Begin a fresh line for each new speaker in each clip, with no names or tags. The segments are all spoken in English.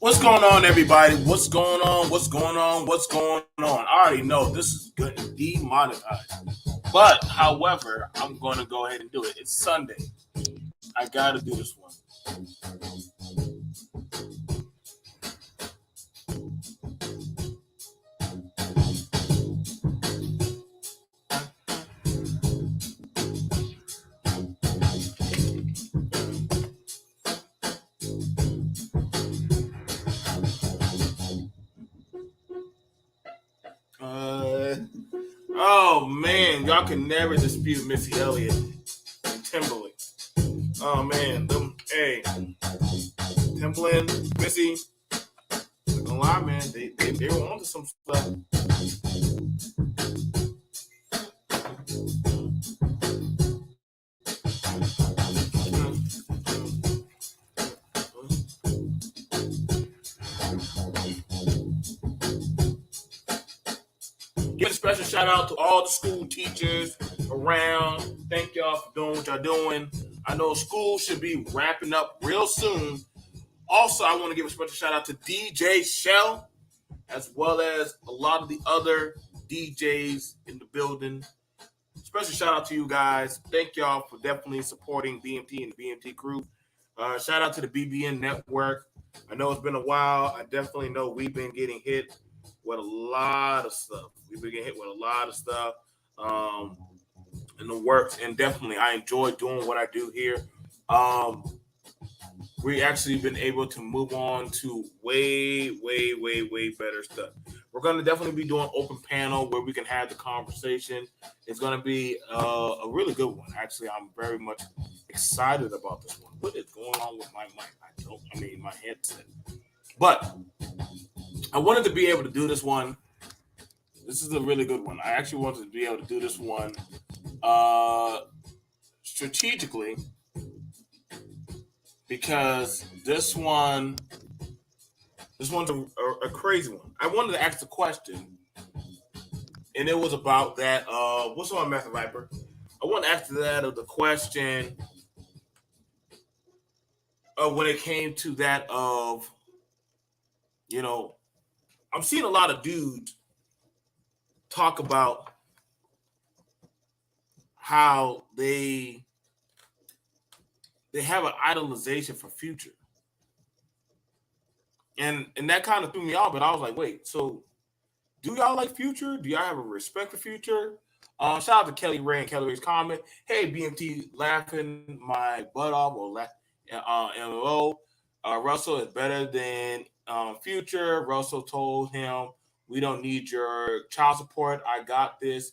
What's going on, everybody? What's going on? What's going on? What's going on? I already know this is going to demonetize. But, however, I'm going to go ahead and do it. It's Sunday. I got to do this one. Oh, man. Y'all can never dispute Missy Elliott and Timberland. Oh, man. Hey, Timberland, Missy, I'm gonna lie, man. They were onto some stuff. Give a special shout out to all the school teachers around. Thank y'all for doing what y'all doing. I know school should be wrapping up real soon. Also, I want to give a special shout out to DJ Shell, as well as a lot of the other DJs in the building. Special shout out to you guys. Thank y'all for definitely supporting BMT and the BMT crew. Shout out to the BBN network. I know it's been a while. I definitely know we've been getting hit with a lot of stuff. We've been getting hit with a lot of stuff in the works, and definitely I enjoy doing what I do here. We actually been able to move on to way better stuff. We're going to definitely be doing open panel where we can have the conversation. It's going to be a really good one. Actually, I'm very much excited about this one. What is going on with my mic? My headset. But I wanted to be able to do this one. This is a really good one. I actually wanted to be able to do this one strategically, because this one's a crazy one. I wanted to ask a question, and it was about that. What's on Matthew Viper? I want to ask that of the question when it came to that of, I'm seeing a lot of dudes talk about how they have an idolization for Future. And that kind of threw me off, but I was like, wait, so do y'all like Future? Do y'all have a respect for Future? Shout out to Kelly Ray and Kelly Ray's comment. Hey, BMT, laughing my butt off, or MO. Russell is better than Future. Russell told him, we don't need your child support. I got this.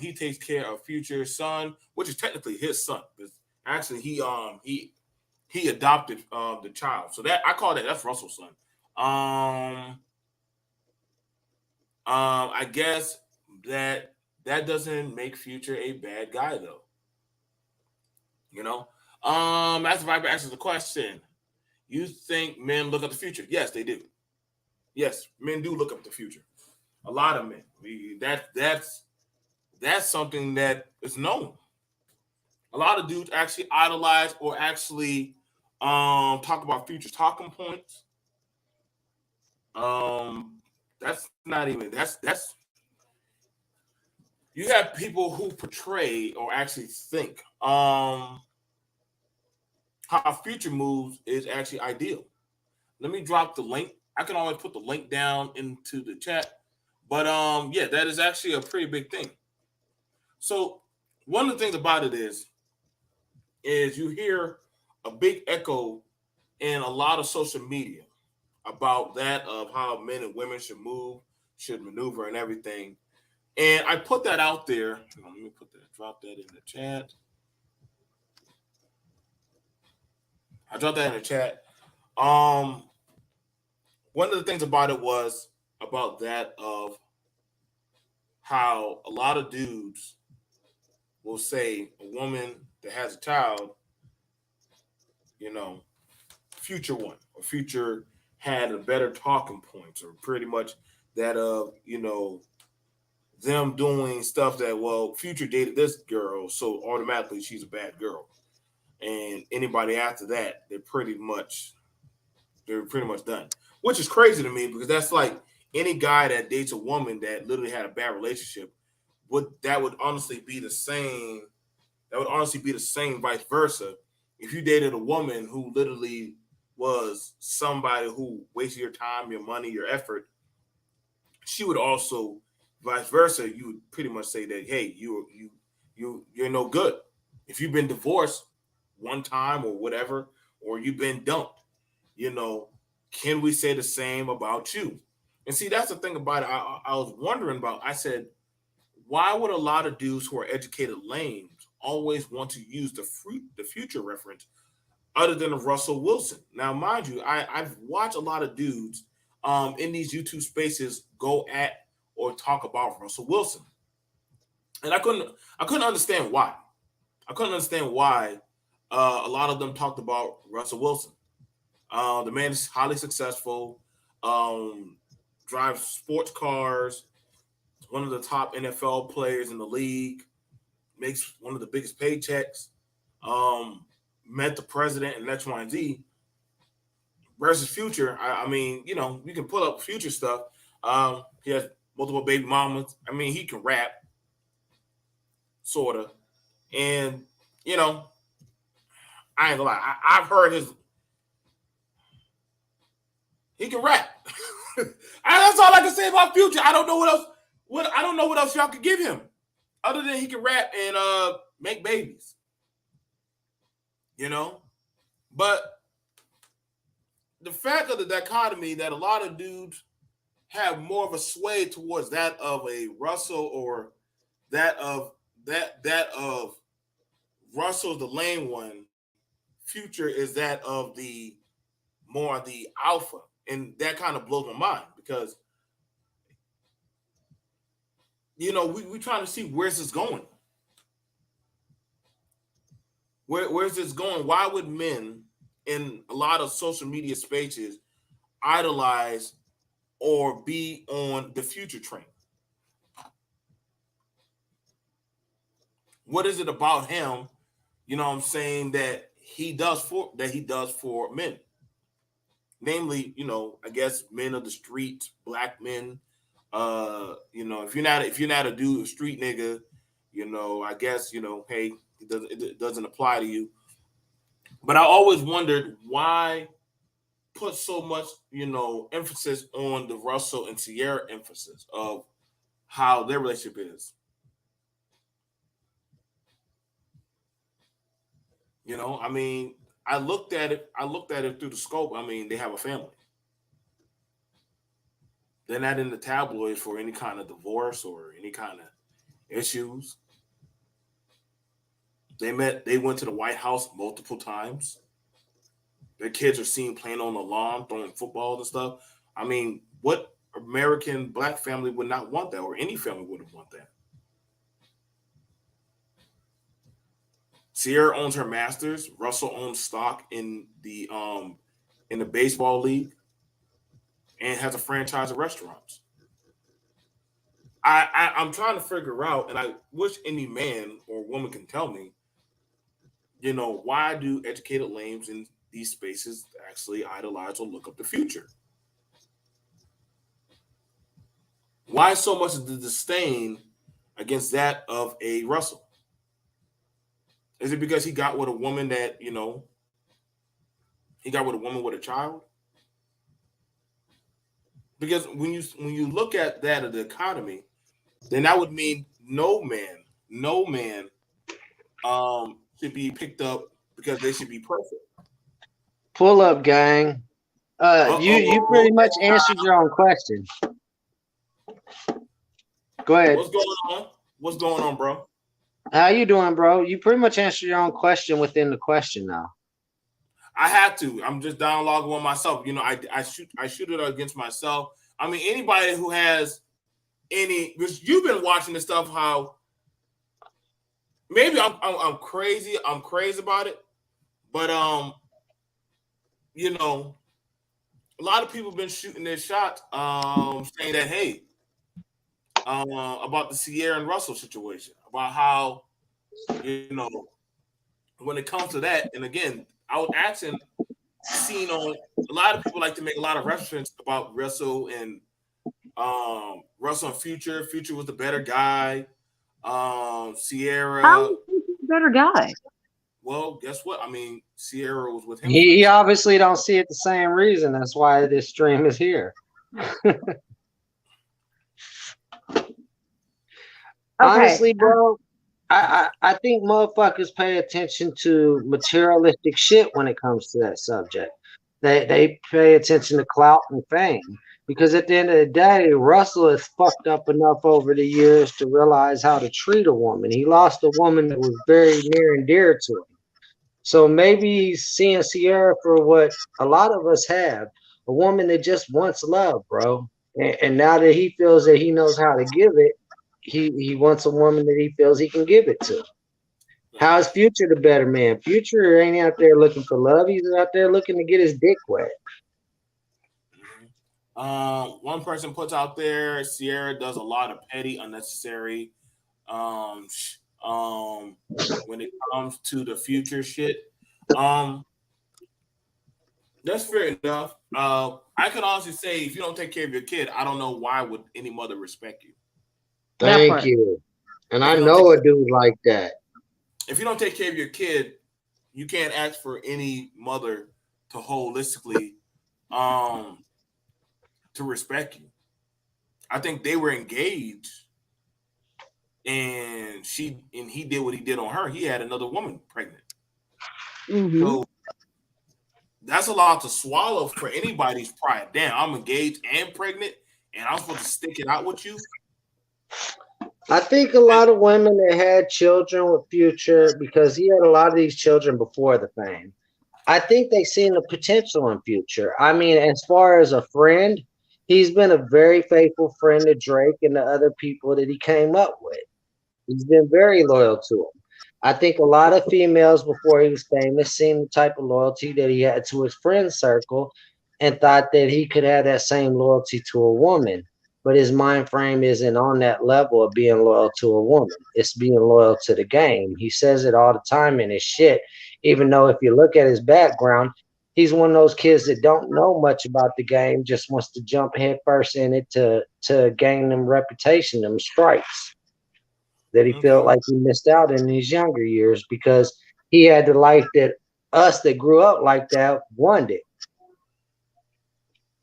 He takes care of Future's son, which is technically his son. Actually, he adopted the child, so that I call that's Russell's son. I guess that doesn't make Future a bad guy, though. As Viper answers the question, you think men look up the future? Yes, they do. Yes, men do look up the future. A lot of men. That's something that is known. A lot of dudes actually idolize or actually talk about Future's talking points. That's not even that's you have people who portray or actually think how Future moves is actually ideal. Let me drop the link. I can always put the link down into the chat. But yeah, that is actually a pretty big thing. So one of the things about it is you hear a big echo in a lot of social media about that of how men and women should move, should maneuver, and everything. And I put that out there. Let me drop that in the chat. I dropped that in the chat. One of the things about it was about that of how a lot of dudes will say a woman that has a child, Future won, or Future had a better talking points, or pretty much that of, them doing stuff that, well, Future dated this girl, so automatically she's a bad girl. And anybody after that, they're pretty much They're pretty much done, which is crazy to me because that's like any guy that dates a woman that literally had a bad relationship would honestly be the same. That would honestly be the same vice versa. If you dated a woman who literally was somebody who wasted your time, your money, your effort, she would also vice versa. You would pretty much say that, hey, you're no good. If you've been divorced one time or whatever, or you've been dumped, you know, can we say the same about you? And see, that's the thing about it. I was wondering about. I said, why would a lot of dudes who are educated lames always want to use the future reference other than of Russell Wilson? Now, mind you, I've watched a lot of dudes in these YouTube spaces go at or talk about Russell Wilson, and I couldn't understand why. I couldn't understand why a lot of them talked about Russell Wilson. The man is highly successful, um, drives sports cars, one of the top NFL players in the league, makes one of the biggest paychecks, met the president and X, Y, and Z. Versus Future, I mean, you know, you can pull up Future stuff. He has multiple baby mamas. I mean, he can rap, sort of. And, you know, I ain't gonna lie. I've heard he can rap. That's all I can say about Future. I don't know what else. I don't know what else y'all could give him other than he can rap and make babies. You know, but the fact of the dichotomy that a lot of dudes have more of a sway towards that of a Russell or that of Russell's the lame one. Future is that of the more the alpha, and that kind of blows my mind because you know we trying to see where's this going. Where's this going? Why would men in a lot of social media spaces idolize or be on the future train? What is it about him, you know what I'm saying, that he does for men? Namely, you know, I guess men of the street, black men. You know, if you're not a dude, a street nigga, you know, I guess, you know, hey, it doesn't apply to you. But I always wondered why put so much, you know, emphasis on the Russell and Sierra emphasis of how their relationship is. You know, I mean, I looked at it through the scope. I mean, they have a family. They're not in the tabloids for any kind of divorce or any kind of issues. They went to the White House multiple times. Their kids are seen playing on the lawn, throwing footballs and stuff. I mean, what American black family would not want that, or any family wouldn't want that? Sierra owns her masters. Russell owns stock in the baseball league and has a franchise of restaurants. I'm trying to figure out, and I wish any man or woman can tell me, you know, why do educated lames in these spaces actually idolize or look up the future? Why so much of the disdain against that of a Russell? Is it because he got with a woman that, you know, he got with a woman with a child? Because when you look at that of the economy, then that would mean no man should be picked up because they should be perfect.
Pull up, gang. You pretty much answered your own question. Go ahead.
What's going on? What's going on, bro?
How you doing, bro? You pretty much answered your own question within the question now.
I had to. I'm just dialoguing with myself. You know, I shoot it against myself. I mean, anybody who has any, because you've been watching this stuff. How maybe I'm crazy. I'm crazy about it, but you know, a lot of people have been shooting their shot, saying that hey, about the Sierra and Russell situation, about how you know when it comes to that, and again, I was asking seen on a lot of people like to make a lot of reference about Russell and Future. Future was the better guy.
How
Sierra.
is he a better guy?
Well, guess what? I mean, Sierra was with him
He
first.
obviously don't see it the same reason. That's why this stream is here. Honestly, bro, I think motherfuckers pay attention to materialistic shit when it comes to that subject. They pay attention to clout and fame. Because at the end of the day, Russell has fucked up enough over the years to realize how to treat a woman. He lost a woman that was very near and dear to him. So maybe he's seeing Sierra for what a lot of us have, a woman that just wants love, bro. And now that he feels that he knows how to give it, he wants a woman that he feels he can give it to. How is Future the better man? Future ain't out there looking for love. He's out there looking to get his dick wet.
One person puts out there, Sierra does a lot of petty, unnecessary. When it comes to the Future shit, that's fair enough. I can honestly say, if you don't take care of your kid, I don't know why would any mother respect you.
Thank you. And I know a dude like that.
If you don't take care of your kid, you can't ask for any mother to holistically to respect you. I think they were engaged, and he did what he did on her. He had another woman pregnant.
Mm-hmm.
So that's a lot to swallow for anybody's pride. Damn, I'm engaged and pregnant, and I'm supposed to stick it out with you.
I think a lot of women that had children with Future, because he had a lot of these children before the fame, I think they seen the potential in Future. I mean, as far as a friend, he's been a very faithful friend to Drake and the other people that he came up with. He's been very loyal to him. I think a lot of females before he was famous seen the type of loyalty that he had to his friend circle and thought that he could have that same loyalty to a woman. But his mind frame isn't on that level of being loyal to a woman. It's being loyal to the game. He says it all the time in his shit, even though if you look at his background, he's one of those kids that don't know much about the game, just wants to jump headfirst in it to gain them reputation, them stripes that he felt like he missed out in his younger years because he had the life that us that grew up like that wanted.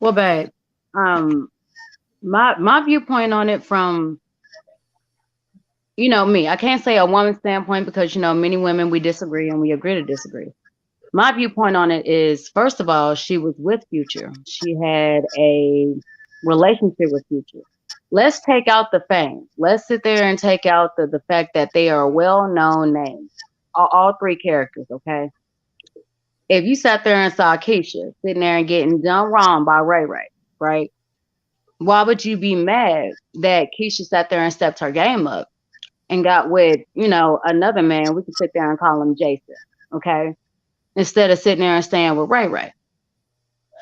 Well, babe, my viewpoint on it from, me, I can't say a woman's standpoint because, many women, we disagree and we agree to disagree. My viewpoint on it is, first of all, she was with Future. She had a relationship with Future. Let's take out the fame. Let's sit there and take out the fact that they are a well-known name. All three characters, okay? If you sat there and saw Keisha sitting there and getting done wrong by Ray Ray, right? Why would you be mad that Keisha sat there and stepped her game up and got with, another man? We could sit there and call him Jason, okay? Instead of sitting there and staying with Ray Ray.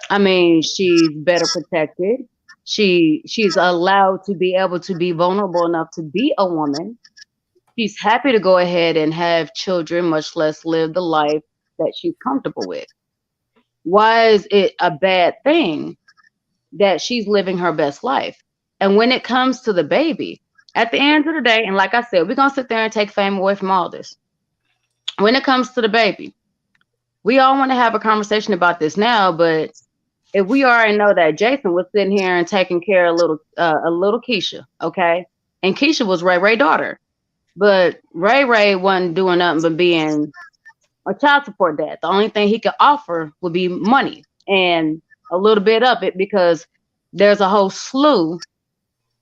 I mean, she's better protected. She's allowed to be able to be vulnerable enough to be a woman. She's happy to go ahead and have children, much less live the life that she's comfortable with. Why is it a bad thing that she's living her best life? And when it comes to the baby, at the end of the day, and like I said, we're going to sit there and take fame away from all this. When it comes to the baby, we all want to have a conversation about this now, but if we already know that Jason was sitting here and taking care of a little Keisha, okay? And Keisha was Ray Ray's daughter. But Ray Ray wasn't doing nothing but being a child support dad. The only thing he could offer would be money and a little bit of it because there's a whole slew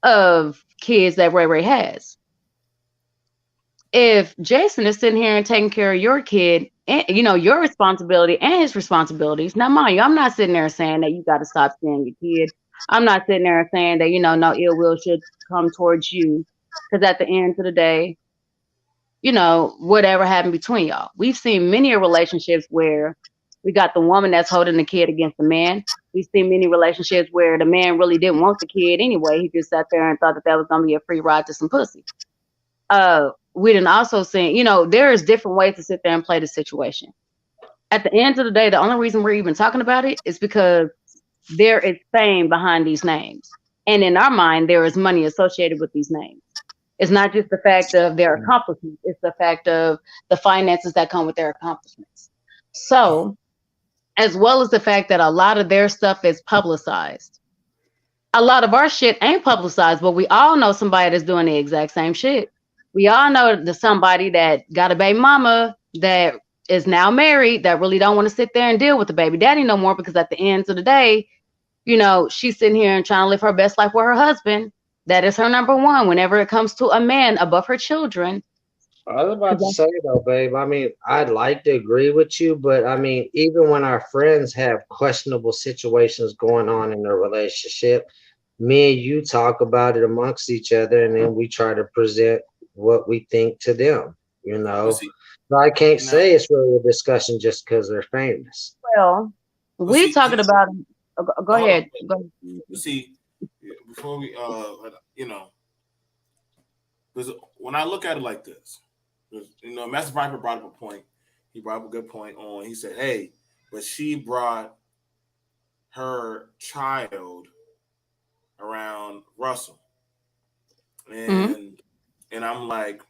of kids that Ray Ray has. If Jason is sitting here and taking care of your kid, and your responsibility and his responsibilities. Now, mind you, I'm not sitting there saying that you got to stop seeing your kid. I'm not sitting there saying that, no ill will should come towards you. Because at the end of the day, whatever happened between y'all. We've seen many relationships where we got the woman that's holding the kid against the man. We've seen many relationships where the man really didn't want the kid anyway. He just sat there and thought that was going to be a free ride to some pussy. We done also seen, there is different ways to sit there and play the situation. at the end of the day, the only reason we're even talking about it is because there is fame behind these names. And in our mind, there is money associated with these names. It's not just the fact of their accomplishments, it's the fact of the finances that come with their accomplishments. So, as well as the fact that a lot of their stuff is publicized. A lot of our shit ain't publicized, but we all know somebody that's doing the exact same shit. We all know the somebody that got a baby mama that is now married that really don't want to sit there and deal with the baby daddy no more, because at the end of the day, you know, she's sitting here and trying to live her best life with her husband. That is her number one whenever it comes to a man above her children.
I was about to say though, babe. I mean, I'd like to agree with you, but I mean, even when our friends have questionable situations going on in their relationship, me and you talk about it amongst each other, and then we try to present what we think to them. You know,
See,
so I can't say it's really a discussion just because they're famous.
Well, we're talking about. Go ahead. Go ahead.
See, before we, you know, because when I look at it like this, you know, Master Viper brought up a point. He brought up a good point on. He said, "Hey, but she brought her child around Russell," and I'm like,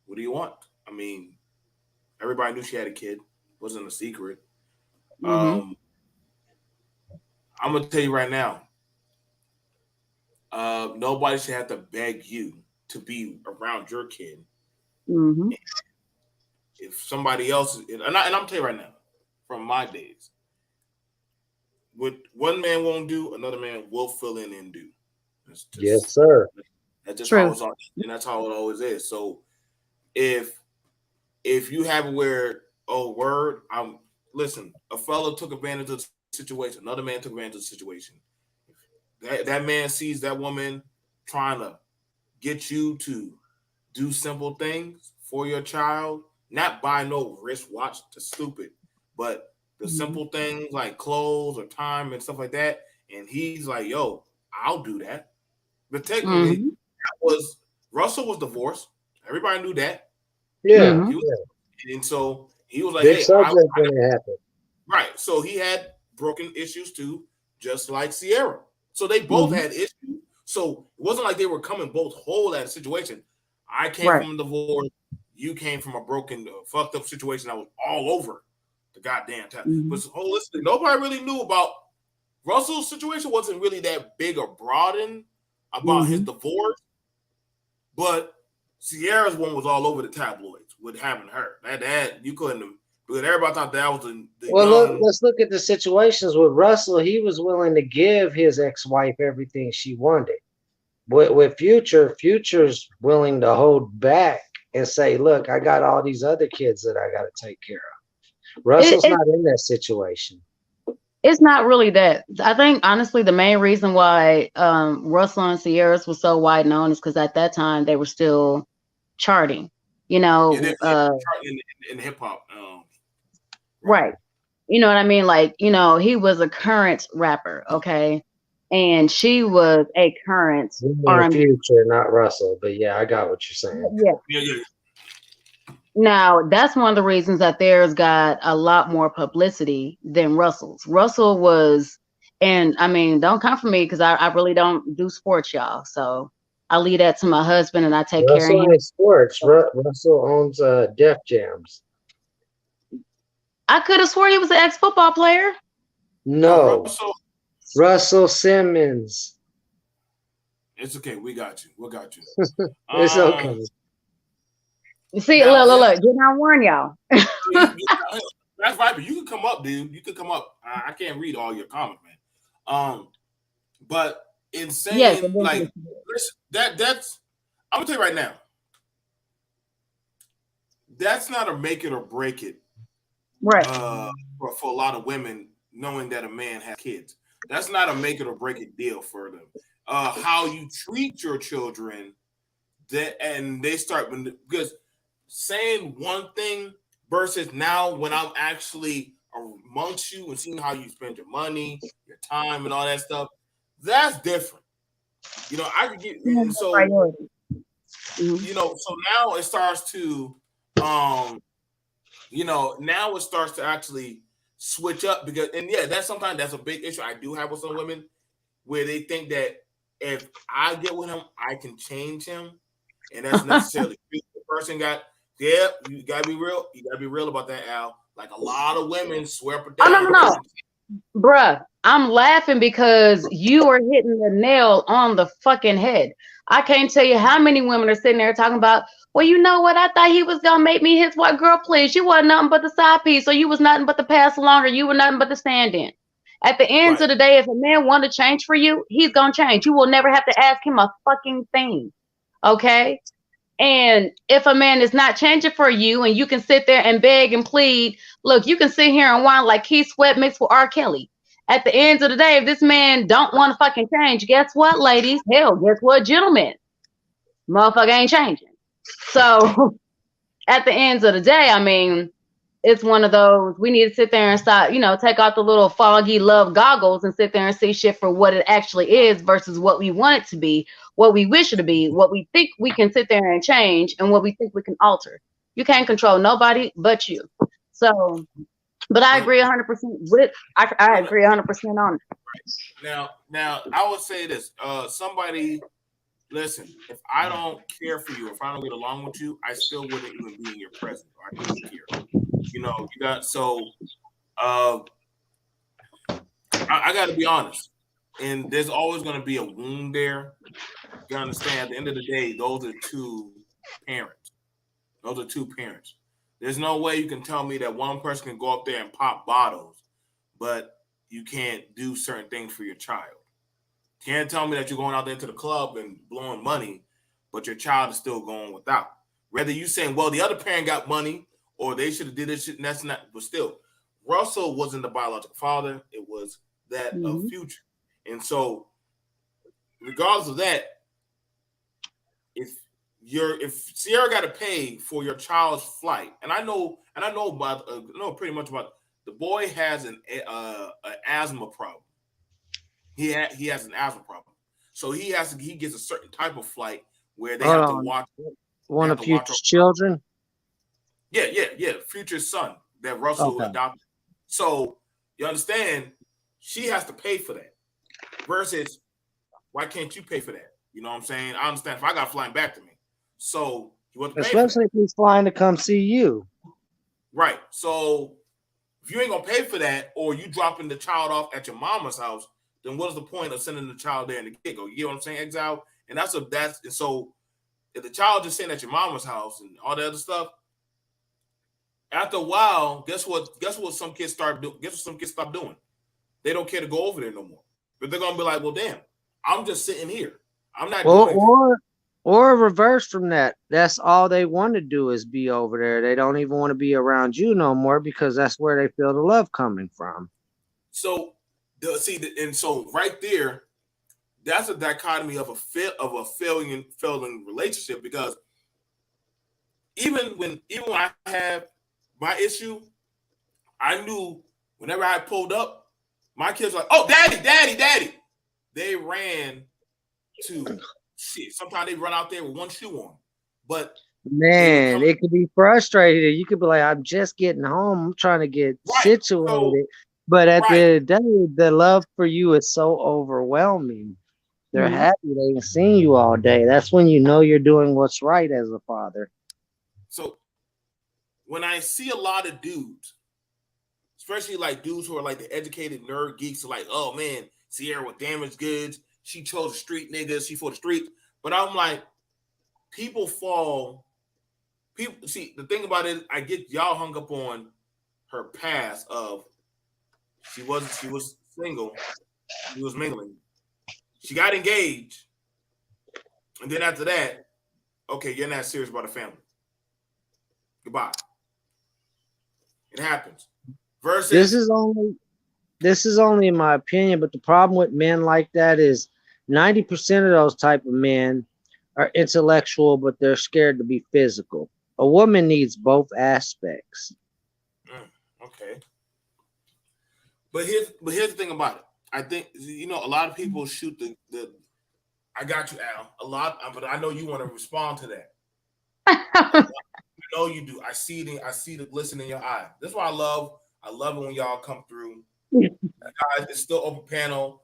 "What do you want?" I mean, everybody knew she had a kid. It wasn't a secret. I'm gonna tell you right now. Nobody should have to beg you to be around your kid. If somebody else, and I'm telling you right now, from my days, what one man won't do, another man will fill in and do.
Yes, sir.
That's just how it's on, and that's how it always is. So if you have it where, oh word, listen, a fellow took advantage of the situation, another man took advantage of the situation. That man sees that woman trying to get you to do simple things for your child, not buy no wristwatch to stupid, but the simple things like clothes or time and stuff like that. And he's like, yo, I'll do that. But technically, Russell was divorced. Everybody knew that.
Yeah.
And so he was like,
big
hey,
subject when it happened.
Right. So he had broken issues too, just like Sierra. So they both had issues. So it wasn't like they were coming both whole at a situation. I came from a divorce. You came from a broken, fucked up situation that was all over the goddamn time. But holistically, nobody really knew about Russell's situation. Wasn't really that big or broadened about his divorce. But Sierra's one was all over the tabloids with having her. That you couldn't have. But everybody thought that was the
well, let's look at the situations with Russell. He was willing to give his ex-wife everything she wanted. With Future's willing to hold back and say, look, I got all these other kids that I got to take care of. Russell's not in that situation.
It's not really that. I think, honestly, the main reason why Russell and Sierra's was so wide known is because at that time they were still charting, you know.
In hip-hop.
Right. You know what I mean? Like, you know, he was a current rapper, okay? And she was a current
R&B. Future, not Russell. But yeah, I got what you're saying.
Yeah. Now, that's one of the reasons that theirs got a lot more publicity than Russell's. Russell was, and I mean, don't come for me because I really don't do sports, y'all. So I leave that to my husband and I take care of him.
Sports. Russell owns Def Jams.
I could have swore he was an ex-football player.
No. Russell Simmons.
It's okay. We got you. We got you.
It's okay.
See, look. Didn't I warn y'all?
That's right. But you can come up, dude. You can come up. I can't read all your comments, man. But insane, like that's. I'm gonna tell you right now. That's not a make it or break it.
Right.
For a lot of women, knowing that a man has kids, that's not a make it or break it deal for them. How you treat your children, and they start because saying one thing versus now when I'm actually amongst you and seeing how you spend your money, your time, and all that stuff, that's different. You know, I could get so you know, so now it starts to you know, now it starts to actually switch up because, and yeah, sometimes that's a big issue I do have with some women where they think that if I get with him, I can change him, and that's necessarily true. The person yeah, you gotta be real. You gotta be real about that, Al. Like a lot of women swear up and
Oh no,
down.
no, no, bruh. I'm laughing because you are hitting the nail on the fucking head. I can't tell you how many women are sitting there talking about, well, you know what? I thought he was gonna make me his what girl, please. You wasn't nothing but the side piece, or you was nothing but the pass along, or you were nothing but the stand in. At the end
Right.
of the day, if a man want to change for you, he's gonna change. You will never have to ask him a fucking thing. Okay? And if a man is not changing for you and you can sit there and beg and plead, look, you can sit here and whine like Keith Sweat mixed with R. Kelly. At the end of the day, if this man don't want to fucking change, guess what, ladies? Hell, guess what, gentlemen? Motherfucker ain't changing. So at the end of the day, I mean, it's one of those, we need to sit there and stop, take out the little foggy love goggles and sit there and see shit for what it actually is versus what we want it to be, what we wish it to be, what we think we can sit there and change, and what we think we can alter. You can't control nobody but you. So, but I agree 100% with, I agree 100% on it.
Now, I would say this. Somebody, listen, if I don't care for you, if I don't get along with you, I still wouldn't even be in your presence. I couldn't care. You know, you got I got to be honest, and there's always going to be a wound there. You understand? At the end of the day, those are two parents. Those are two parents. There's no way you can tell me that one person can go up there and pop bottles, but you can't do certain things for your child. You can't tell me that you're going out there to the club and blowing money, but your child is still going without. Whether you saying, well, the other parent got money or they should have did this shit, and that's not, but still, Russell wasn't the biological father. It was that of Future. And so, regardless of that, if Sierra got to pay for your child's flight, and I know pretty much about the boy has an asthma problem. He has an asthma problem, so he gets a certain type of flight where they have to watch
one of Future's children.
Yeah, Future's son that Russell adopted. So you understand, she has to pay for that. Versus, why can't you pay for that? You know what I'm saying? I understand if I got flying back to me. So you want to pay
especially if he's flying to come see you.
Right. So if you ain't gonna pay for that, or you dropping the child off at your mama's house, then what is the point of sending the child there in the get-go? You get what I'm saying, Exile? And so if the child just sitting at your mama's house and all the other stuff, after a while, guess what some kids start doing? Guess what some kids stop doing? They don't care to go over there no more. But they're gonna be like, well, damn, I'm just sitting here. I'm not doing
or reverse from that. That's all they want to do is be over there. They don't even want to be around you no more because that's where they feel the love coming from.
So so right there, that's a dichotomy of a failing relationship, because even when I have my issue, I knew whenever I pulled up, my kids were like, oh, daddy. They ran to shit. Sometimes they run out there with one shoe on. But
man, it could be frustrating. You could be like, I'm just getting home. I'm trying to get situated. But at the end of the day, the love for you is so overwhelming. They're happy they ain't seen you all day. That's when you know you're doing what's right as a father.
So when I see a lot of dudes, especially like dudes who are like the educated nerd geeks, are like, oh man, Sierra with damaged goods. She chose the street niggas. She for the street. But I'm like, people see, the thing about it, I get y'all hung up on her past of she was single. She was mingling. She got engaged. And then after that, okay, you're not serious about a family. Goodbye. It happens. Versus
this is only in my opinion, but the problem with men like that is 90% of those type of men are intellectual, but they're scared to be physical. A woman needs both aspects.
Okay. But here's the thing about it. I think, a lot of people shoot the I got you, Al. But I know you want to respond to that. know you do. I see the glisten in your eye. That's why I love it when y'all come through. You guys, it's still open panel.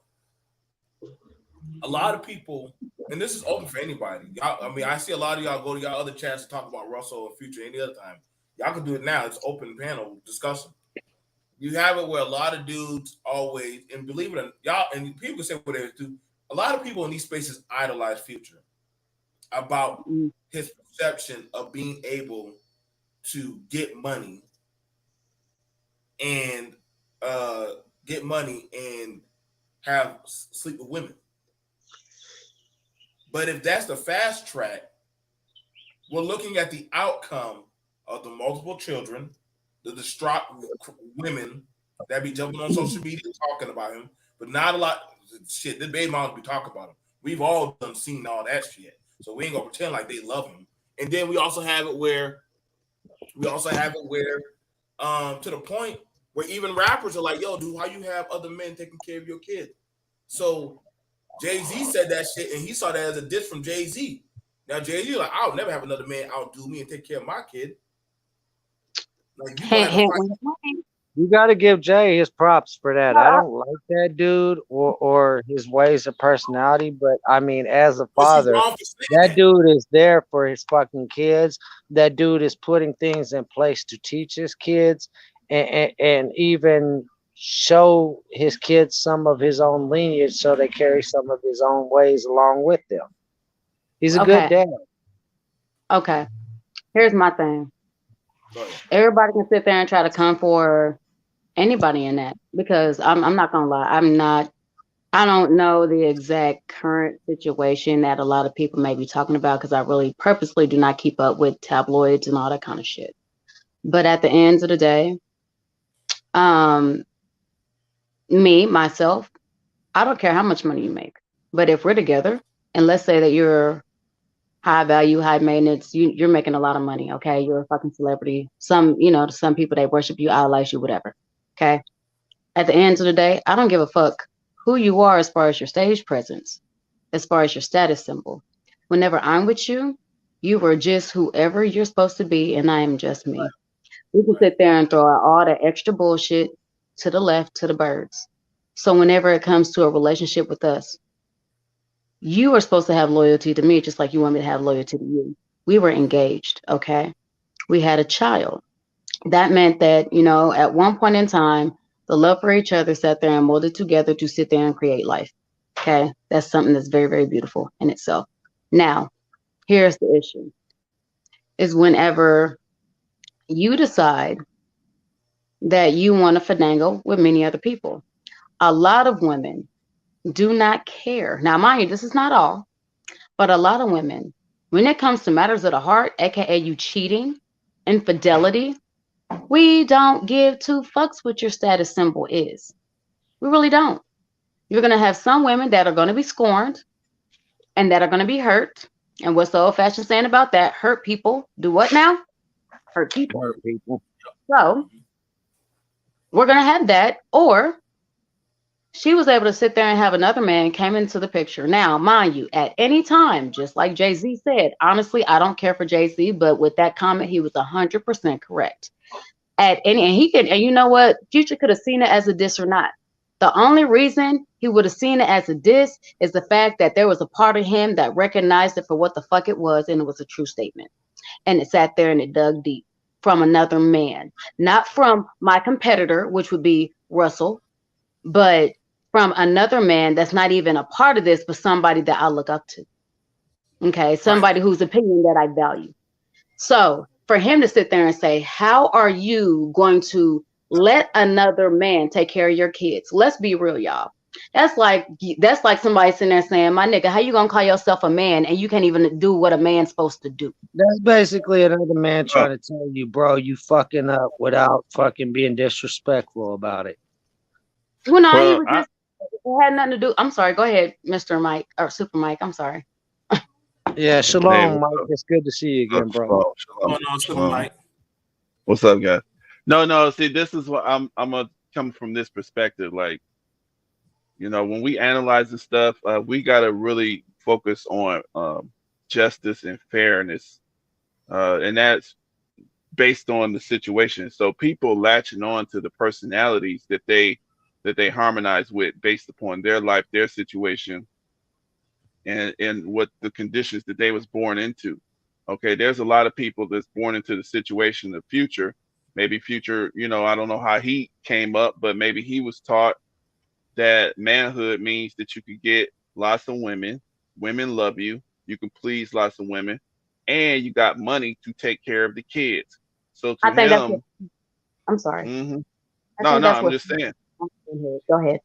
A lot of people, and this is open for anybody. Y'all, I mean, I see a lot of y'all go to y'all other chats to talk about Russell and Future any other time. Y'all can do it now. It's open panel discussion. You have it where a lot of dudes always, and believe it or not, y'all, and people say what they do. A lot of people in these spaces idolize Future about his perception of being able to get money and have sleep with women. But if that's the fast track, we're looking at the outcome of the multiple children, the distraught women that be jumping on social media talking about him, but not a lot. Shit, the baby moms be talking about him. We've all seen all that shit, so we ain't gonna pretend like they love him. And then we also have it where, to the point where even rappers are like, "Yo, dude, how you have other men taking care of your kid?" So Jay-Z said that shit, and he saw that as a diss from Jay-Z. Now Jay-Z like, "I'll never have another man outdo me and take care of my kid." Like,
you got to give Jay his props for that. I don't like that dude or his ways of personality, but I mean, as a father, that dude is there for his fucking kids. That dude is putting things in place to teach his kids and even show his kids some of his own lineage so they carry some of his own ways along with them. He's a good dad.
Okay. Here's my thing. Everybody can sit there and try to come for anybody in that, because I'm not gonna lie, I don't know the exact current situation that a lot of people may be talking about, because I really purposely do not keep up with tabloids and all that kind of shit. But at the end of the day, myself, I don't care how much money you make, but if we're together and let's say that you're high value, high maintenance, you're making a lot of money, okay? You're a fucking celebrity. Some people, they worship you, idolize you, whatever. Okay. At the end of the day, I don't give a fuck who you are as far as your stage presence, as far as your status symbol. Whenever I'm with you, you are just whoever you're supposed to be, and I am just me. We can sit there and throw out all the extra bullshit to the left, to the birds. So whenever it comes to a relationship with us, you are supposed to have loyalty to me, just like you want me to have loyalty to you. We were engaged, okay? We had a child. That meant that, at one point in time, the love for each other sat there and molded together to sit there and create life. Okay. That's something that's very, very beautiful in itself. Now, here's the issue, is whenever you decide that you want to finagle with many other people, a lot of women do not care. Now, mind you, this is not all, but a lot of women, when it comes to matters of the heart, aka you cheating, infidelity, we don't give two fucks what your status symbol is. We really don't. You're going to have some women that are going to be scorned and that are going to be hurt. And what's the old-fashioned saying about that? Hurt people do what now? Hurt people.
Hurt people.
So we're going to have that. Or she was able to sit there and have another man came into the picture. Now, mind you, at any time, just like Jay-Z said, honestly, I don't care for Jay-Z, but with that comment, he was 100% correct. And you know what? Future could have seen it as a diss or not. The only reason he would have seen it as a diss is the fact that there was a part of him that recognized it for what the fuck it was, and it was a true statement. And it sat there and it dug deep from another man, not from my competitor, which would be Russell, but from another man that's not even a part of this, but somebody that I look up to. Okay, somebody whose opinion that I value. So for him to sit there and say, how are you going to let another man take care of your kids? Let's be real, y'all. That's like somebody sitting there saying, my nigga, how you gonna call yourself a man and you can't even do what a man's supposed to do?
That's basically another man trying to tell you, bro, you fucking up without fucking being disrespectful about it.
Well, no, he was just, it had nothing to do. I'm sorry. Go ahead, Mr. Mike or Super Mike. I'm sorry.
Yeah, shalom, Mike. It's good to see you again, bro.
Shalom.
What's up, guys? No. See, this is what I'm gonna come from this perspective. Like, when we analyze this stuff, we gotta really focus on justice and fairness, and that's based on the situation. So people latching on to the personalities that they harmonize with based upon their life, their situation, and what the conditions that they was born into. Okay, there's a lot of people that's born into the situation of Future. Maybe Future, I don't know how he came up, but maybe he was taught that manhood means that you could get lots of women, women love you, you can please lots of women, and you got money to take care of the kids. So
I
to
think that's what,
him,
I'm sorry.
mhm.
I
No,
think
no,
that's
I'm
what,
just saying.
go ahead.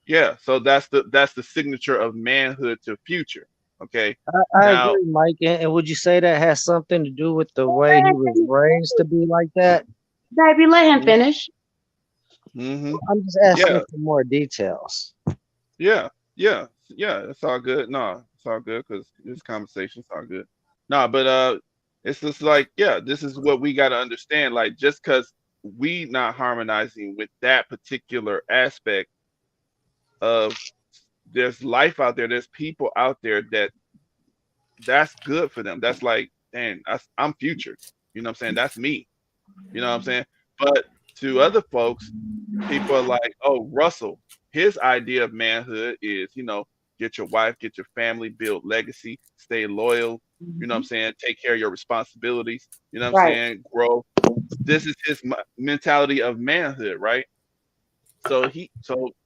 Yeah, so that's the signature of manhood to Future. Okay.
I
Now,
agree, Mike. And would you say that has something to do with the way he was raised to be like that?
Baby, let him
mhm,
finish.
I'm just asking
yeah,
for more details.
yeah, yeah, it's all good. No, it's all good because this conversation's all good. No, but it's just like, yeah, this is what we got to understand. Like, just because we not harmonizing with that particular aspect of, there's life out there, there's people out there that's good for them. That's like, dang, I'm Future. You know what I'm saying? That's me. You know what I'm saying? But to other folks, people are like, oh, Russell, his idea of manhood is, get your wife, get your family, build legacy, stay loyal. You know what I'm saying? Take care of your responsibilities. You know what I'm
Right.
saying? Grow. This is his mentality of manhood, right? So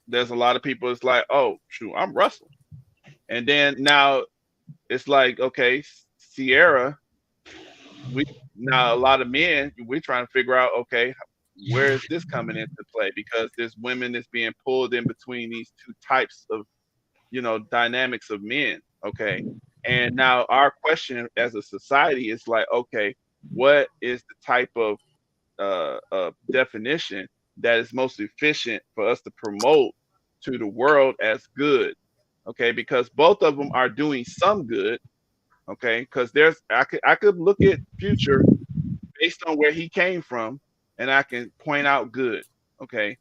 there's a lot of people. It's like, oh, shoot, I'm Russell. And then now it's like, okay, Sierra, we now a lot of men, we're trying to figure out, okay, where is this coming into play? Because there's women that's being pulled in between these two types of, dynamics of men. Okay. And now our question as a society is like, okay, what is the type of definition that is most efficient for us to promote to the world as good? Okay, because both of them are doing some good. Okay, because I could look at Future based on where he came from, and I can point out good. Okay,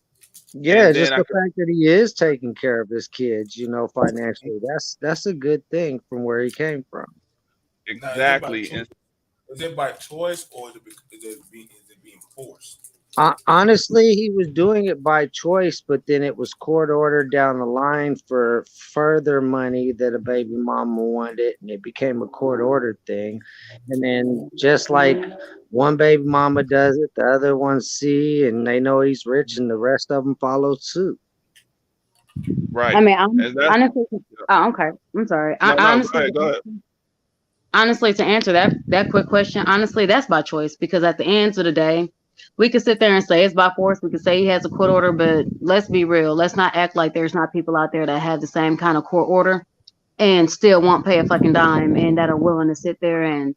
Yeah,
and then
just
I
the
could
fact that he is taking care of his kids, financially. That's a good thing from where he came from.
Now, is it by
exactly,
choice?
and
Is it by choice or is it being forced?
Honestly, he was doing it by choice, but then it was court ordered down the line for further money that a baby mama wanted, and it became a court ordered thing. And then just like one baby mama does it, the other ones see, and they know he's rich, and the rest of them follow suit.
I
right,
mean,
and that's
honestly, oh, okay. I'm sorry.
no, no. Go
Honestly,
ahead, go ahead.
honestly, to answer that quick question, honestly, that's by choice because at the end of the day, we could sit there and say it's by force. We could say he has a court order, but let's be real. Let's not act like there's not people out there that have the same kind of court order and still won't pay a fucking dime and that are willing to sit there and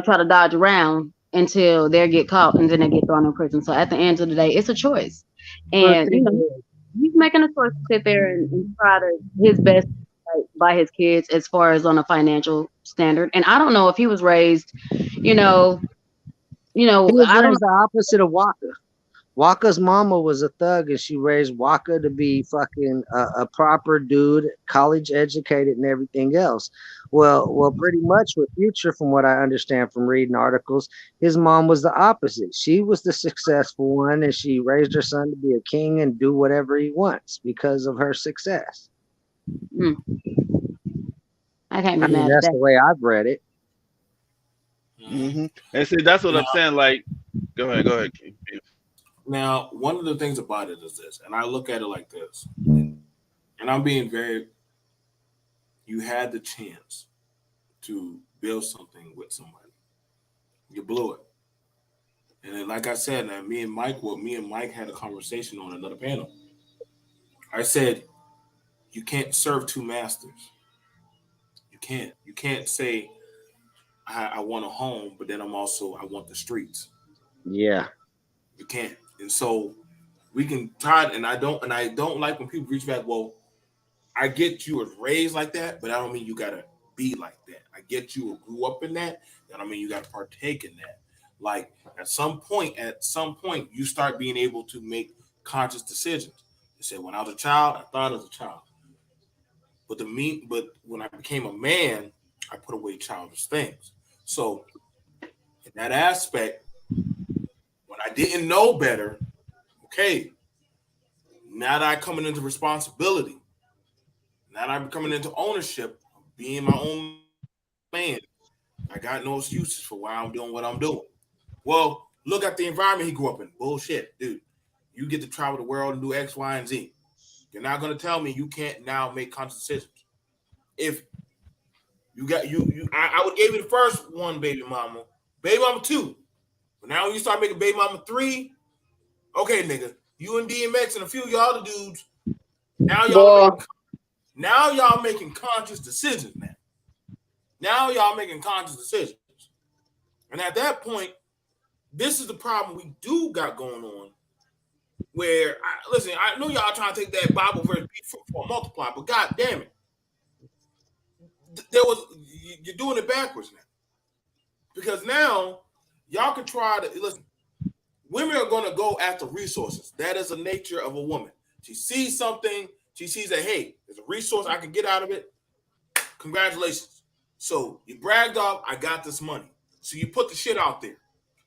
try to dodge around until they get caught and then they get thrown in prison. So at the end of the day, it's a choice,
But
and he's making a choice to sit there and try to his best by his kids as far as on a financial standard. And I don't know if he was raised, you know,
he was
I don't
raised the opposite of Waka. Waka's mama was a thug, and she raised Waka to be fucking a proper dude, college educated, and everything else. Well, pretty much with Future, from what I understand from reading articles, his mom was the opposite. She was the successful one, and she raised her son to be a king and do whatever he wants because of her success.
know. I can't
I
be
mean,
mad at
that's the
that.
way I've read it.
And see, that's what
Now,
I'm saying. Like, go ahead, King.
now, one of the things about it is this, and I look at it like this, and I'm being very. You had the chance to build something with somebody, you blew it, and then, like I said, now me and Mike had a conversation on another panel. I said you can't serve two masters. You can't. You can't say I want a home, but then I want the streets.
Yeah.
You can't. And so we can try, and I don't like when people reach back. Well, I get you was raised like that, but I don't mean you gotta be like that. I get you grew up in that. I don't mean you gotta partake in that. Like at some point, you start being able to make conscious decisions. You say, when I was a child, I thought as a child. But when I became a man, I put away childish things. So in that aspect, I didn't know better. Okay, now that I'm coming into responsibility, now that I'm coming into ownership, being my own man, I got no excuses for why I'm doing what I'm doing. Well, look at the environment he grew up in. Bullshit, dude. You get to travel the world and do X, Y, and Z. You're not gonna tell me you can't now make conscious decisions. If you got I would give you the first one, baby mama 2. But now when you start making baby mama 3, okay, nigga, you and DMX and a few of y'all other dudes, now y'all making conscious decisions now. Now y'all making conscious decisions. And at that point, this is the problem we do got going on. Where listen, I know y'all trying to take that Bible verse for a multiply, but god damn it. You're doing it backwards now. Because now y'all can try to listen. Women are going to go after resources. That is the nature of a woman. She sees something. She sees that, hey, there's a resource I can get out of it. Congratulations. So you bragged off, I got this money. So you put the shit out there.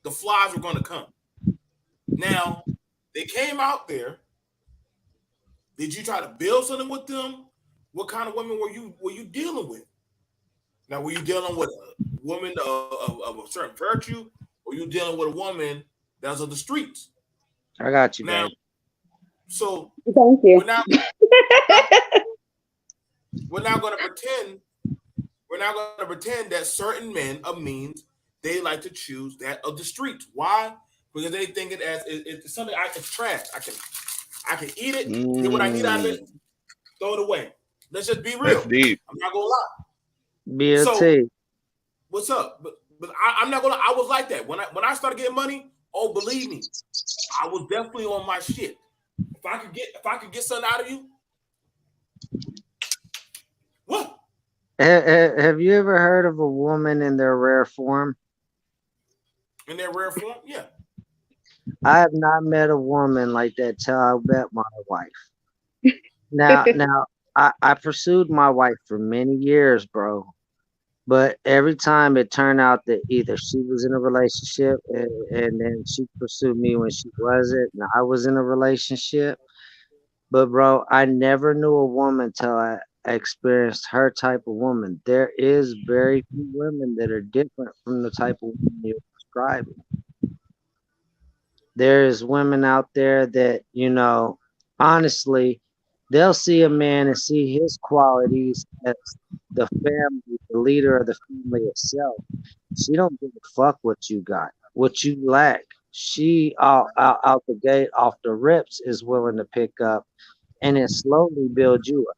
The flies were going to come. Now, they came out there. Did you try to build something with them? What kind of women were you dealing with? Now, were you dealing with a woman of a certain virtue, or were you dealing with a woman that's of the streets?
I got you,
now.
Babe.
So
thank you.
We're not going to pretend. We're not going to pretend that certain men of means they like to choose that of the streets. Why? Because they think it as it's something. It's trash. I can eat it, get what I need out of it, throw it away. Let's just be real.
That's deep.
I'm not gonna lie.
BLT.
So, what's up? But I'm not gonna. I was like that when I started getting money. Oh, believe me, I was definitely on my shit. If I could get something out of you, what?
Have you ever heard of a woman in their rare form?
In their rare form, yeah.
I have not met a woman like that till I met my wife. Now, I pursued my wife for many years, bro. But every time it turned out that either she was in a relationship and then she pursued me when she wasn't, and I was in a relationship. But bro, I never knew a woman till I experienced her type of woman. There is very few women that are different from the type of woman you're describing. There's women out there that, honestly, they'll see a man and see his qualities as the family, the leader of the family itself. She don't give a fuck what you got, what you lack. She out the gate, off the rips, is willing to pick up and then slowly build you up.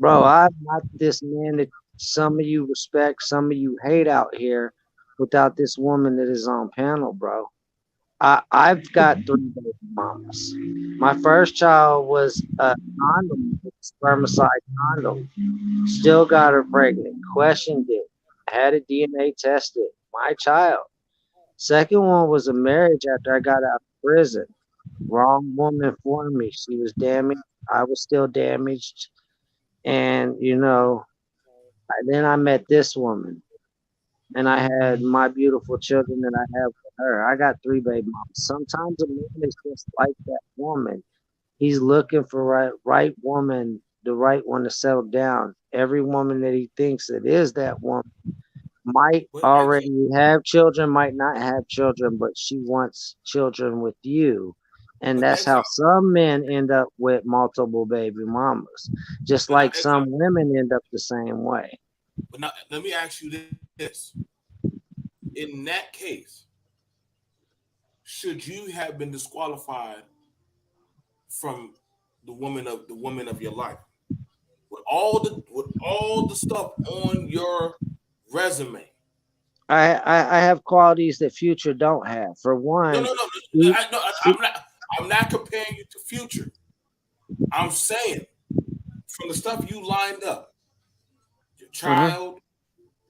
Bro, I'm not this man that some of you respect, some of you hate out here without this woman that is on panel, bro. I've got 3 baby mamas. My first child was a condom, spermicide condom. Still got her pregnant. Questioned it. Had it DNA tested. My child. Second one was a marriage after I got out of prison. Wrong woman for me. She was damaged. I was still damaged. And, then I met this woman. And I had my beautiful children that I have with her. I got 3 baby moms. Sometimes a man is just like that woman. He's looking for right woman, the right one to settle down. Every woman that he thinks that is that woman might already have children, might not have children, but she wants children with you. And that's how some men end up with multiple baby mamas. Just like some women end up the same way.
But now, let me ask you this. In that case, should you have been disqualified from the woman of your life? With all the stuff on your resume.
I have qualities that Future don't have. For one,
no. I'm not comparing you to Future. I'm saying from the stuff you lined up, your child,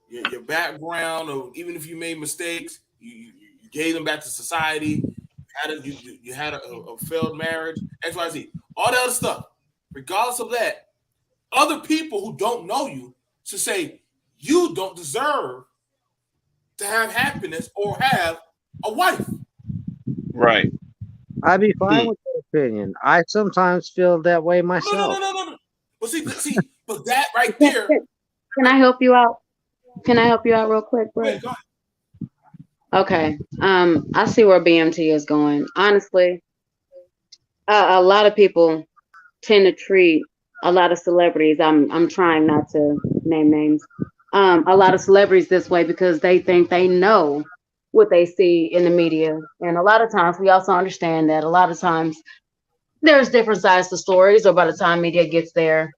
your background, or even if you made mistakes, you gave them back to society. You had a failed marriage, XYZ, all that other stuff. Regardless of that, other people who don't know you should say you don't deserve to have happiness or have a wife.
Right.
I'd be fine
Hmm.
with that opinion. I sometimes feel that way
No, no, no,
myself.
no, no, no. But but that right
Can,
there.
can can I help you out? Can I help you out real quick, bro?
Wait, go ahead.
Okay. I see where BMT is going. Honestly, a lot of people tend to treat a lot of celebrities. I'm trying not to name names. A lot of celebrities this way because they think they know what they see in the media, and a lot of times we also understand that a lot of times there's different sides to stories, or by the time media gets there,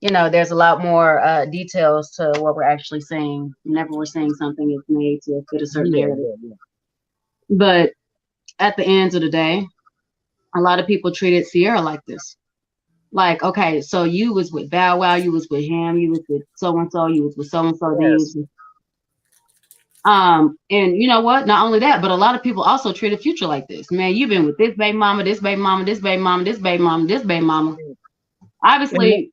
there's a lot more details to what we're actually seeing. Whenever we're seeing something, it's made to fit a certain
Yeah,
narrative.
yeah, yeah.
But at the end of the day, a lot of people treated Sierra like this. Like, okay, so you was with Bow Wow, you was with him, you was with so and so, you was with so and so, then you was
Yes.
with and you know what? Not only that, but a lot of people also treated Future like this. Man, you've been with this baby mama, this baby mama, this baby mama, this baby mama, this baby mama.
And,
Obviously,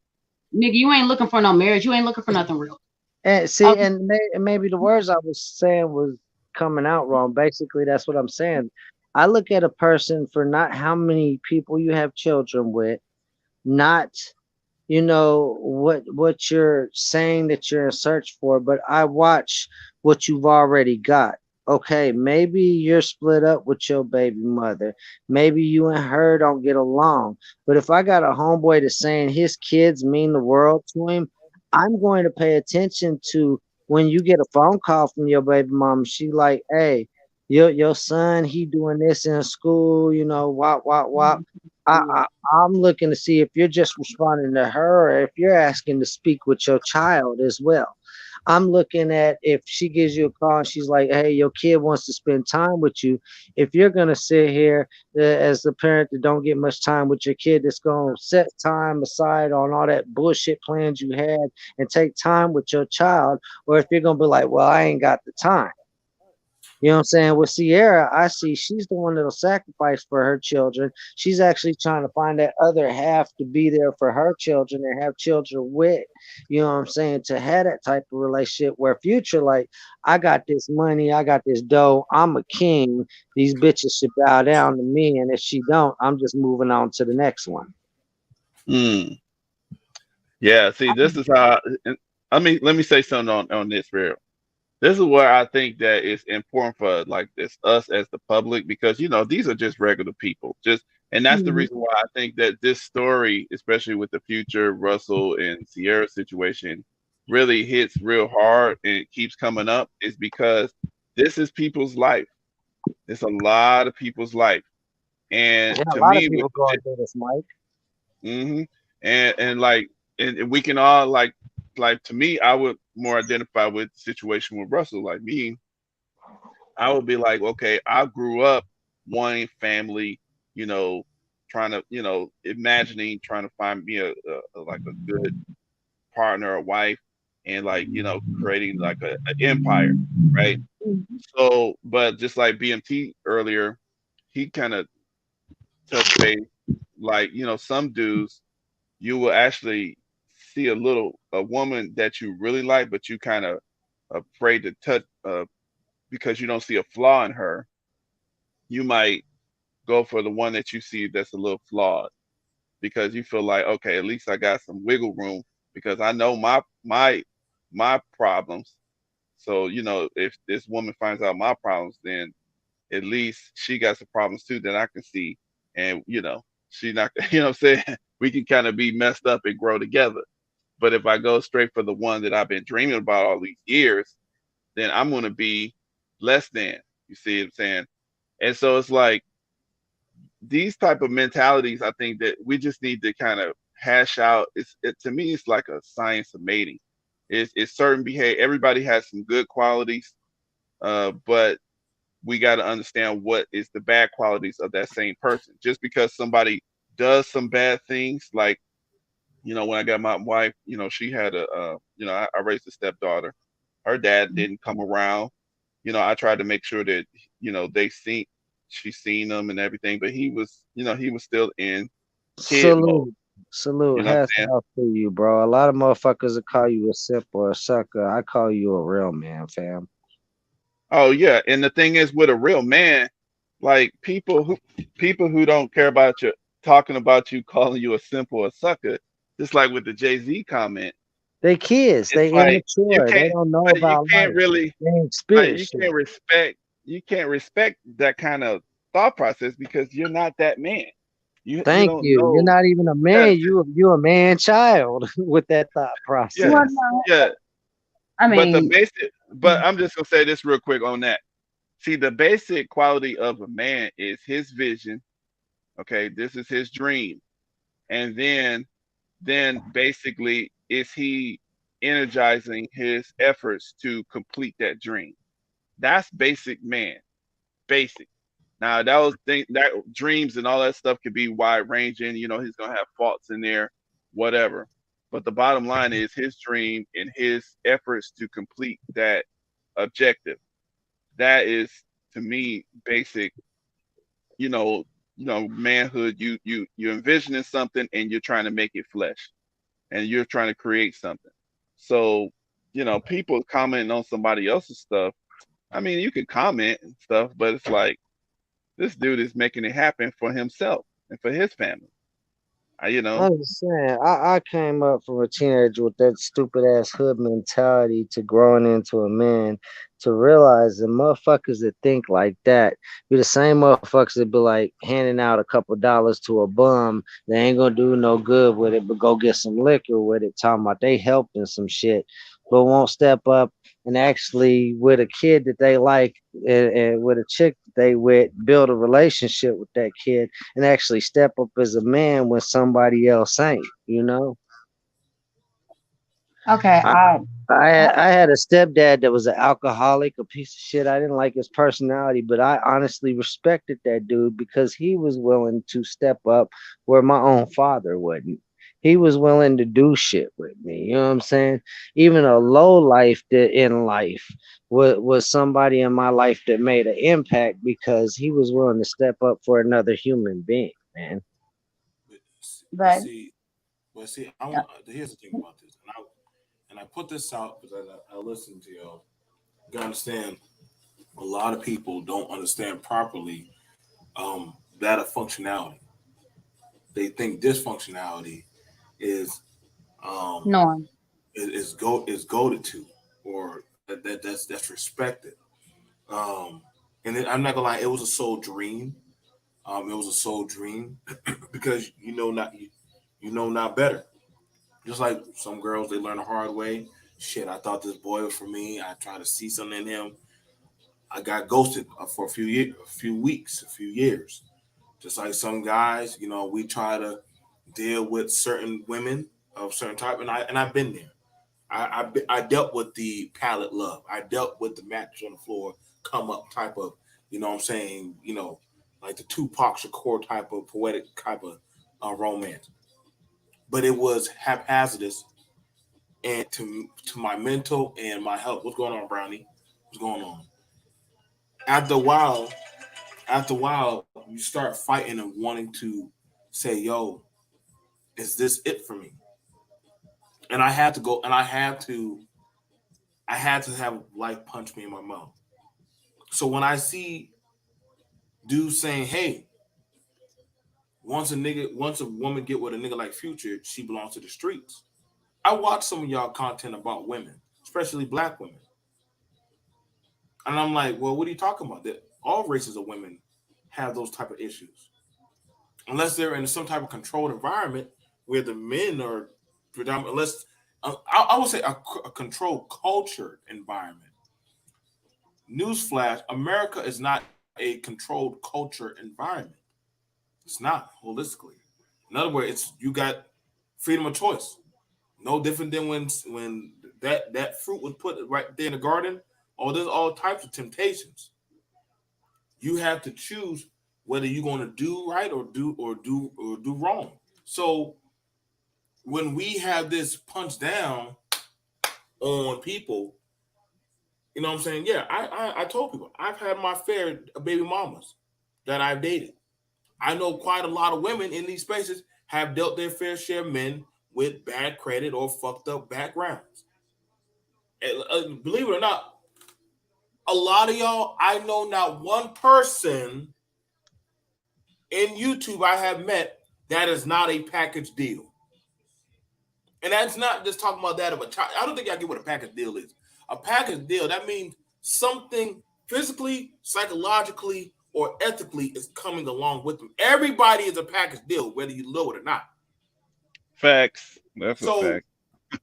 nigga, you ain't looking for no marriage. You ain't looking for nothing real.
and see,
Okay.
and maybe the words I was saying was coming out wrong. Basically, that's what I'm saying. I look at a person for not how many people you have children with, not what you're saying that you're in search for, but I watch what you've already got. Okay, maybe you're split up with your baby mother, maybe you and her don't get along, but if I got a homeboy that's saying his kids mean the world to him, I'm going to pay attention to when you get a phone call from your baby mom. She like, hey, your son, he doing this in school, wop wop wop. I'm looking to see if you're just responding to her or if you're asking to speak with your child as well. I'm looking at if she gives you a call and she's like, hey, your kid wants to spend time with you. If you're going to sit here as the parent that don't get much time with your kid, that's going to set time aside on all that bullshit plans you had and take time with your child, or if you're going to be like, well, I ain't got the time. You know what I'm saying? With Sierra, I see she's the one that'll sacrifice for her children. She's actually trying to find that other half to be there for her children and have children with. You know what I'm saying? To have that type of relationship where Future, like, I got this money, I got this dough, I'm a king. These bitches should bow down to me, and if she don't, I'm just moving on to the next one.
Hmm. Yeah. See, this is how. I mean, let me say something on this real. This is where I think that it's important for like this us as the public because these are just regular people. And that's the
Mhm.
reason why I think that this story, especially with the Future Russell and Sierra situation, really hits real hard and it keeps coming up is because this is people's life. It's a lot of people's life. And
Yeah, a
to
lot of
me, with
people going through this, Mike.
hmm and like and we can all like to me, I would more identify with the situation with Russell. Like me, I would be like, okay, I grew up wanting family, you know, trying to, imagining trying to find me a like a good partner, a wife, and like, creating like an empire, right? So, but just like BMT earlier, he kind of touched base, like, some dudes, you will actually see a woman that you really like, but you kind of afraid to touch because you don't see a flaw in her. You might go for the one that you see that's a little flawed because you feel like, okay, at least I got some wiggle room because I know my problems. So, if this woman finds out my problems, then at least she got some problems too that I can see. And, she not, what I'm saying? We can kind of be messed up and grow together. But if I go straight for the one that I've been dreaming about all these years, then I'm going to be less than. You see what I'm saying? And so it's like these type of mentalities. I think that we just need to kind of hash out. To me, it's like a science of mating. It's certain behavior. Everybody has some good qualities, but we got to understand what is the bad qualities of that same person. Just because somebody does some bad things, like when I got my wife, she had I raised a stepdaughter. Her dad didn't come around. I tried to make sure that she seen him and everything, but he was still in kid mode.
Salute. Salute.
You know what
Hats
I'm saying?
off to you, bro. A lot of motherfuckers will call you a simp or a sucker. I call you a real man, fam.
Oh yeah, and the thing is, with a real man, Like people who don't care about you talking about you, calling you a simp or a sucker, just like with the Jay-Z comment.
They kids,
It's
they
like you
immature, they
can't
don't know
like you
about
can't
life.
really
They ain't
like
experienced shit.
you can't respect that kind of thought process because you're not that man. You
Thank
don't
you. You're
know.
not even a
Yeah,
man. You a man child with that thought
yeah,
Well,
process.
no,
yeah.
I
But the
mean,
basic but I'm just gonna say this real quick on that. See, the basic quality of a man is his vision. Okay, this is his dream. And then basically is he energizing his efforts to complete that dream. That's basic man. Basic. Now that dreams and all that stuff could be wide ranging. He's gonna have faults in there, whatever. But the bottom line is his dream and his efforts to complete that objective. That is to me basic. You know, manhood. You envisioning something and you're trying to make it flesh, and you're trying to create something. So, people commenting on somebody else's stuff. I mean, you can comment and stuff, but it's like this dude is making it happen for himself and for his family. You know,
I'm just saying, I came up from a teenager with that stupid ass hood mentality to growing into a man to realize the motherfuckers that think like that be the same motherfuckers that be like handing out a couple dollars to a bum. They ain't gonna do no good with it, but go get some liquor with it, talking about they helping some shit, but won't step up and actually with a kid that they like and with a chick that they with build a relationship with that kid and actually step up as a man when somebody else ain't, you know?
okay,
I, I had a stepdad that was an alcoholic, a piece of shit. I didn't like his personality, but I honestly respected that dude because he was willing to step up where my own father wouldn't. He was willing to do shit with me. You know what I'm saying? Even a low life that in life was somebody in my life that made an impact because he was willing to step up for another human being, man.
But
but
see, I want. Here's the thing about this, and I put this out because I listened to y'all. You gotta understand, a lot of people don't understand properly that of functionality. They think dysfunctionality is um
no,
is goaded to, or that's respected. Um, and then, I'm not gonna lie, it was a soul dream. It was a soul dream because you know not better. Just like some girls, they learn the hard way. Shit, I thought this boy was for me. I tried to see something in him. I got ghosted for a few weeks, a few years. Just like some guys, we try to deal with certain women of certain type, and I've been there. I dealt with the pallet love. I dealt with the mattress on the floor, come up type of, what I'm saying, like the Tupac Shakur type of poetic type of romance. But it was haphazardous and to my mental and my health. What's going on, Brownie? What's going on? After a while, you start fighting and wanting to say, "Yo, is this it for me?" And I had to go, and I had to have life punch me in my mouth. So when I see dudes saying, "Hey, once a woman get with a nigga like Future, she belongs to the streets." I watch some of y'all content about women, especially black women, and I'm like, "Well, what are you talking about? That all races of women have those type of issues, unless they're in some type of controlled environment where the men are predominant. Unless I would say a controlled culture environment. Newsflash: America is not a controlled culture environment. It's not holistically. In other words, you got freedom of choice. No different than when that fruit was put right there in the garden. Oh, there's all types of temptations. You have to choose whether you're going to do right or do wrong. So when we have this punch down on people, you know what I'm saying? Yeah, I told people I've had my fair baby mamas that I've dated. I know quite a lot of women in these spaces have dealt their fair share of men with bad credit or fucked up backgrounds. And, believe it or not, a lot of y'all, I know not one person in YouTube I have met that is not a package deal. And that's not just talking about that of a child. I don't think I get what a package deal is. A package deal, that means something physically, psychologically, or ethically is coming along with them. Everybody is a package deal, whether you know it or not.
Facts. That's a
So,
fact.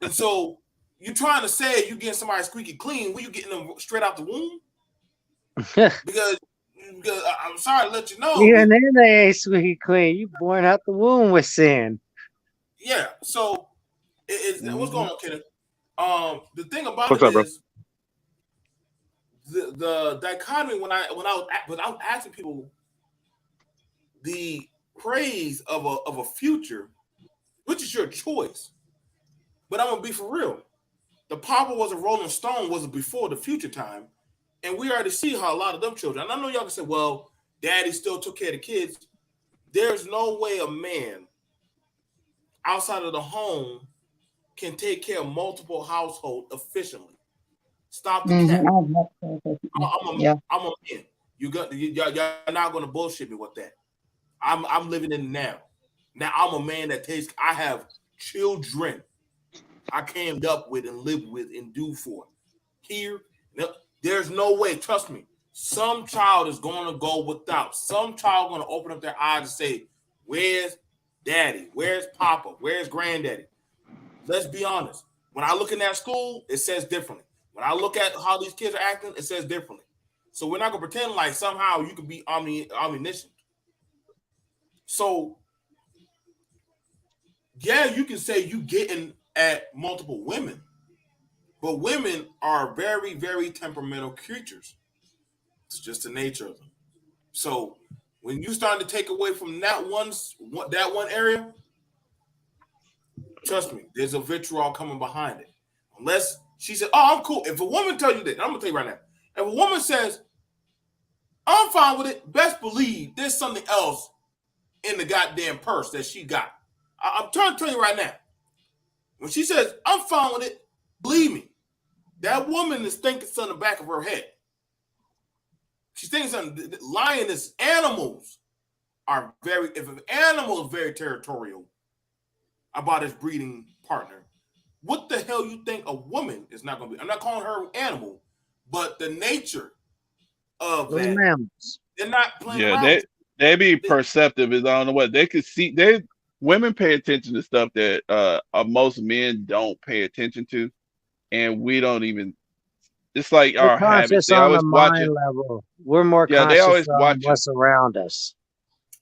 and so you trying to say you getting somebody squeaky clean, when you getting them straight out the womb? Because I'm sorry to let you know.
Even then, they ain't squeaky clean. You born out the womb with sin.
Yeah. So what's going on, Kenneth? The thing about
What's
it
up, bro?
is the dichotomy when I was asking people the praise of a future, which is your choice. But I'm gonna be for real. The Papa was a Rolling Stone was before the future time, and we already see how a lot of them children. And I know y'all can say, "Well, Daddy still took care of the kids." There's no way a man outside of the home can take care of multiple households efficiently. Stop the cap.
Yeah.
I'm a man. Y'all not gonna bullshit me with that. I'm living in the now. Now I'm a man that takes. I have children. I came up with and lived with and do for. Here, there's no way. Trust me. Some child is going to go without. Some child going to open up their eyes and say, "Where's Daddy? Where's Papa? Where's Granddaddy?" Let's be honest. When I look in that school, it says differently. When I look at how these kids are acting, it says differently. So we're not gonna pretend like somehow you can be omniscient. So yeah, you can say you getting at multiple women, but women are very, very temperamental creatures. It's just the nature of them. So when you start to take away from that one area, trust me, there's a vitriol coming behind it. Unless she said, "Oh, I'm cool." If a woman tells you that, I'm gonna tell you right now. If a woman says, "I'm fine with it," best believe there's something else in the goddamn purse that she got. I'm trying to tell you right now. When she says, "I'm fine with it," believe me, that woman is thinking something in the back of her head. She's thinking something. Lioness animals are very. If an animal is very territorial about his breeding partner, what the hell you think a woman is not going to be? I'm not calling her an animal, but the nature of
Those
that,
mammals.
they're not playing
Yeah,
around.
they be perceptive. Is I don't know what they could see. Women pay attention to stuff that most men don't pay attention to, and we don't even. It's like
We're
our habits.
conscious
They
on the
always
mind
watching.
level. We're more
Yeah, they
conscious
always
on
watching.
what's around us.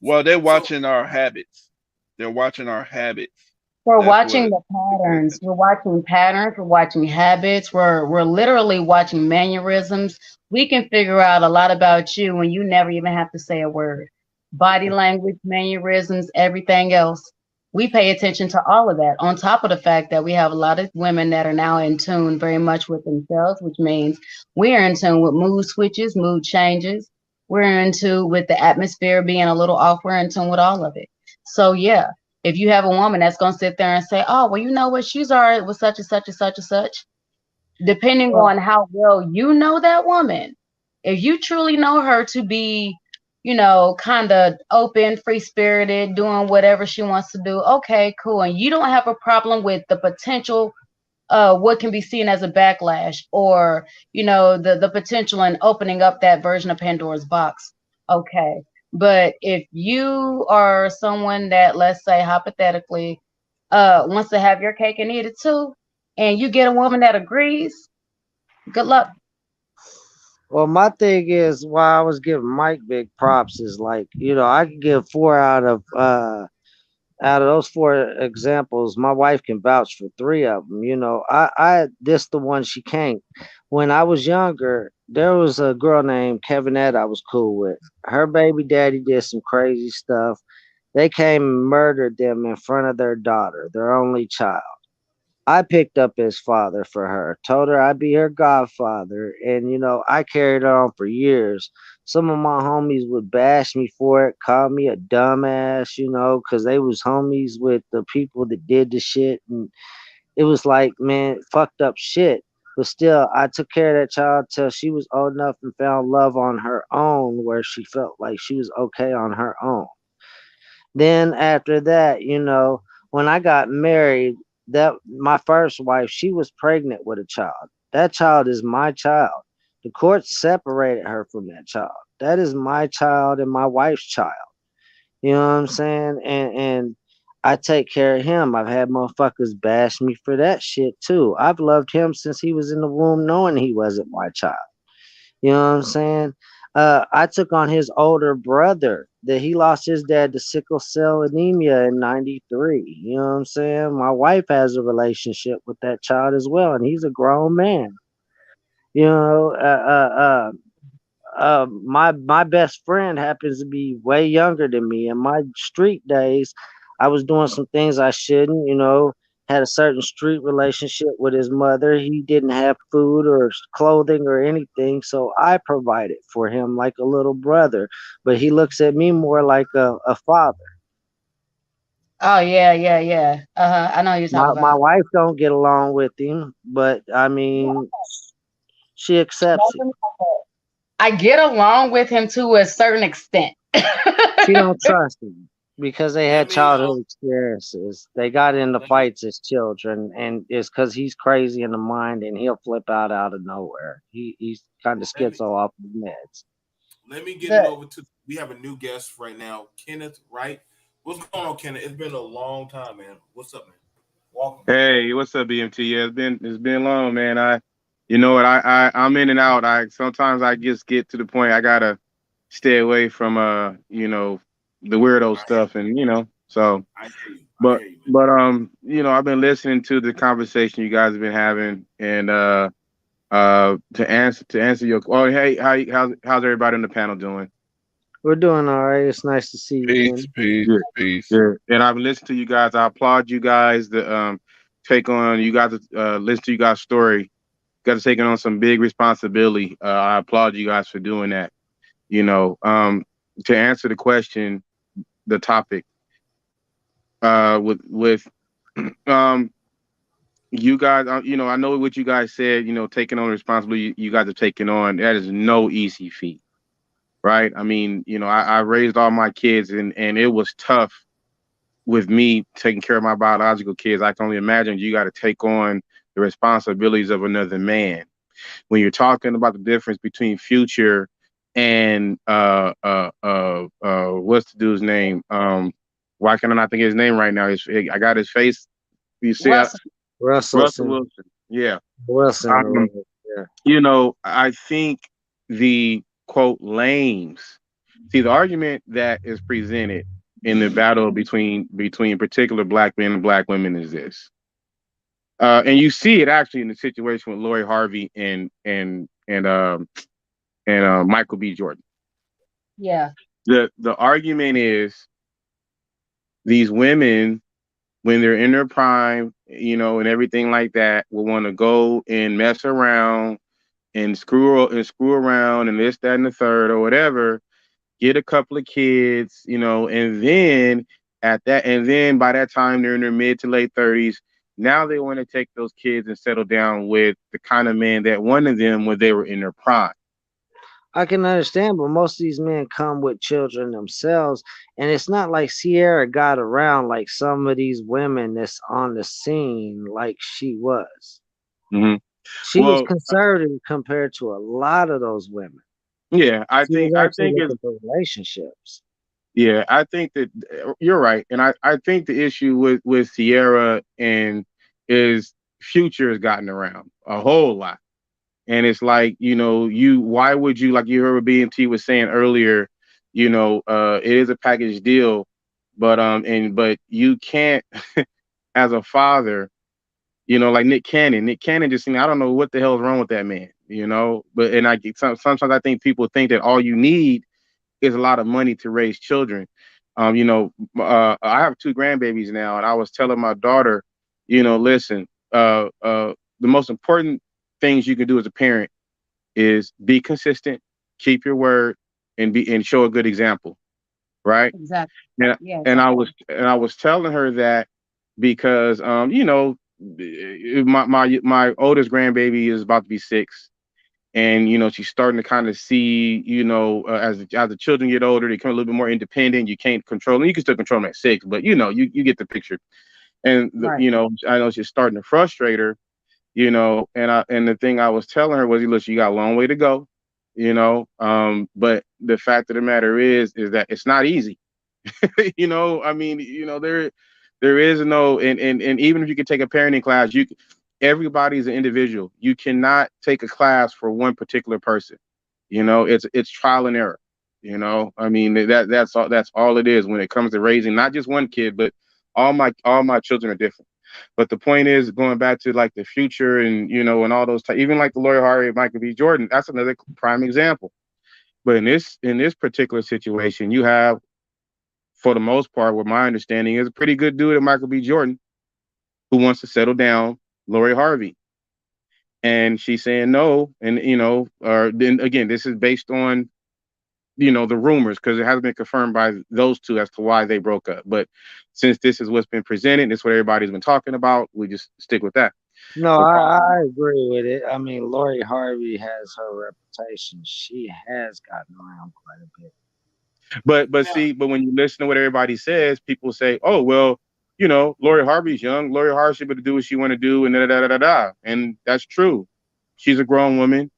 Well, they're
So
watching our habits. They're watching our habits.
We're
That's
watching
what
the
they pay
patterns.
attention.
We're watching patterns. We're watching habits. We're literally watching mannerisms. We can figure out a lot about you when you never even have to say a word. Body language, mannerisms, everything else. We pay attention to all of that. On top of the fact that we have a lot of women that are now in tune very much with themselves, which means we're in tune with mood switches, mood changes. We're in tune with the atmosphere being a little off. We're in tune with all of it. So yeah, if you have a woman that's going to sit there and say, "Oh, well, you know what? She's all right with such and such and such and such," depending
Well,
on how well you know that woman, if you truly know her to be, kind of open, free spirited, doing whatever she wants to do, okay, cool. And you don't have a problem with the potential, what can be seen as a backlash or, the potential in opening up that version of Pandora's box. Okay. But if you are someone that, let's say hypothetically, wants to have your cake and eat it too, and you get a woman that agrees, good luck.
well, my thing is why I was giving Mike big props is like, I could give four out of those four examples, my wife can vouch for three of them. I this the one she can't. When I was younger, there was a girl named Kevinette I was cool with. Her baby daddy did some crazy stuff. They came and murdered them in front of their daughter, their only child. I picked up as father for her, told her I'd be her godfather, and I carried on for years. Some of my homies would bash me for it, call me a dumbass, because they was homies with the people that did the shit, and it was like, man, fucked up shit. But still, I took care of that child till she was old enough and found love on her own, where she felt like she was okay on her own. Then after that, when I got married, that my first wife, she was pregnant with a child. That child is my child. The court separated her from that child. That is my child and my wife's child. You know what I'm saying? And I take care of him. I've had motherfuckers bash me for that shit too. I've loved him since he was in the womb, knowing he wasn't my child. You know what I'm saying? I took on his older brother that he lost his dad to sickle cell anemia in '93. You know what I'm saying? My wife has a relationship with that child as well, and he's a grown man. You know, my best friend happens to be way younger than me. In my street days, I was doing some things I shouldn't. Had a certain street relationship with his mother. He didn't have food or clothing or anything, so I provided for him like a little brother. But he looks at me more like a father.
Oh yeah, yeah, yeah. I know what you're talking
My
about.
wife don't get along with him, but I mean, she accepts it.
I get along with him to a certain extent.
She don't trust him because they
Let
had
me
childhood experiences. They got into
let me
fights as children, and it's because he's crazy in the mind and he'll flip out of nowhere. He's kind of
let me
schizo off his meds.
let me get it
Good.
over to. We have a new guest right now, Kenneth. Right? What's going on, Kenneth? It's been a long time, man. What's up, man? Welcome.
Hey, what's up, BMT? Yeah, it's been long, man. You know what? I'm in and out. I sometimes I just get to the point I gotta stay away from the weirdo
I hear
stuff, and so.
I hear you. I
But
hear you, man.
but I've been listening to the conversation you guys have been having, and to answer your. Oh, hey, how's everybody on the panel doing?
We're doing all right. It's nice to see you,
Peace,
Kenny.
peace,
Good,
peace.
good. And I've listened to you guys. I applaud you guys. The take on you guys. Listen to you guys' story. Got to taking on some big responsibility. I applaud you guys for doing that. You know, to answer the question, the topic, with um, you guys, I know what you guys said. Taking on responsibility, you guys are taking on. That is no easy feat, right? I mean, I raised all my kids, and it was tough with me taking care of my biological kids. I can only imagine you got to take on the responsibilities of another man when you're talking about the difference between Future and what's the dude's name? Why can I not think of his name right now? I got his face. You see,
Russell.
Russell
Russellson,
Wilson. Yeah.
Wilson, or
Um,
whatever. Yeah.
I think the quote lames. See, the argument that is presented in the battle between particular black men and black women is this. And you see it actually in the situation with Lori Harvey and Michael B. Jordan.
Yeah.
The argument is these women, when they're in their prime, and everything like that, will want to go and mess around and screw around and this, that, and the third, or whatever. Get a couple of kids, and then by that time they're in their mid to late 30s. Now they want to take those kids and settle down with the kind of man that wanted them when they were in their prime.
I can understand, but most of these men come with children themselves, and it's not like Sierra got around like some of these women that's on the scene like she was.
hmm
She was
Well,
conservative compared to a lot of those women.
yeah, I
She was
think I
actually
think it's
looking for relationships.
yeah, I think that you're right, and I think the issue with Sierra and is Future has gotten around a whole lot. And it's like, why would you, like you heard what BMT was saying earlier, it is a package deal, but you can't, as a father, like Nick Cannon just I don't know what the hell is wrong with that man, but and sometimes I think people think that all you need is a lot of money to raise children. I have two grandbabies now, and I was telling my daughter, listen, the most important things you can do as a parent is be consistent, keep your word, and show a good example, right?
Exactly.
And
Yeah,
and I
exactly.
was and I was telling her that because my oldest grandbaby is about to be 6, And she's starting to kind of see, as the children get older, they become a little bit more independent. You can't control them. You can still control them at 6, but you get the picture. And
Right.
I know she's starting to frustrate her. And the thing I was telling her was, look, you got a long way to go. But the fact of the matter is that it's not easy. I mean, there is no, and even if you could take a parenting class, everybody's an individual. You cannot take a class for one particular person. It's trial and error. I mean, that's all it is when it comes to raising not just one kid, but all my children are different. But the point is, going back to like the Future and and all those even like the Lori Harvey, Michael B. Jordan, that's another prime example. But in this particular situation, you have, for the most part, what my understanding is, a pretty good dude at Michael B. Jordan who wants to settle down Lori Harvey. And she's saying no. And, then again, this is based on, the rumors, because it hasn't been confirmed by those two as to why they broke up. But since this is what's been presented, it's what everybody's been talking about, we just stick with that.
No, I agree with it. I mean, Lori Harvey has her reputation. She has gotten around quite a bit.
But when you listen to what everybody says, people say, oh, well, Lori Harvey's young. Lori Harvey should be able to do what she want to do, and da. And that's true. She's a grown woman.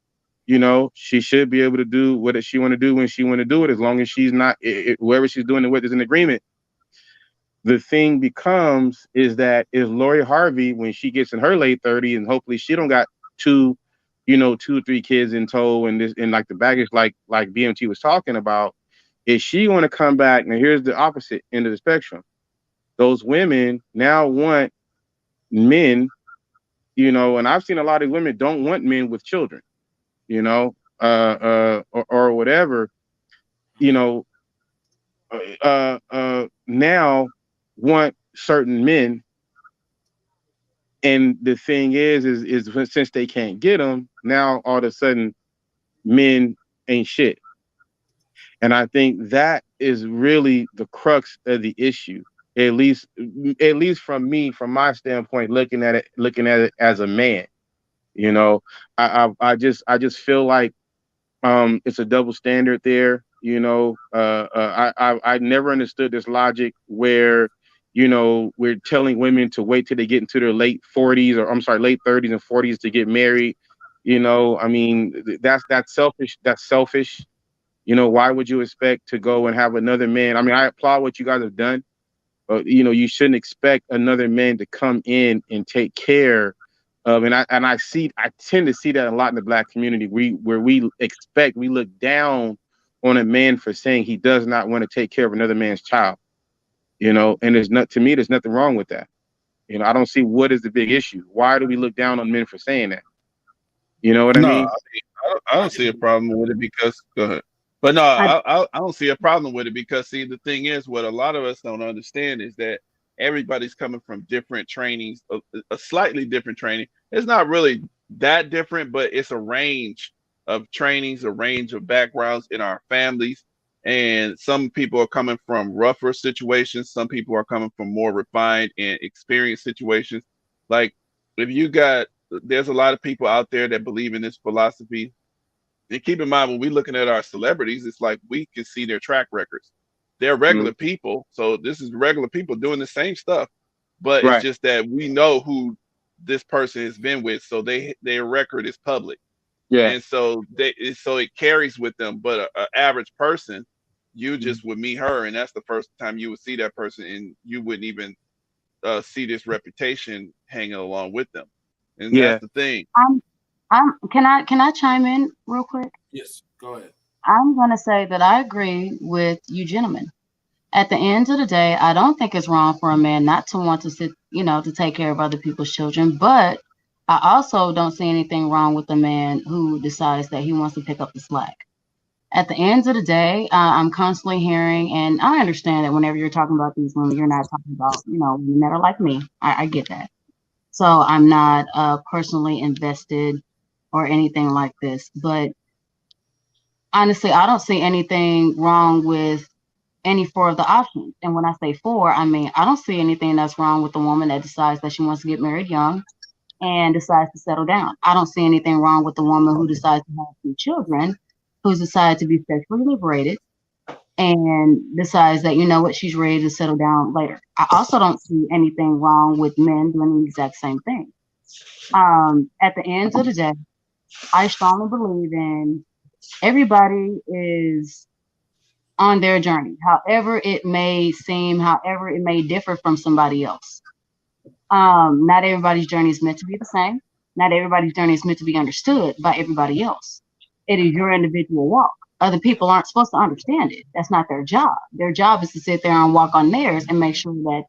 She should be able to do what she want to do when she want to do it, as long as she's not, whoever she's doing it with is in agreement. The thing becomes is Lori Harvey, when she gets in her late 30s, and hopefully she don't got 2 or 3 kids in tow and like the baggage, like BMT was talking about, is she going to come back? Now here's the opposite end of the spectrum. Those women now want men, and I've seen a lot of women don't want men with children, or whatever, now want certain men. And the thing is since they can't get them, now all of a sudden men ain't shit. And I think that is really the crux of the issue, at least from my standpoint, looking at it as a man. I just feel like it's a double standard there. I never understood this logic where we're telling women to wait till they get into their late 30s and 40s to get married. I mean, that's selfish. That's selfish. Why would you expect to go and have another man? I mean, I applaud what you guys have done, but you shouldn't expect another man to come in and take care of. And I tend to see that a lot in the Black community. We look down on a man for saying he does not want to take care of another man's child. And there's nothing wrong with that. I don't see what is the big issue. Why do we look down on men for saying that? You know what I mean?
I don't see a problem with it because go ahead. But no, I don't see a problem with it because, see, the thing is, what a lot of us don't understand is that everybody's coming from different trainings, a slightly different training. It's not really that different, but it's a range of trainings, a range of backgrounds in our families. And some people are coming from rougher situations. Some people are coming from more refined and experienced situations. Like there's a lot of people out there that believe in this philosophy. And keep in mind, when we're looking at our celebrities, it's like we can see their track records. They're regular people. So this is regular people doing the same stuff. But It's just that we know who this person has been with. So their record is public.
Yeah.
And so it carries with them. But an average person, you just would meet her, and that's the first time you would see that person, and you wouldn't even see this reputation hanging along with them. And that's the thing.
Can I chime in real quick?
Yes, go ahead.
I'm going to say that I agree with you gentlemen. At the end of the day, I don't think it's wrong for a man not to want to to take care of other people's children, but I also don't see anything wrong with a man who decides that he wants to pick up the slack. At the end of the day, I'm constantly hearing, and I understand that whenever you're talking about these women, you're not talking about, women that are like me. I get that. So I'm not personally invested or anything like this. But honestly, I don't see anything wrong with any 4 of the options. And when I say 4, I mean, I don't see anything that's wrong with the woman that decides that she wants to get married young. and decides to settle down. I don't see anything wrong with the woman who decides to have 2 children, who's decided to be sexually liberated and decides that, you know what, she's ready to settle down later. I also don't see anything wrong with men doing the exact same thing. At the end of the day, I strongly believe in everybody is on their journey, however it may seem, however it may differ from somebody else. Not everybody's journey is meant to be the same. Not everybody's journey is meant to be understood by everybody else. It is your individual walk. Other people aren't supposed to understand it. That's not their job. Their job is to sit there and walk on theirs and make sure that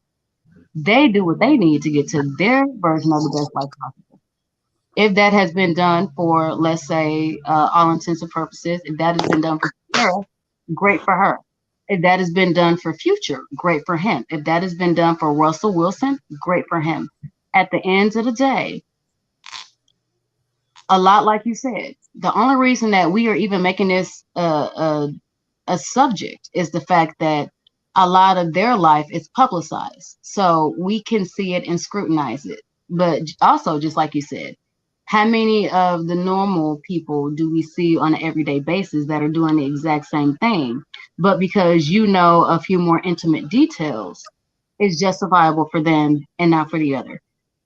they do what they need to get to their version of the best life possible. If that has been done for, let's say, all intents and purposes, if that has been done for Sarah, great for her. If that has been done for Future, great for him. If that has been done for Russell Wilson, great for him. At the end of the day, a lot like you said, the only reason that we are even making this a subject is the fact that a lot of their life is publicized. So we can see it and scrutinize it. But also, just like you said, how many of the normal people do we see on an everyday basis that are doing the exact same thing? But because you know a few more intimate details, it's justifiable for them and not for the other.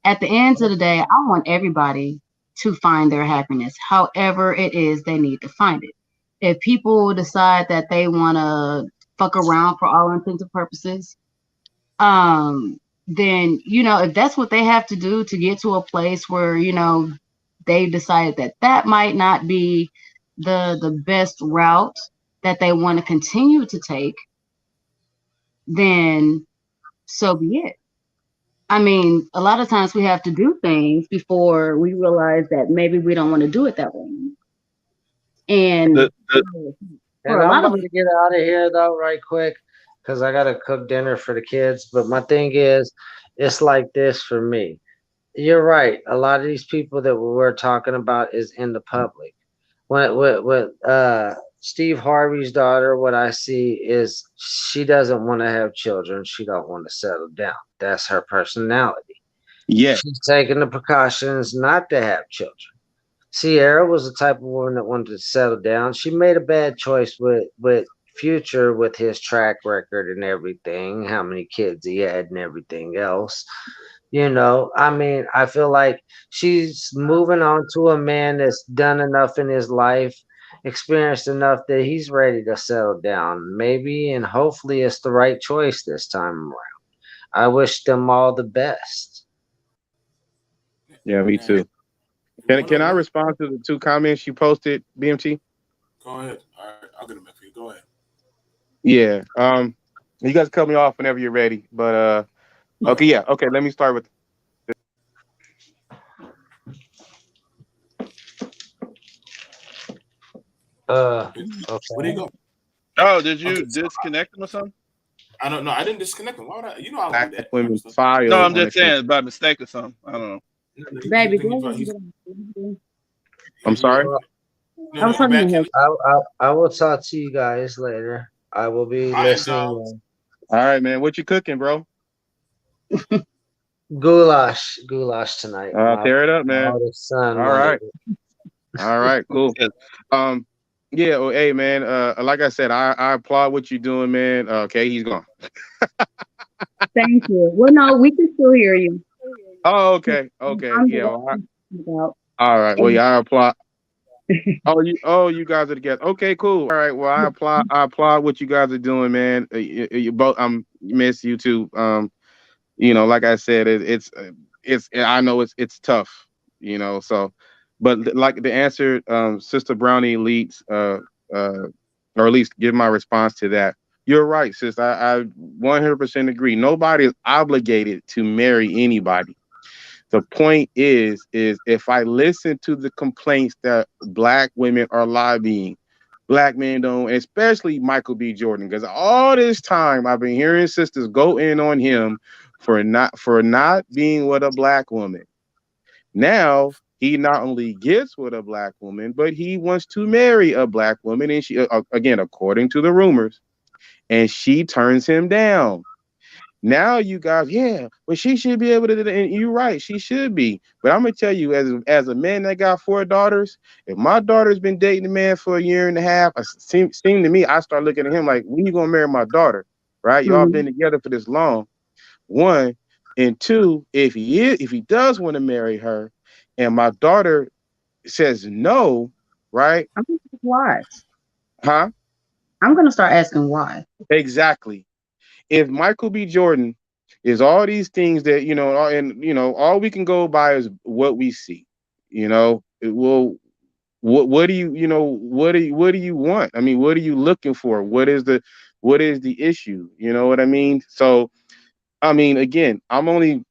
At the end of the day, I want everybody to find their happiness, however it is they need to find it. If people decide that they want to fuck around for all intents and purposes, then, you know, if that's what they have to do to get to a place where, you know, they decided that that might not be the best route that they want to continue to take, then so be it. I mean, a lot of times we have to do things before we realize that maybe we don't want to do it that way. And
And I'm about to get out of here though, right quick, because I gotta cook dinner for the kids. But my thing is, it's like this for me. You're right. A lot of these people that we're talking about is in the public. When Steve Harvey's daughter, what I see is she doesn't want to have children. She don't want to settle down. That's her personality.
Yeah.
She's taking the precautions not to have children. Sierra was the type of woman that wanted to settle down. She made a bad choice with Future, with his track record and everything, how many kids he had and everything else. You know, I mean, I feel like she's moving on to a man that's done enough in his life, experienced enough that he's ready to settle down. Maybe and hopefully it's the right choice this time around. I wish them all the best.
Yeah, me too. Can I respond to the 2 comments you posted, BMT?
Go ahead. All right, I'll get them back for you. Go ahead.
Yeah. You guys cut me off whenever you're ready. But okay, yeah. Okay, let me start with
Okay.
Where do you go?
Oh, did you disconnect him or something?
I don't know. I didn't disconnect them. Why would I? You know I would
Black
do that.
women's file.
No, I'm just saying by mistake or something. I don't know.
baby,
I'm sorry.
No, you're back in.
I will talk to you guys later. I will be
All right,
listening.
dogs.
All right, man. What you cooking, bro?
Goulash tonight.
Tear it up, man.
oldest son
All
wanted
right.
it.
All right, cool. Yeah, well, hey man, like I said, I applaud what you're doing, man. Okay, he's gone.
Thank you. Well, no, we can still hear you.
Oh, okay. Yeah. All right. Well, yeah, I applaud. You guys are together. Okay, cool. All right. Well, I applaud what you guys are doing, man. You both. Miss you too. You know, like I said, it's. I know it's tough. You know, so. But like the answer, Sister Brownie leads, or at least give my response to that. You're right, sis. I 100% agree. Nobody is obligated to marry anybody. The point is if I listen to the complaints that Black women are lobbying, Black men don't, especially Michael B. Jordan, because all this time I've been hearing sisters go in on him for not being with a Black woman. Now he not only gets with a Black woman, but he wants to marry a Black woman, and she, again, according to the rumors, and she turns him down. Now you guys, yeah, but she should be able to do that. And you're right, she should be. But I'm gonna tell you, as a man that got 4 daughters, if my daughter's been dating a man for a year and a half, it seem to me, I start looking at him like, when you gonna marry my daughter? Right? Y'all
Mhm.
been together for this long. One, and two, if he does want to marry her, and my daughter says no, right?
I'm gonna ask why.
Huh?
I'm gonna start asking why.
Exactly. If Michael B. Jordan is all these things that and all we can go by is what we see. It will. What do what do you want? I mean, what are you looking for? What is the issue? You know what I mean? So, I mean, again, I'm only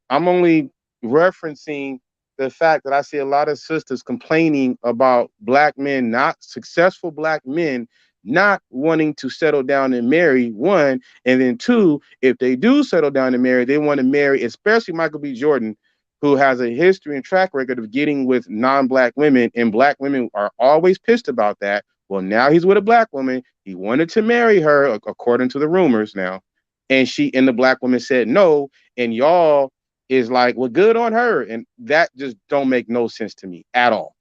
referencing the fact that I see a lot of sisters complaining about black men, not successful black men, not wanting to settle down and marry, one, and then two, if they do settle down and marry, they want to marry, especially Michael B. Jordan, who has a history and track record of getting with non-black women, and black women are always pissed about that. Well, now he's with a black woman. He wanted to marry her, according to the rumors now, and the black woman said no, and y'all is like, well, good on her, and that just don't make no sense to me at all.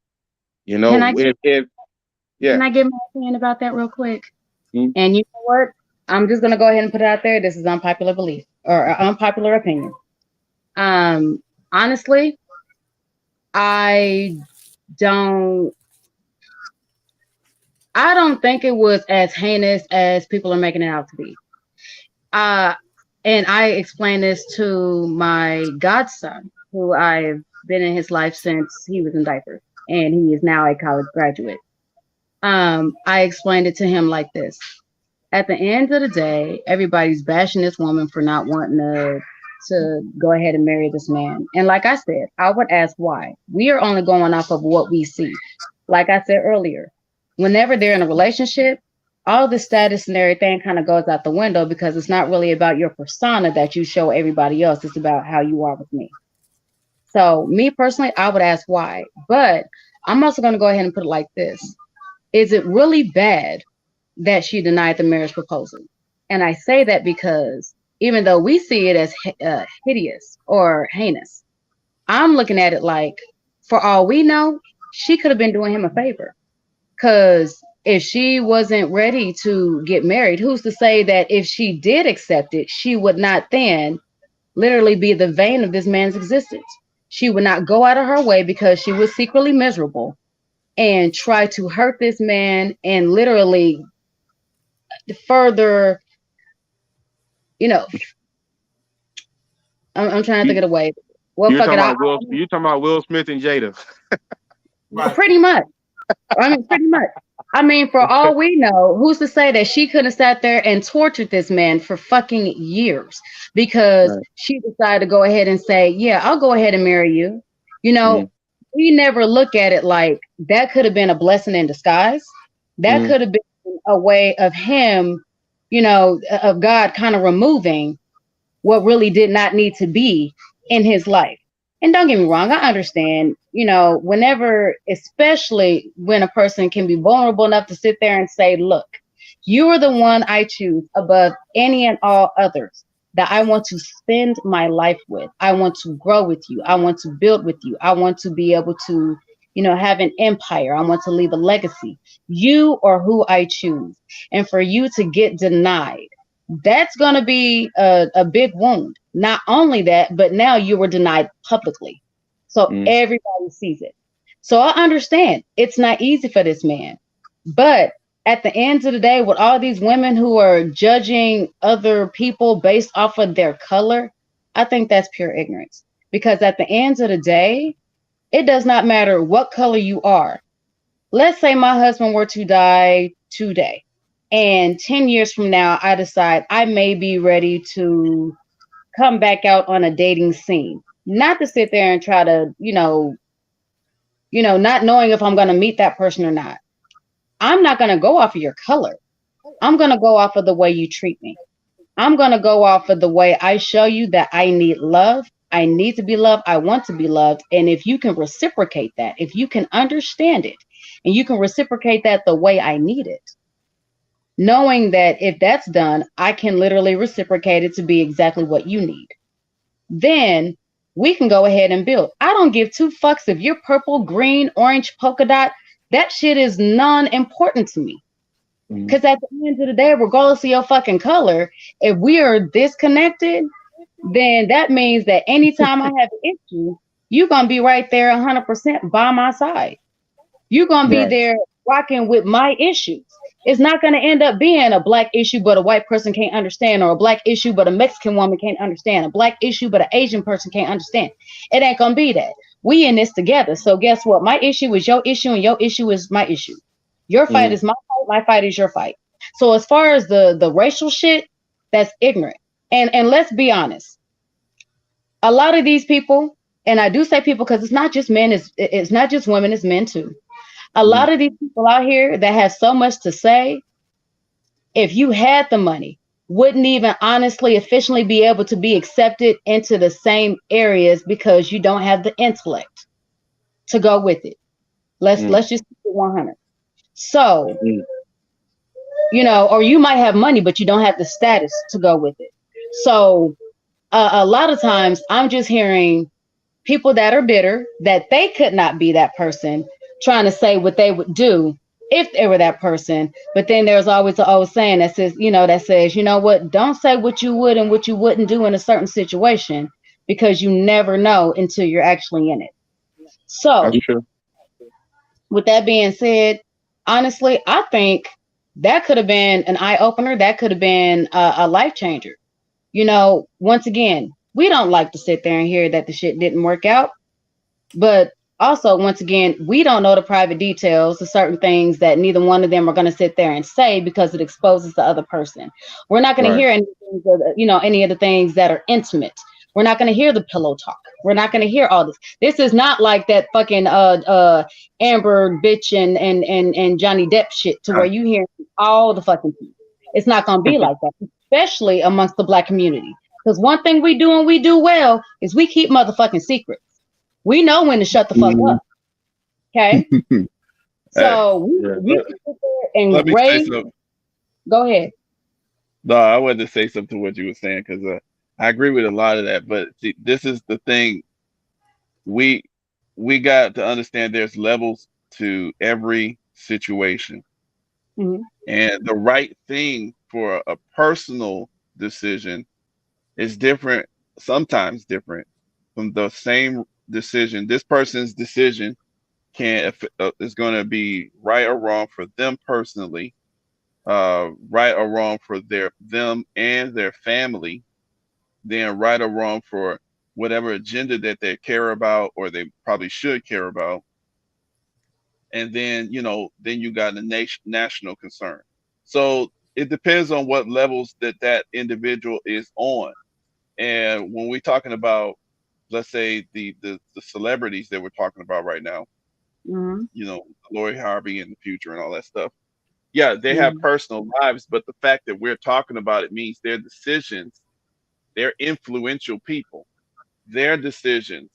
Can I
If
can
yeah.
I give my opinion about that real quick?
Mm.
And you know what? I'm just gonna go ahead and put it out there. This is unpopular belief or unpopular opinion. Um, honestly, I don't I don't think it was as heinous as people are making it out to be. Uh, and I explained this to my godson, who I've been in his life since he was in diapers, and he is now a college graduate. I explained it to him like this. At the end of the day, everybody's bashing this woman for not wanting to go ahead and marry this man. And like I said, I would ask why. We are only going off of what we see. Like I said earlier, whenever they're in a relationship, all the status and everything kind of goes out the window because it's not really about your persona that you show everybody else. It's about how you are with me. So me personally, I would ask why. But I'm also going to go ahead and put it like this. Is it really bad that she denied the marriage proposal? And I say that because even though we see it as hideous or heinous, I'm looking at it like, for all we know, she could have been doing him a favor. Because if she wasn't ready to get married, who's to say that if she did accept it, she would not then literally be the vein of this man's existence? She would not go out of her way because she was secretly miserable and try to hurt this man and literally further, you know, I'm trying to think of the way. Well,
You're
fuck
talking
it.
about Will. You're talking about Will Smith and Jada.
Right.
Pretty much. I mean, pretty much. I mean, for all we know, who's to say that she could have sat there and tortured this man for fucking years because
Right.
she decided to go ahead and say, yeah, I'll go ahead and marry you. You know, we never look at it like that could have been a blessing in disguise. That could have been a way of him, of God kind of removing what really did not need to be in his life. And don't get me wrong, I understand, whenever, especially when a person can be vulnerable enough to sit there and say, look, you are the one I choose above any and all others that I want to spend my life with. I want to grow with you. I want to build with you. I want to be able to, have an empire. I want to leave a legacy. You are who I choose. And for you to get denied, that's going to be a big wound. Not only that, but now you were denied publicly. So everybody sees it. So I understand it's not easy for this man. But at the end of the day, with all these women who are judging other people based off of their color, I think that's pure ignorance. Because at the end of the day, it does not matter what color you are. Let's say my husband were to die today. And 10 years from now, I decide I may be ready to come back out on a dating scene. Not to sit there and try to, not knowing if I'm going to meet that person or not. I'm not going to go off of your color. I'm going to go off of the way you treat me. I'm going to go off of the way I show you that I need love. I need to be loved. I want to be loved. And if you can reciprocate that, if you can understand it, and you can reciprocate that the way I need it, knowing that if that's done, I can literally reciprocate it to be exactly what you need. Then we can go ahead and build. I don't give two fucks if you're purple, green, orange, polka dot. That shit is non-important to me. Because at the end of the day, regardless of your fucking color, if we are disconnected, then that means that anytime I have an issue, you're going to be right there 100% by my side. You're going to be there rocking with my issues. It's not going to end up being a black issue, but a white person can't understand, or a black issue, but a Mexican woman can't understand, a black issue, but an Asian person can't understand. It ain't going to be that. We in this together. So guess what? My issue is your issue, and your issue is my issue. Your fight is my fight. My fight is your fight. So as far as the racial shit, that's ignorant. And let's be honest. A lot of these people, and I do say people because it's not just men, it's not just women, it's men too. A lot of these people out here that have so much to say, if you had the money, wouldn't even honestly officially be able to be accepted into the same areas because you don't have the intellect to go with it. Let's just keep it 100. So, you know, or you might have money, but you don't have the status to go with it. So a lot of times I'm just hearing people that are bitter that they could not be that person trying to say what they would do if they were that person. But then there's always an old saying that says, you know what, don't say what you would and what you wouldn't do in a certain situation, because you never know until you're actually in it. So with that being said, honestly, I think that could have been an eye opener. That could have been a life changer. You know, once again, we don't like to sit there and hear that the shit didn't work out. But also, once again, we don't know the private details of certain things that neither one of them are going to sit there and say because it exposes the other person. We're not going to hear any of the things that are intimate. We're not going to hear the pillow talk. We're not going to hear all this. This is not like that fucking Amber bitch and Johnny Depp shit to where you hear all the fucking people. It's not going to be like that, especially amongst the black community. Because one thing we do and we do well is we keep motherfucking secrets. We know when to shut the fuck up. Okay? So we can sit there and
let me say something.
Go ahead.
No, I wanted to say something to what you were saying because I agree with a lot of that. But see, this is the thing. We got to understand there's levels to every situation. And the right thing for a personal decision is different, sometimes different from the same decision. This person's decision is going to be right or wrong for them personally, right or wrong for them and their family, then right or wrong for whatever agenda that they care about or they probably should care about. And then, then you got the national concern. So it depends on what levels that individual is on. And when we're talking about, let's say the celebrities that we're talking about right now, Lori Harvey in the future and all that stuff. Yeah, they have personal lives, but the fact that we're talking about it means their decisions, they're influential people. Their decisions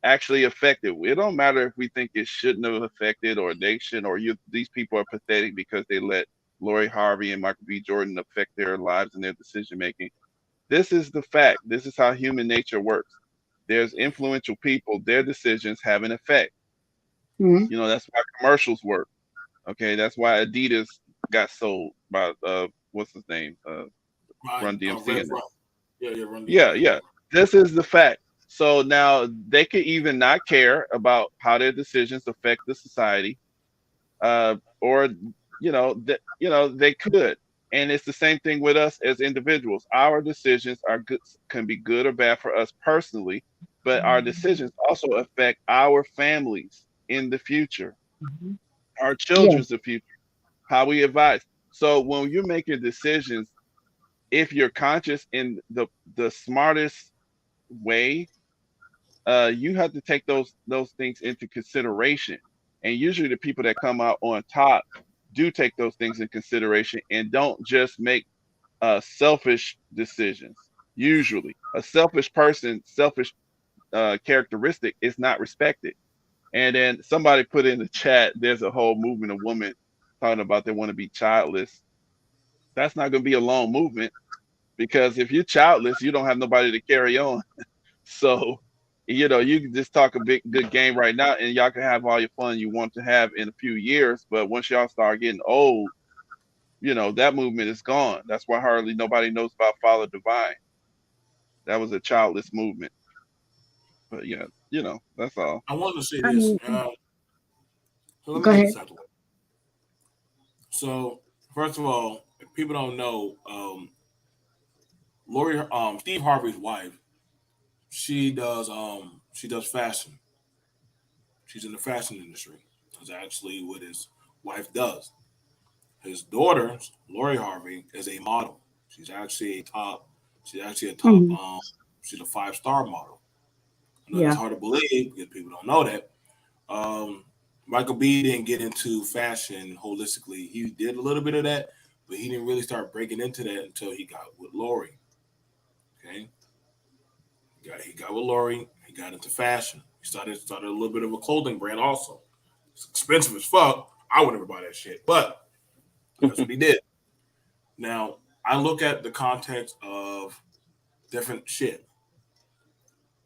actually affected. It don't matter if we think it shouldn't have affected or they shouldn't, or these people are pathetic because they let Lori Harvey and Michael B. Jordan affect their lives and their decision making. This is the fact. This is how human nature works. There's influential people, their decisions have an effect. That's why commercials work. Okay, that's why Adidas got sold by what's his name? Run DMC.
Run DMC.
Yeah. This is the fact. So now they could even not care about how their decisions affect the society, or they could. And it's the same thing with us as individuals. Our decisions can be good or bad for us personally, but our decisions also affect our families in the future, our children's the future, how we advise. So when you're making decisions, if you're conscious in the smartest way, you have to take those things into consideration. And usually the people that come out on top do take those things in consideration and don't just make selfish decisions. Usually a selfish person, selfish characteristic is not respected. And then somebody put in the chat, there's a whole movement of women talking about they want to be childless. that's not going to be a long movement, because if you're childless, you don't have nobody to carry on. So, you know, you can just talk a big good game right now, and y'all can have all your fun you want to have in a few years. But once y'all start getting old, you know, that movement is gone. That's why hardly nobody knows about Father Divine. That was a childless movement. But yeah, you know, that's all.
I wanted to say
I
this.
mean,
So let me
go
get
ahead.
this out the way. So first of all, if people don't know, Lori, Steve Harvey's wife, she does fashion. She's in the fashion industry. That's actually what his wife does. His daughter, Lori Harvey, is a model. She's actually a top. She's actually a top.
Mhm.
She's a 5-star model. I know that's
Yeah.
hard to believe because people don't know that. Um, Michael B didn't get into fashion holistically. He did a little bit of that, but he didn't really start breaking into that until he got with Lori. Okay, he got with Lori. He got into fashion. He started a little bit of a clothing brand also. It's expensive as fuck. I would never buy that shit, but that's what he did. Now I look at the context of different shit.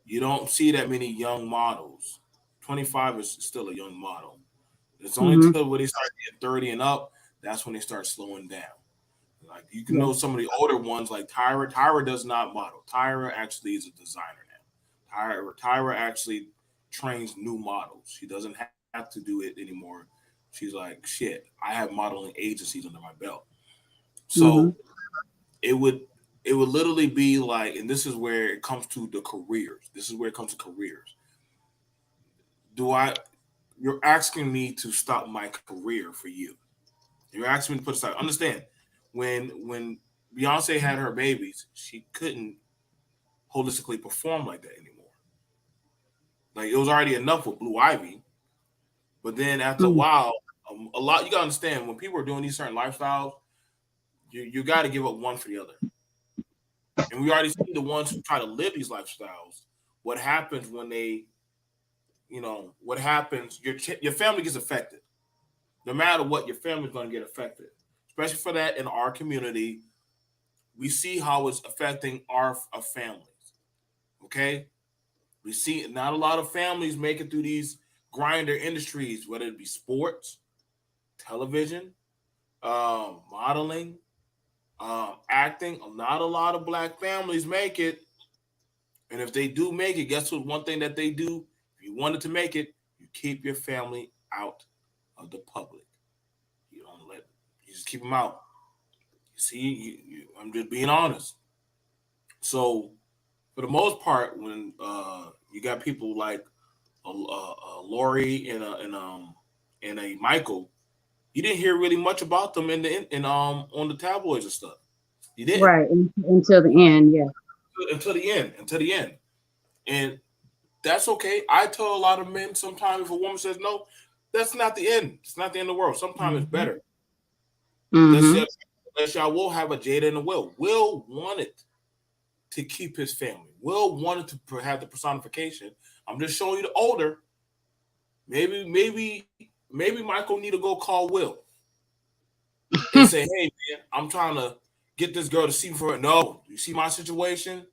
You don't see that many young models. 25 is still a young model. It's only
Hmm.
until when they start getting 30 and up, that's when they start slowing down. Like you can
Yeah.
know some of the older ones like Tyra. Tyra does not model. Tyra actually is a designer now. Tyra actually trains new models. She doesn't have to do it anymore. She's like, shit, I have modeling agencies under my belt.
Hmm.
So it would it would literally be like, and this is where it comes to the careers. This is where it comes to careers. Do I You're asking me to stop my career for you. You're asking me to put aside. Understand, when Beyonce had her babies, she couldn't holistically perform like that anymore. Like it was already enough with Blue Ivy, but then after a
Hmm.
while, a lot you gotta understand when people are doing these certain lifestyles, you got to give up one for the other. And we already see the ones who try to live these lifestyles. What happens when they, what happens? Your family gets affected. No matter what, your family's going to get affected. Especially for that in our community, we see how it's affecting our families. Okay, we see not a lot of families make it through these grinder industries, whether it be sports, television, modeling, acting. Not a lot of black families make it, and if they do make it, guess what? One thing that they do, if you wanted to make it, you keep your family out of the public. You don't let, you just keep them out. See, I'm just being honest. So, for the most part, when you got people like Lori and a Michael, you didn't hear really much about them in on the tabloids and stuff. You didn't
Right. Until the end. Yeah.
until the end. Until the end, and that's okay. I tell a lot of men sometimes if a woman says no, that's not the end. It's not the end of the world. Sometimes it's
Hmm.
better. Unless,
Hmm.
unless y'all will have a Jada and a Will. Will wanted to keep his family. Will wanted to have the personification. I'm just showing you the older. Maybe Michael need to go call Will and say, "Hey man, I'm trying to get this girl to see for it. No, you see my situation.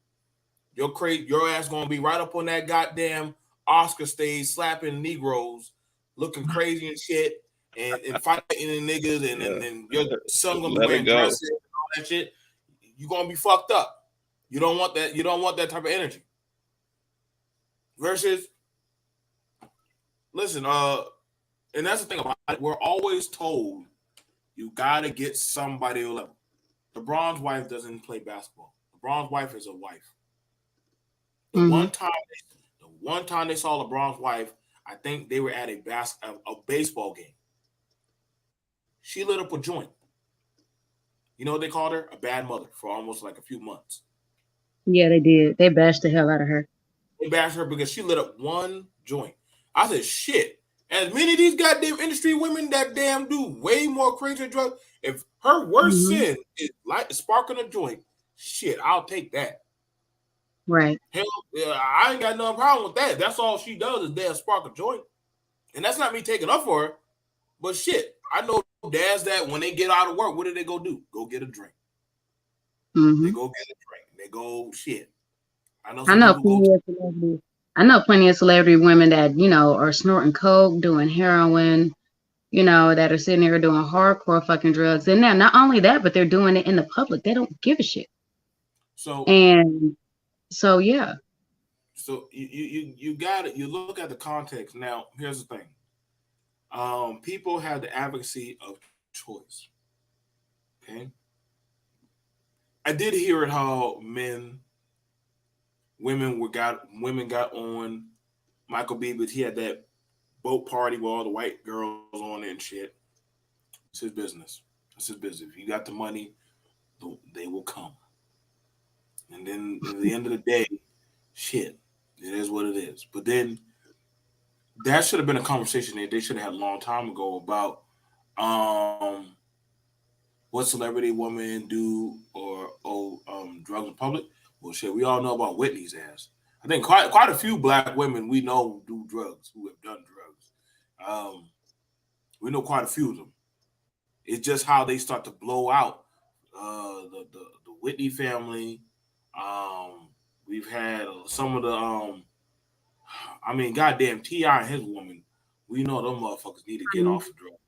Your ass gonna be right up on that goddamn Oscar stage, slapping Negroes, looking crazy and shit, and fighting the niggas,
Yeah.
and your son gonna be
Let it
wearing
go.
dresses and all that shit. You gonna be fucked up. You don't want that. You don't want that type of energy. Versus, listen, and that's the thing about it. We're always told you gotta get somebody to level. LeBron's wife doesn't play basketball. LeBron's wife is a wife. The
Hmm.
one time they saw LeBron's wife, I think they were at a baseball game. She lit up a joint. You know what they called her? A bad mother for almost like a few months.
Yeah, they did. They bashed the hell out of her.
They bashed her because she lit up one joint. I said, shit. As many of these goddamn industry women that damn do way more crazy drugs, if her worst
Hmm.
sin is like sparking a joint, shit, I'll take that.
Right.
Hell, yeah, I ain't got no problem with that. That's all she does is damn spark a joint. And that's not me taking up for her. But shit, I know dads that when they get out of work, what do they go do? Go get a drink.
Mm-hmm.
They go get a drink. They go shit. I know
plenty of celebrity women that, you know, are snorting coke, doing heroin, you know, that are sitting there doing hardcore fucking drugs. And now, not only that, but they're doing it in the public. They don't give a shit.
So
yeah.
So you got it. You look at the context. Now, here's the thing. People have the advocacy of choice. Okay. I did hear it how women got on Michael B, but he had that boat party with all the white girls on it and shit. It's his business. It's his business. If you got the money, they will come. And then at the end of the day, shit, it is what it is. But then that should have been a conversation that they should have had a long time ago about what celebrity women do or drugs in public. Well, shit, we all know about Whitney's ass. I think quite a few black women we know do drugs, who have done drugs. We know quite a few of them. It's just how they start to blow out. The Whitney family. We've had some of the goddamn T.I. and his woman. We know them motherfuckers need to get off the drugs.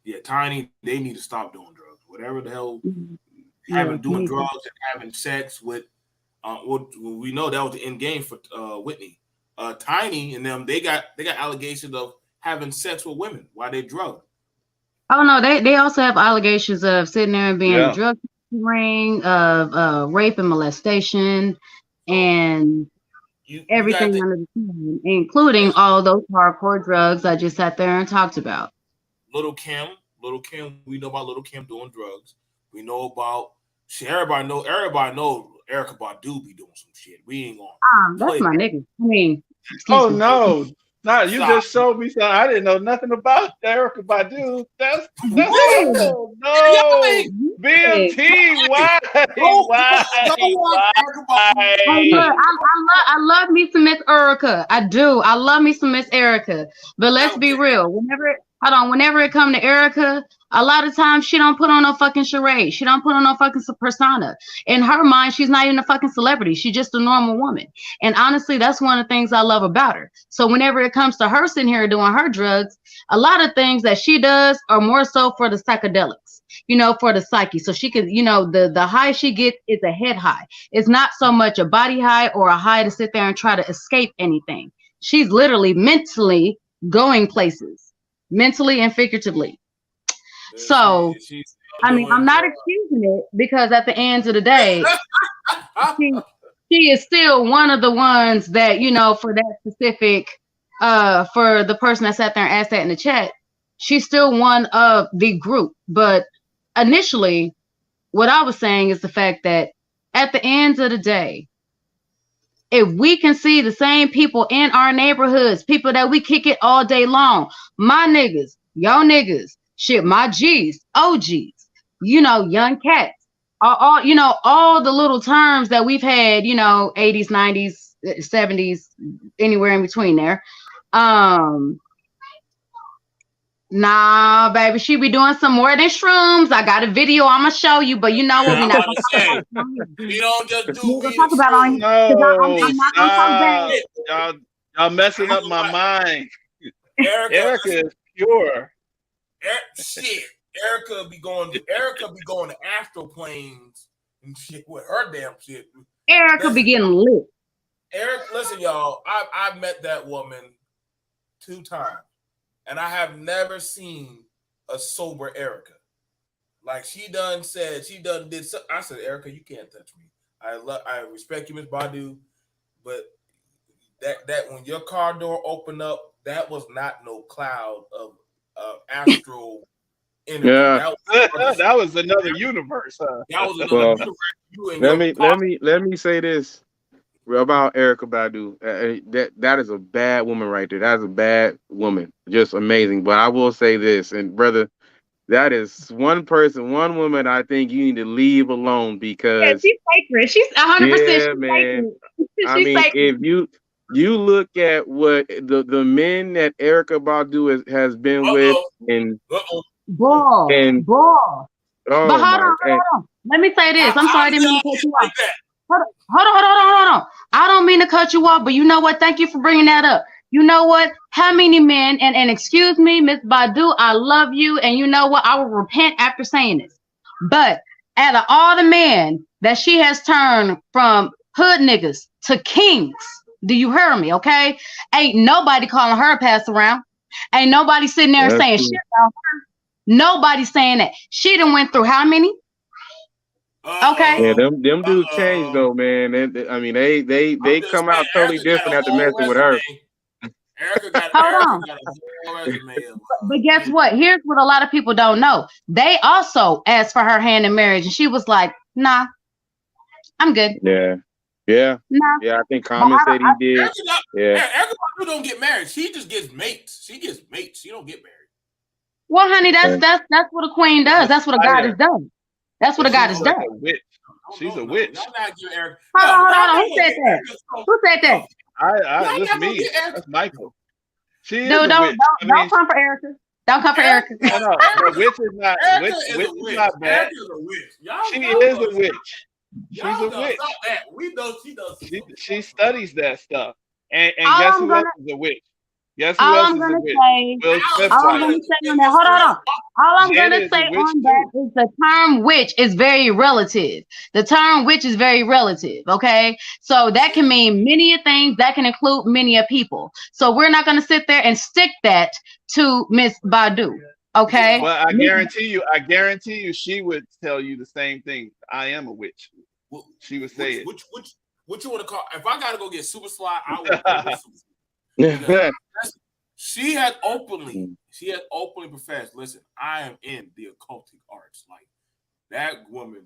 Yeah, Tiny, they need to stop doing drugs. Whatever the hell, doing drugs and having sex with. We know that was the end game for Whitney. Tiny and them, they got allegations of having sex with women while they drugged.
Oh no, they also have allegations of sitting there and being drug ring, of rape and molestation, and everything under the sun, including all those hardcore drugs I just sat there and talked about.
Little Kim, we know about Little Kim doing drugs. We know about everybody know Erykah Badu be doing some shit. We ain't gonna
that's my nigga. I mean,
oh no. No, you just showed me something. I didn't know nothing about Erykah Badu. That's no. BMT, why?
I love me some Miss Erykah. I do. I love me some Miss Erykah. But let's be real. Whenever it come to Erykah, a lot of times she don't put on no fucking charade. She don't put on no fucking persona. In her mind, she's not even a fucking celebrity. She's just a normal woman. And honestly, that's one of the things I love about her. So whenever it comes to her sitting here doing her drugs, a lot of things that she does are more so for the psychedelics, you know, for the psyche. So she could, you know, the high she gets is a head high. It's not so much a body high or a high to sit there and try to escape anything. She's literally mentally going places, mentally and figuratively. So, I mean, I'm not excusing it because at the end of the day, she is still one of the ones that, you know, for that specific, for the person that sat there and asked that in the chat, she's still one of the group. But initially, what I was saying is the fact that at the end of the day, if we can see the same people in our neighborhoods, people that we kick it all day long, my niggas, y'all niggas, shit, my G's, OGs, you know, young cats, all you know, all the little terms that we've had, you know, 80s, 90s, 70s, anywhere in between there. Nah, baby, she be doing some more than shrooms. I got a video I'm gonna show you, but you know what? We not gonna talk about it.
We don't just do
talk about on
no, I'm not gonna talk y'all messing up my mind. Erykah is pure.
Erykah be going to astral planes and shit with her damn shit.
Erykah be getting lit.
Listen, y'all, I've met that woman 2 times, and I have never seen a sober Erykah. Like she done did. I said, Erykah, you can't touch me. I respect you, Miss Badu, but that when your car door opened up, that was not no cloud of astral energy.
Yeah,
that was another universe. Huh?
That was another universe.
Let me say this about Erykah Badu. That is a bad woman right there. That's a bad woman. Just amazing. But I will say this, and brother, that is one woman I think you need to leave alone because
she's sacred. She's 100%.
Yeah, man. I mean, sacred. you look at what the men that Erykah Badu has been with, and
Ball.
and
But
oh
hold
my,
on,
and,
hold on. Let me say this. I'm
How
sorry, I
did
didn't mean
y'all
to cut
get
you off.
like that?
Hold on. I don't mean to cut you off, but you know what? Thank you for bringing that up. You know what? How many men, and excuse me, Miss Badu, I love you, and you know what? I will repent after saying this. But out of all the men that she has turned from hood niggas to kings, do you hear me? Okay? Ain't nobody calling her a pass around. Ain't nobody sitting there and
that's
saying
true.
shit about her. Nobody saying that. She done went through how many? Okay.
Yeah, them dudes changed though, man. I mean, they
I'm just
come
saying,
out totally
Erykah got
different
a
after
whole
messing with her.
resume. Erykah got
Hold on.
a whole resume.
But guess what? Here's what a lot of people don't know. They also asked for her hand in marriage, and she was like, "Nah, I'm good.
Yeah.
Nah."
I think
But
Common said he did. Yeah.
Erykah Badu don't get married. She just gets mates. She gets mates. She don't get married.
Well, honey, that's what a queen does. That's what a goddess does. That's what a goddess does.
a witch. She's a witch.
Y'all not giving Erykah.
Hold on. Who said that? Who said that?
That's me. That's Michael. She is
No,
a
don't
witch.
come for Erykah. Don't come for Erykah.
No, but witch is not. Witch is not bad.
Erykah is a witch.
She is a witch. She's
Y'all
a witch.
Stop that. We know she does.
She studies that stuff. And
All
guess
I'm
who
gonna-
else is a witch? Guess who
All
else
I'm
is a
gonna
witch?
say,
Will Smith's
all I'm
wife.
gonna say on that. Hold on. All I'm
Jada
gonna
is a
say
witch
on that
too.
is the term witch is very relative. The term witch is very relative. Okay, so that can mean many a things. That can include many a people. So we're not gonna sit there and stick that to Miss Badu. Okay.
But I guarantee you, she would tell you the same thing. I am a witch. She would say it.
What you want to call? If I gotta go get Super Sly, I will go get Super Sly. She has openly professed. Listen, I am in the occultic arts. Like that woman.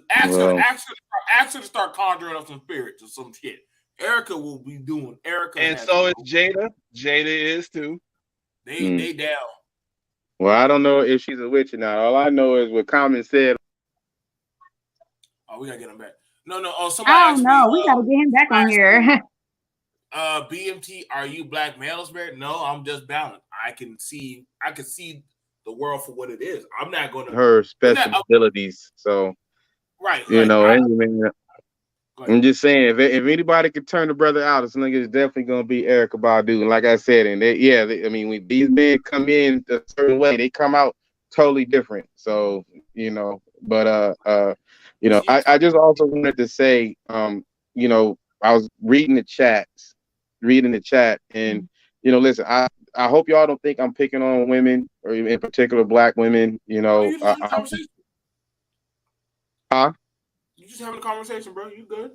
Ask her to start conjuring up some spirits or some shit. Erykah will be doing. Erykah,
and so is Jada. Jada is too.
They down.
Well, I don't know if she's a witch or not. All I know is what Common said.
Oh, we gotta get him back. No. Oh, somebody
I
asked
don't know.
me.
We gotta get him back on here.
BMT, are you black males married? No, I'm just balanced. I can see the world for what it is. I'm not gonna
her special abilities. So
right,
you know, I'm just saying, if anybody could turn the brother out, it's definitely gonna be Erykah Badu. And like I said, and I mean, when these men come in a certain way, they come out totally different. So you know, but you know, I just also wanted to say, you know, I was reading the chat, and you know, listen, I hope y'all don't think I'm picking on women or in particular black women. You know,
You just having a conversation, bro. You good?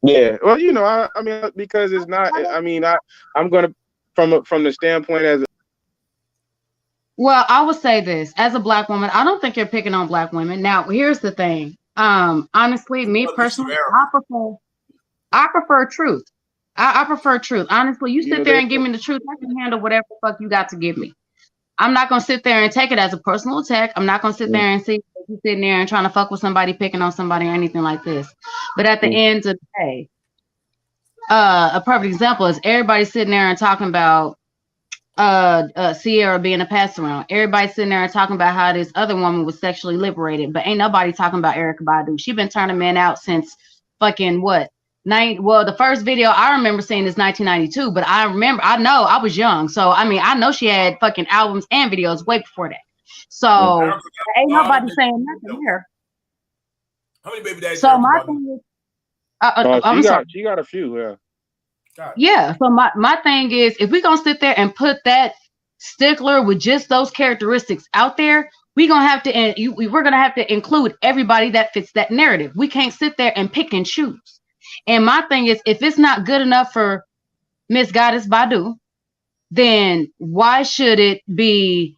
Yeah. Well, you know, I mean, because it's not. I mean, I'm gonna from the standpoint as.
Well, I would say this as a black woman, I don't think you're picking on black women. Now, here's the thing. Honestly, me personally, I prefer truth. I prefer truth. Honestly, you sit there and give me the truth, I can handle whatever the fuck you got to give me. I'm not gonna sit there and take it as a personal attack. I'm not gonna sit there and see you sitting there and trying to fuck with somebody, picking on somebody, or anything like this. But at the end of the day, a perfect example is everybody sitting there and talking about Ciara being a pass around. Everybody sitting there and talking about how this other woman was sexually liberated, but ain't nobody talking about Erykah Badu. She been turning men out since fucking what? The first video I remember seeing is 1992, but I know I was young, so I mean I know she had fucking albums and videos way before that. So ain't nobody saying nothing here.
How many baby daddies?
So my thing is,
she got a few, yeah.
Yeah. So my thing is, if we're gonna sit there and put that stickler with just those characteristics out there, we're gonna have to include everybody that fits that narrative. We can't sit there and pick and choose. And my thing is, if it's not good enough for Miss Goddess Badu, then why should it be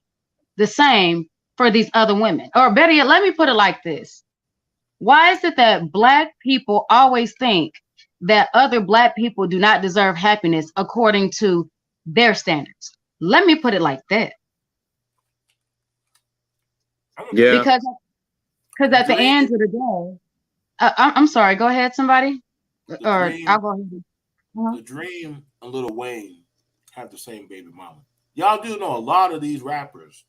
the same for these other women? Or better yet, let me put it like this. Why is it that black people always think that other black people do not deserve happiness according to their standards? Let me put it like that.
Yeah.
Because at the end of the day, I'm sorry. Go ahead, somebody. Or I'll go ahead. Mhm.
The Dream and Lil Wayne have the same baby mama. Y'all do know a lot of these rappers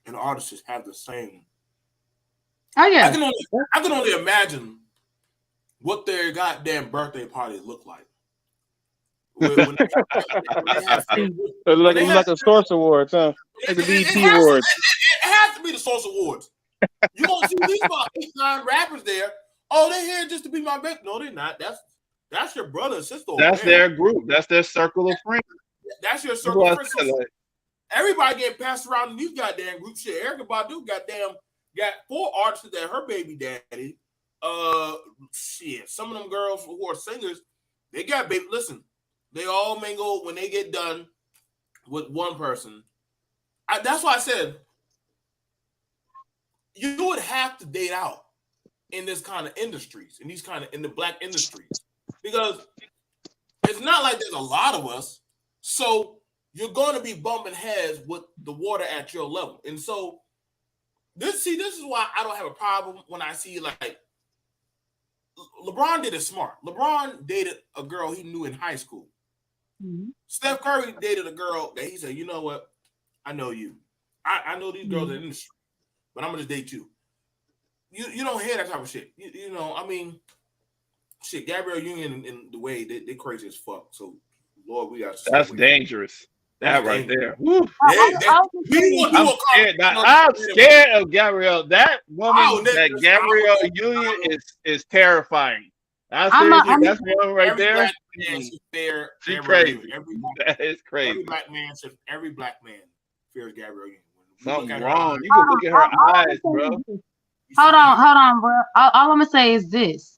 and artists have the same.
Oh
I
yeah.
can only imagine what their goddamn birthday parties look like. When they have, when they have
Like a Source Awards, huh? Like the
it
BET
has to,
Awards.
it has to be the Source Awards. You gonna see these about 8-9 rappers there. Oh, they're here just to be my baby. No, they're not. That's your brother and sister.
That's their group. That's their circle of friends.
That's your
That's
circle
what
of
I
friends.
said, like,
Everybody getting passed around in these goddamn groups. Shit, Erykah Badu got 4 artists that her baby daddy. Shit, some of them girls who are singers, they got baby. Listen, they all mingle when they get done with one person. That's why I said you would have to date out in this kind of industries, in the black industries, because it's not like there's a lot of us. So you're going to be bumping heads with the water at your level. And so this is why I don't have a problem when I see like LeBron did it smart. LeBron dated a girl he knew in high school.
Mhm.
Steph Curry dated a girl that he said, you know what? I know you. I know these girls in the industry, but I'm gonna just date you. You don't hear that type of shit. You know, I mean, shit, Gabrielle Union and the way they crazy as fuck. So Lord, we got to
that's dangerous. That
That's
right
dangerous.
there. Woo. I'm scared. I'm scared of Gabrielle. That woman, that Gabrielle Union is terrifying. That's one right
every
there.
Black man should fear
She
Gabrielle
crazy.
Union.
That is crazy.
Every black man fears Gabrielle Union.
Something wrong. You can look at her eyes, bro.
Hold on, bro. All I'm gonna say is this.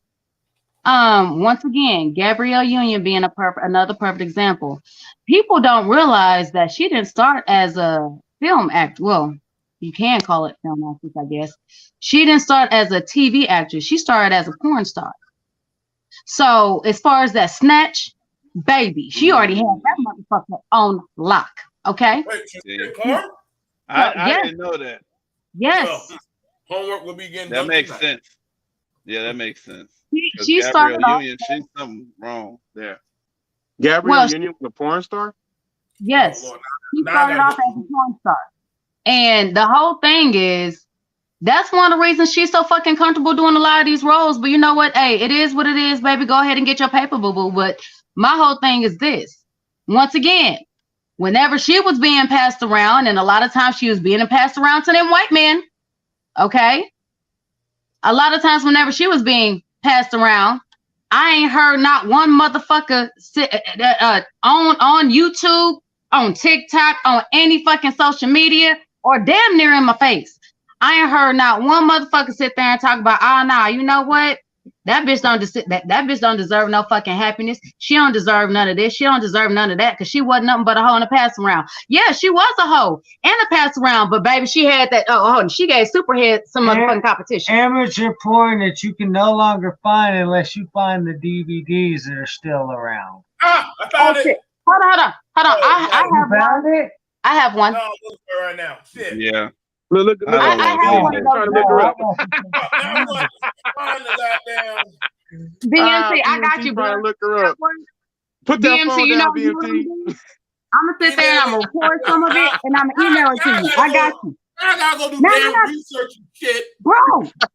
Once again, Gabrielle Union being another perfect example. People don't realize that she didn't start as a film actor. Well, you can call it film actress, I guess. She didn't start as a TV actress. She started as a porn star. So as far as that snatch, baby, she already had that motherfucker on lock. Okay.
Wait, she did porn?
I didn't know that.
Yes.
Well, homework will be getting
That
done
makes
tonight.
sense. Yeah, that makes sense.
She started off.
Union, she's something wrong there.
Gabrielle Union was a porn star?
Yes.
Oh, Lord.
She
Now I
started
gotta
off as a porn star. And the whole thing is, that's one of the reasons she's so fucking comfortable doing a lot of these roles. But you know what? Hey, it is what it is, baby. Go ahead and get your paper, boo-boo. But my whole thing is this. Once again, whenever she was being passed around, and a lot of times she was being passed around to them white men, okay? A lot of times whenever she was being passed around, I ain't heard not one motherfucker on YouTube, on TikTok, on any fucking social media, or damn near in my face. I ain't heard not one motherfucker sit there and talk about, nah, you know what? That bitch don't deserve no fucking happiness. She don't deserve none of this. She don't deserve none of that because she wasn't nothing but a hoe and a pass around. Yeah, she was a hoe and a pass around, but baby, she had that. She gave Superhead some motherfucking competition.
Amateur porn that you can no longer find unless you find the DVDs that are still around.
I found it.
Hold on. I
You found it?
I have one.
No, I'm looking for it right now. Shit.
Yeah.
Look
I have one of those.
trying to look her up.
I'm going to find the goddamn.
BMT, I got you,
trying
bro.
to look her up. Put that
BMT,
phone
you
down,
know what I'm
BMT.
gonna sit there and I'm gonna record some of it and I'm gonna email it to you. I got you.
I gotta go do
No,
damn
no.
research and shit.
Bro,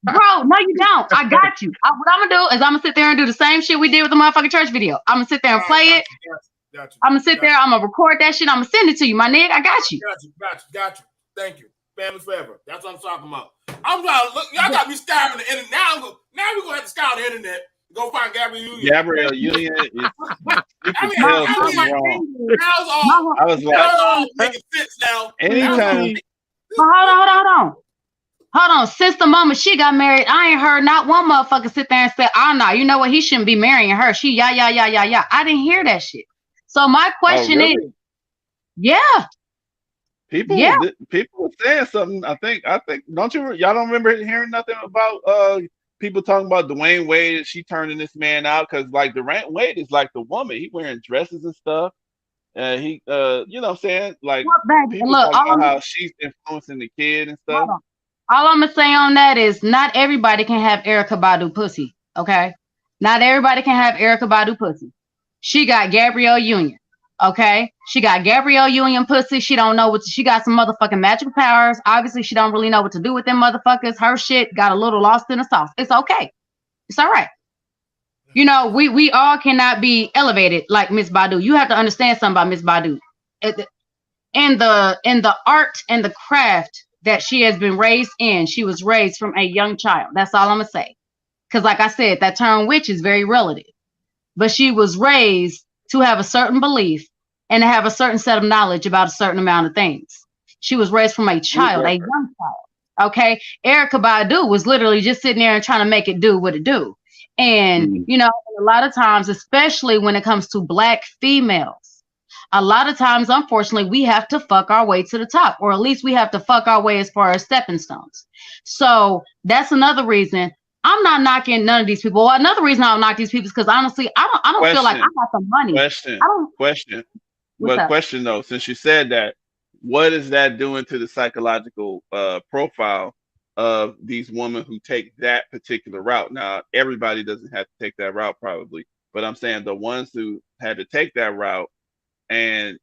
no, you don't. I got you. What I'm gonna do is I'm gonna sit there and do the same shit we did with the motherfucking church video. I'm gonna sit there and play it.
Got you.
I'm gonna sit there, I'm gonna record that shit, I'm gonna send it to you, my nigga. I got you.
Got you. Thank you. Family forever. That's what I'm talking about. I'm trying to look. Y'all got me scouring the internet. Now we're gonna have to scour the internet to go find Gabrielle Union.
Gabrielle Union is. You can
I
tell
mean,
something wrong.
all
I was like,
making sense now.
anytime.
But hold on. Since the moment she got married, I ain't heard not one motherfucker sit there and say, no, you know what? He shouldn't be marrying her. She yeah. I didn't hear that shit. So my question is, yeah.
People were saying something. I think. Don't you? Y'all don't remember hearing nothing about people talking about Dwayne Wade? She turning this man out because like Dwayne Wade is like the woman. He wearing dresses and stuff. He, you know what I'm saying? Like people talking about how she's influencing the kid and stuff.
All I'm gonna say on that is not everybody can have Erykah Badu pussy. Okay, not everybody can have Erykah Badu pussy. She got Gabrielle Union. Okay, she got Gabrielle Union pussy. She don't know what she got some motherfucking magical powers. Obviously, she don't really know what to do with them motherfuckers. Her shit got a little lost in the sauce. It's okay. It's all right. You know, we all cannot be elevated like Miss Badu. You have to understand something about Miss Badu. In the art and the craft that she has been raised in, she was raised from a young child. That's all I'm gonna say. Because like I said, that term witch is very relative. But she was raised to have a certain belief and to have a certain set of knowledge about a certain amount of things. She was raised from a child, a young child. Okay. Erykah Badu was literally just sitting there and trying to make it do what it do. And, you know, a lot of times, especially when it comes to Black females, a lot of times, unfortunately, we have to fuck our way to the top, or at least we have to fuck our way as far as stepping stones. So that's another reason. I'm not knocking none of these people. Well, another reason I don't knock these people is because honestly, I don't feel like I got the money.
Question though, since you said that, what is that doing to the psychological profile of these women who take that particular route? Now, everybody doesn't have to take that route probably, but I'm saying the ones who had to take that route and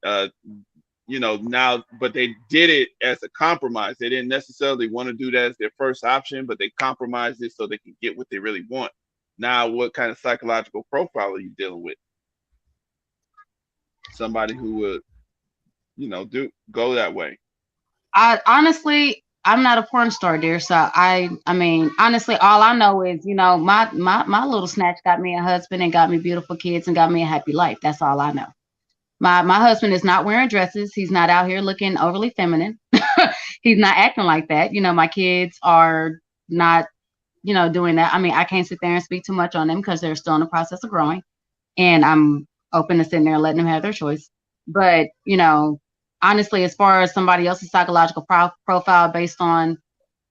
you know, now, but they did it as a compromise. They didn't necessarily want to do that as their first option, but they compromised it so they can get what they really want. Now, what kind of psychological profile are you dealing with? Somebody who would, you know, go that way.
Honestly, I'm not a porn star, dear. So I mean, honestly, all I know is, you know, my little snatch got me a husband and got me beautiful kids and got me a happy life. That's all I know. My husband is not wearing dresses. He's not out here looking overly feminine. He's not acting like that. You know, my kids are not, you know, doing that. I mean, I can't sit there and speak too much on them because they're still in the process of growing. And I'm open to sitting there and letting them have their choice. But, you know, honestly, as far as somebody else's psychological profile based on,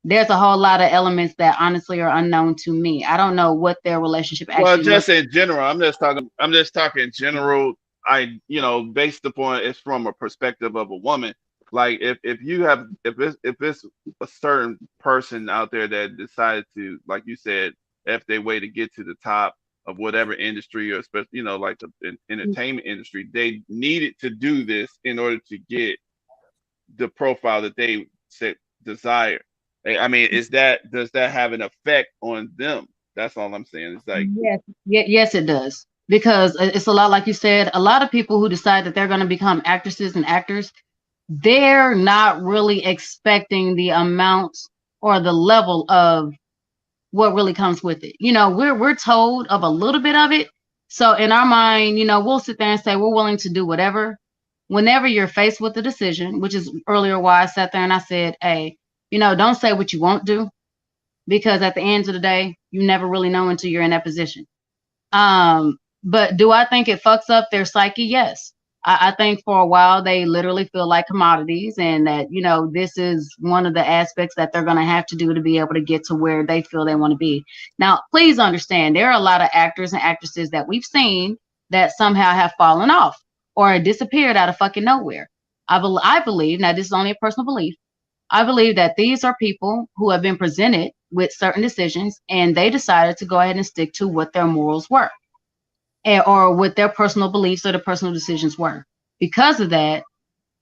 there's a whole lot of elements that honestly are unknown to me. I don't know what their relationship actually
Well, just in general, I'm just talking general. You know, based upon it's from a perspective of a woman. Like if it's a certain person out there that decided to, like you said, if they way to get to the top of whatever industry, or especially, you know, like the entertainment industry, they needed to do this in order to get the profile that they desire. I mean, does that have an effect on them? That's all I'm saying. It's like
yes, it does. Because it's a lot, like you said, a lot of people who decide that they're going to become actresses and actors, they're not really expecting the amount or the level of what really comes with it. You know, we're told of a little bit of it. So in our mind, you know, we'll sit there and say we're willing to do whatever. Whenever you're faced with a decision, which is earlier why I sat there and I said, hey, you know, don't say what you won't do, because at the end of the day, you never really know until you're in that position. But do I think it fucks up their psyche? Yes. I think for a while they literally feel like commodities, and that, you know, this is one of the aspects that they're going to have to do to be able to get to where they feel they want to be. Now, please understand, there are a lot of actors and actresses that we've seen that somehow have fallen off or disappeared out of fucking nowhere. I believe, now this is only a personal belief, I believe that these are people who have been presented with certain decisions and they decided to go ahead and stick to what their morals were, or what their personal beliefs or the personal decisions were. Because of that,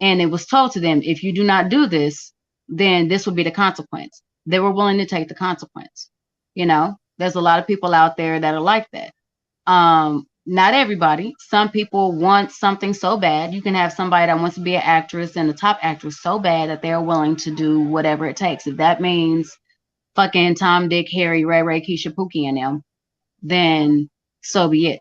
and it was told to them, if you do not do this, then this will be the consequence. They were willing to take the consequence. You know, there's a lot of people out there that are like that. Not everybody. Some people want something so bad. You can have somebody that wants to be an actress and a top actress so bad that they're willing to do whatever it takes. If that means fucking Tom, Dick, Harry, Ray, Keisha, Pookie, and them, then so be it.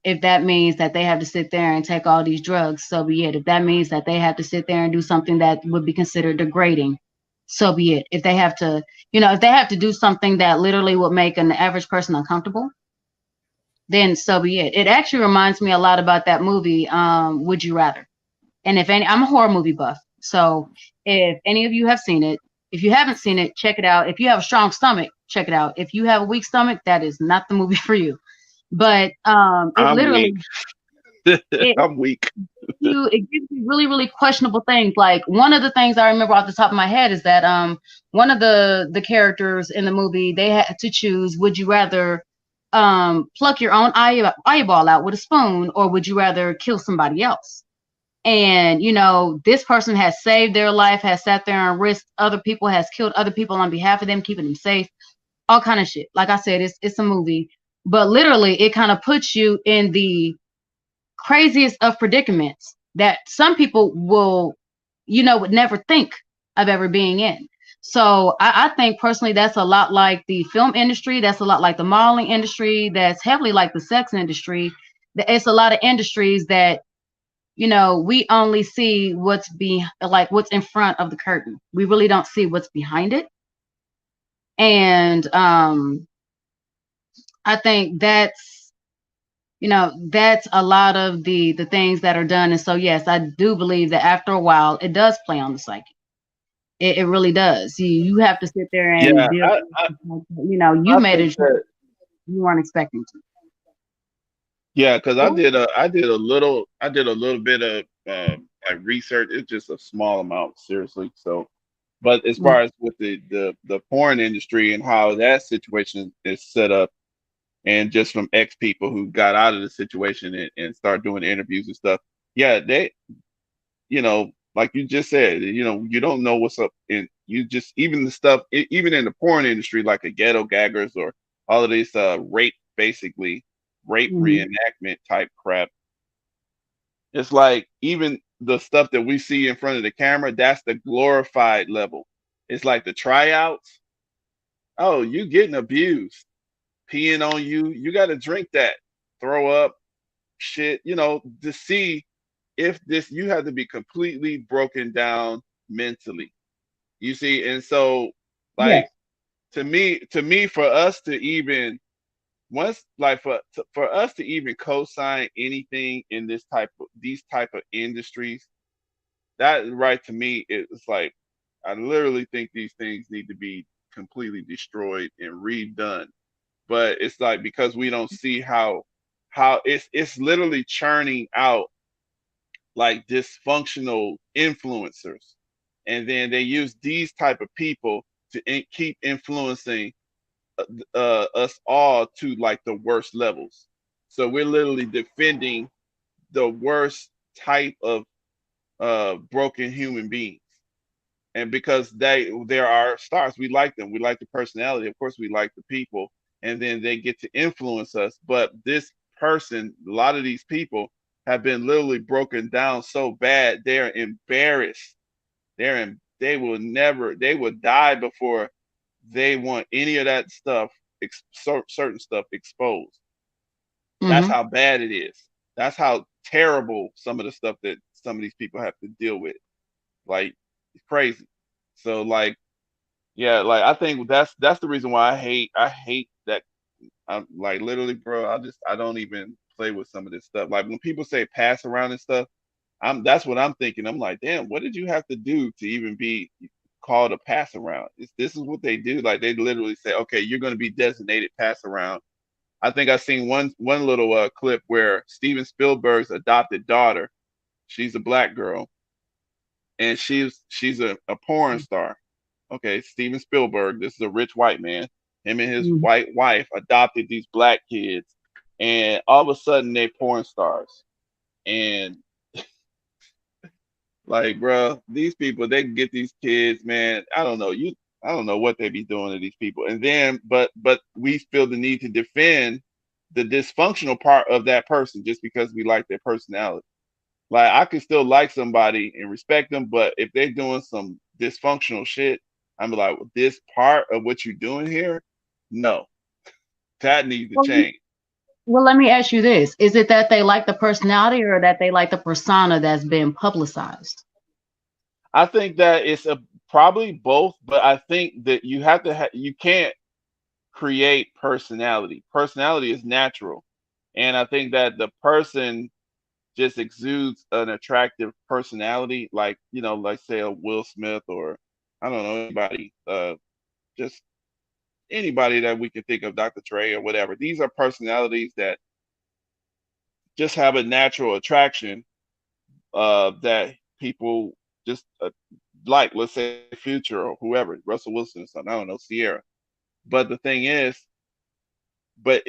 If that means that they have to sit there and take all these drugs, so be it. If that means that they have to sit there and do something that would be considered degrading, so be it. If they have to, you know, if they have to do something that literally would make an average person uncomfortable, then so be it. It actually reminds me a lot about that movie, Would You Rather? And if any, I'm a horror movie buff, so if any of you have seen it, if you haven't seen it, check it out. If you have a strong stomach, check it out. If you have a weak stomach, that is not the movie for you. But it
I'm
literally,
I'm weak.
It gives you really, really questionable things. Like, one of the things I remember off the top of my head is that one of the characters in the movie, they had to choose, would you rather pluck your own eyeball out with a spoon, or would you rather kill somebody else? And this person has saved their life, has sat there and risked other people, has killed other people on behalf of them, keeping them safe, all kind of shit. Like I said, it's a movie, but literally it kind of puts you in the craziest of predicaments that some people would never think of ever being in. So I think personally that's a lot like the film industry, that's a lot like the modeling industry, that's heavily like the sex industry. It's a lot of industries that we only see what's what's in front of the curtain. We really don't see what's behind it. And I think that's a lot of the things that are done. And so yes, I do believe that after a while it does play on the psyche. It really does. You have to sit there and
Yeah,
deal you
I
made
think
it
that
you weren't expecting to.
yeah, because I did a little bit of like research. It's just a small amount, seriously. So, but as
Mm.
far as with the porn industry and how that situation is set up, and just from ex people who got out of the situation and start doing interviews and stuff, yeah, they, like you just said, you don't know what's up, and you just even the stuff, even in the porn industry, like a ghetto gaggers or all of these rape, basically rape
Mhm.
reenactment type crap. It's like even the stuff that we see in front of the camera, that's the glorified level. It's like the tryouts. Oh, you getting abused, peeing on you. You got to drink that, throw up, shit. To see if this, you have to be completely broken down mentally. You see, and so
Yes.
like to me, for us to even once like for us to even co-sign anything in these type of industries, that right to me it's like I literally think these things need to be completely destroyed and redone. But it's like because we don't see how it's literally churning out like dysfunctional influencers, and then they use these type of people to keep influencing us all to like the worst levels. So we're literally defending the worst type of broken human beings. And because there are stars, we like them. We like the personality. Of course, we like the people, and then they get to influence us. But this person, a lot of these people have been literally broken down so bad they're embarrassed. They will never. They will die before they want any of that stuff, certain stuff exposed. That's
Hmm.
how bad it is. That's how terrible some of the stuff that some of these people have to deal with. Like it's crazy. So like yeah, like I think that's the reason why I hate that. I'm like literally, bro. I don't even play with some of this stuff. Like when people say pass around and stuff, that's what I'm thinking. I'm like, damn, what did you have to do to even be called a pass around? This is what they do. Like they literally say, okay, you're going to be designated pass around. I think I seen one little clip where Steven Spielberg's adopted daughter, she's a black girl, and she's a porn star. Okay, Steven Spielberg, this is a rich white man. Him and his
Hmm.
white wife adopted these black kids, and all of a sudden they porn stars. And like, bro, these people they can get these kids, man. I don't know what they be doing to these people. And then, but we feel the need to defend the dysfunctional part of that person just because we like their personality. Like I could still like somebody and respect them, but if they're doing some dysfunctional shit, I'm like, well, this part of what you're doing here, no, that needs to
Well,
change.
well, let me ask you this. Is it that they like the personality or that they like the persona that's been publicized?
I think that it's probably both, but I think that you have to you can't create personality. Personality is natural, and I think that the person just exudes an attractive personality, like like say a Will Smith or I don't know anybody, just anybody that we can think of, Dr. Trey or whatever. These are personalities that just have a natural attraction that people just like. Let's say Future or whoever, Russell Wilson or something. I don't know, Sierra. But the thing is, but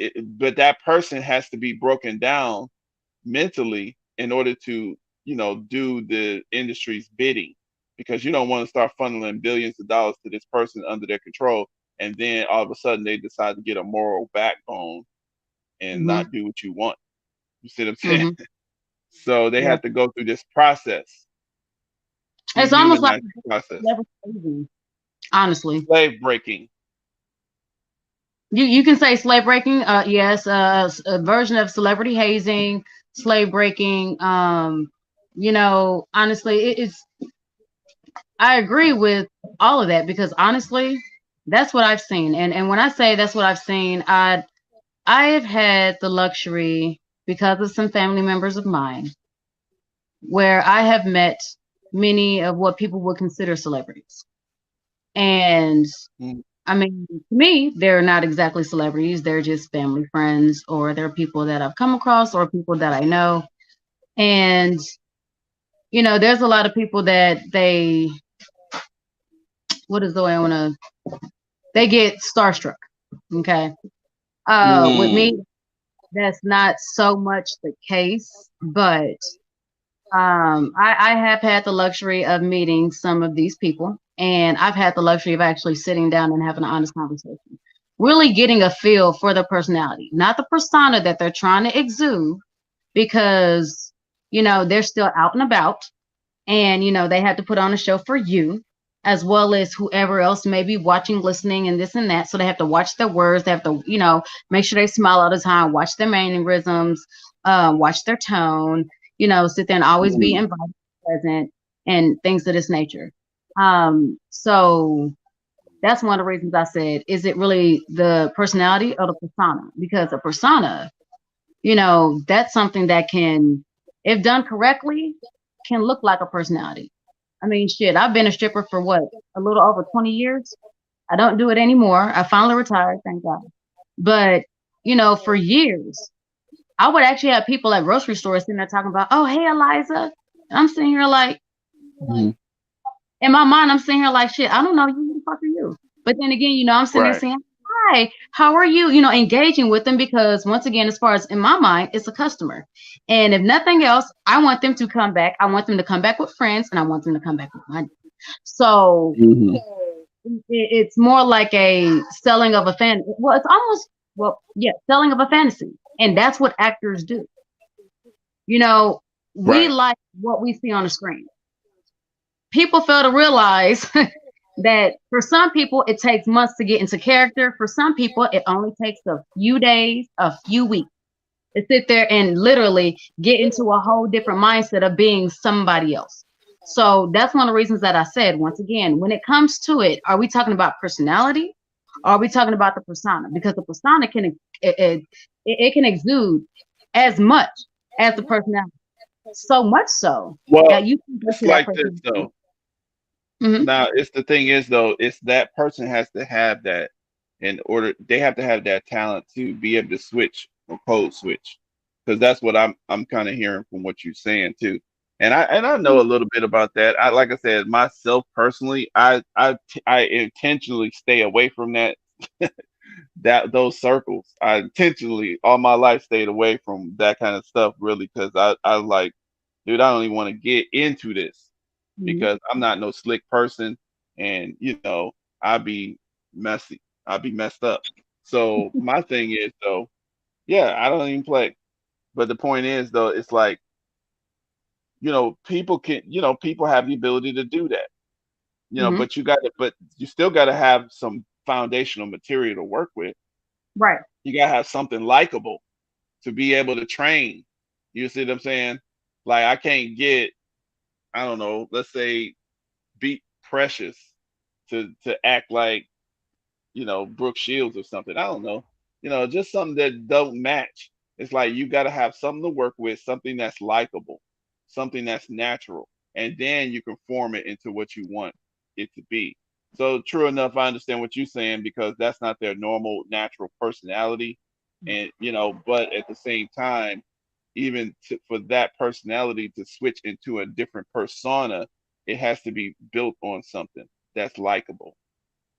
that person has to be broken down mentally in order to, do the industry's bidding, because you don't want to start funneling billions of dollars to this person under their control, and then all of a sudden they decide to get a moral backbone and
Mhm.
not do what you want. You see what I'm saying?
Mhm.
So they
Yeah.
have to go through this process,
It's almost like
dehumanizing process,
celebrity hazing, honestly.
slave breaking.
You can say slave breaking, yes, a version of celebrity hazing, slave breaking. Honestly, it's I agree with all of that because honestly, that's what I've seen. And when I say that's what I've seen, I have had the luxury because of some family members of mine where I have met many of what people would consider celebrities. And
Mm.
I mean, to me, they're not exactly celebrities. They're just family friends, or they're people that I've come across, or people that I know. And, there's a lot of people that what is the way I want to, they get starstruck. Okay. With
Mm.
me, that's not so much the case, but I have had the luxury of meeting some of these people, and I've had the luxury of actually sitting down and having an honest conversation, really getting a feel for the personality, not the persona that they're trying to exude, because they're still out and about, and they have to put on a show for you as well as whoever else may be watching, listening, and this and that. So they have to watch their words. They have to, make sure they smile all the time, watch their mannerisms, watch their tone, sit there and always be
Mm.
invited, present, and things of this nature. So that's one of the reasons I said, is it really the personality or the persona? Because a persona, that's something that can, if done correctly, can look like a personality. I mean, shit, I've been a stripper for what, a little over 20 years. I don't do it anymore. I finally retired, thank God. But, for years, I would actually have people at grocery stores sitting there talking about, oh, hey, Eliza. And I'm sitting here like,
Mm.
in my mind, I'm sitting here like, shit, I don't know you. Who the fuck are you? But then again, I'm sitting there
Right.
saying, hi, how are you? Engaging with them because once again, as far as in my mind, it's a customer. And if nothing else, I want them to come back. I want them to come back with friends and I want them to come back with money. So
Mhm.
it's more like a selling of a fan. Well, it's almost, selling of a fantasy. And that's what actors do. We
Right.
like what we see on the screen. People fail to realize that for some people it takes months to get into character. For some people it only takes a few days, a few weeks to sit there and literally get into a whole different mindset of being somebody else. So that's one of the reasons that I said, once again, when it comes to it, are we talking about personality or are we talking about the persona? Because the persona can it can exude as much as the personality, so much so
Well,
that you can go
it's
to that
like this
person.
though.
Mhm.
Now, it's the thing is though, it's that person has to have that in order. They have to have that talent to be able to switch or code switch, because that's what I'm kind of hearing from what you're saying too. And I know a little bit about that. I like I said myself personally, I intentionally stay away from those circles. I intentionally all my life stayed away from that kind of stuff really, because I like, dude, I don't even want to get into this
Mhm.
because I'm not no slick person, and I'll be messy. I'll be messed up. So my thing is though, yeah, I don't even play. But the point is though, it's like, people can, people have the ability to do that.
Mhm.
But you still gotta have some foundational material to work with.
Right.
You gotta have something likable to be able to train. You see what I'm saying? Like I can't get, I don't know, let's say beat Precious to act like, Brooke Shields or something. I don't know. Just something that don't match. It's like you got to have something to work with, something that's likable, something that's natural, and then you can form it into what you want it to be. So true enough, I understand what you're saying because that's not their normal natural personality, and but at the same time, even for that personality to switch into a different persona, it has to be built on something that's likable,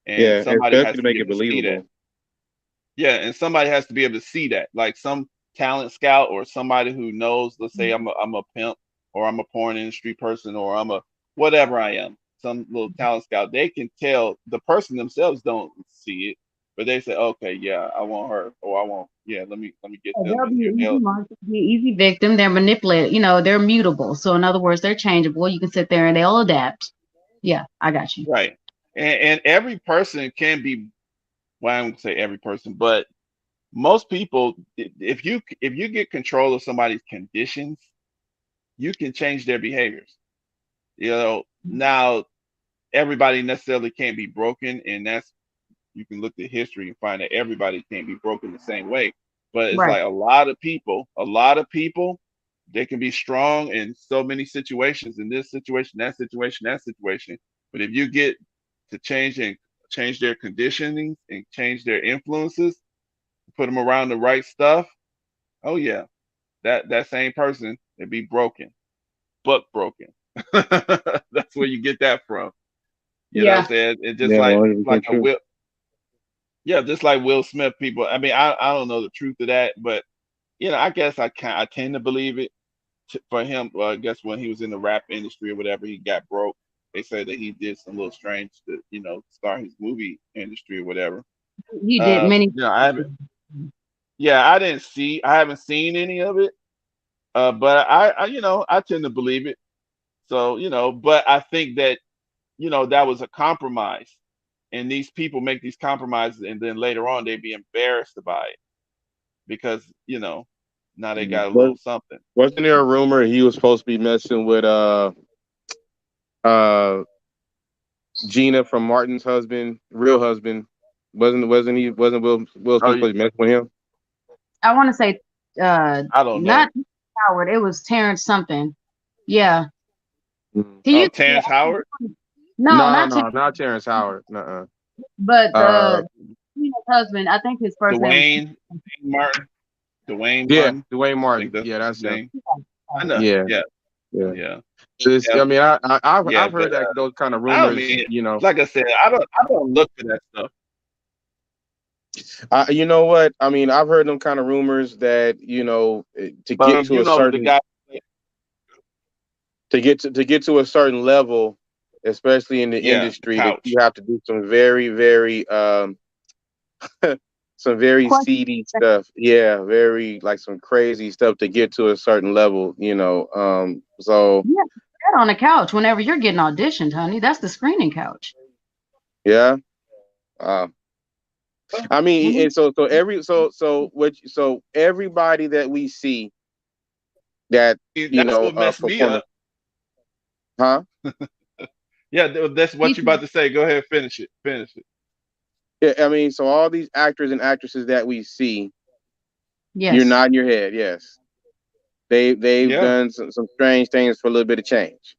and
Yeah,
somebody has
especially to
to be
make
able
it
to see that.
believable.
Yeah, and somebody has to be able to see that, like some talent scout or somebody who knows. Let's say I'm a pimp, or I'm a porn industry person, or I'm a whatever I am, some little talent scout. They can tell the person themselves don't see it, but they say, okay, yeah, I want her, or I want, yeah, let me get them
They'll
in
be
here.
an easy
They'll
market, be an easy victim. They're manipulated. They're mutable. So in other words, they're changeable. You can sit there and they'll adapt. Yeah, I got you.
right, and every person can be. Well, I don't say every person, but most people, if you get control of somebody's conditions, you can change their behaviors. Now everybody necessarily can't be broken, and that's, you can look at history and find that everybody can't be broken the same way. But it's
Right.
like a lot of people, they can be strong in so many situations, in this situation, that situation, that situation. But if you get to change their conditioning and change their influences, put them around the right stuff, oh yeah, that same person would be broken, but broken. That's where you get that from. You know what I'm
Yeah.
saying? It's just
Yeah,
like
100%
a
true.
Will, yeah, just like Will Smith people. I mean, I don't know the truth of that, but I guess I tend to believe it. For him, I guess when he was in the rap industry or whatever, he got broke. They say that he did some little strange to, start his movie industry or whatever.
He did many.
I haven't, yeah, I haven't seen any of it. But I tend to believe it. So, but I think that, that was a compromise. And these people make these compromises, and then later on they be embarrassed about it because, now they got a
Was
little something.
wasn't there a rumor he was supposed to be messing with uh Gina from Martin's husband, real husband? Wasn't Will
Oh,
Smith supposed to be messing with him?
I want to say,
I don't know.
not Howard. It was Terrence something. Yeah.
Mm.
He
Oh,
used to be.
Terrence Howard,
No,
No,
not
no,
Terrence,
no, not Terrence Howard. Nuh-uh.
but
Uh,
Tina's husband. I think his first name
Dwayne Martin, Dwayne
yeah,
Martin.
Dwayne
I think
Martin.
that's
Yeah,
his
that's him.
name. I
was.
know.
Yeah,
Yeah,
yeah.
yeah,
I
yeah,
mean,
yeah.
I've
But
heard that those kind of
I don't
rumors.
mean, like I said, I don't look for that stuff.
You know what? I mean, I've heard them kind of rumors that to get
But
to a
the
certain
guy.
to get to a certain level, especially in the
Yeah, the
industry, that
couch.
you have to do some very, very some very
Question.
seedy stuff. Yeah, very like some crazy stuff to get to a certain level. So
Yeah, that on the couch whenever you're getting auditioned, honey. That's the screening couch.
yeah. Uh, I mean,
Mhm.
and so everybody that we see that
That's what messed me
performing,
up.
huh?
Yeah, that's what you about to say. Go ahead, finish it. Finish it.
Yeah, I mean, so all these actors and actresses that we see, you're
Yes.
nodding your head, yes. They've
Yeah,
done some strange things for a little bit of change.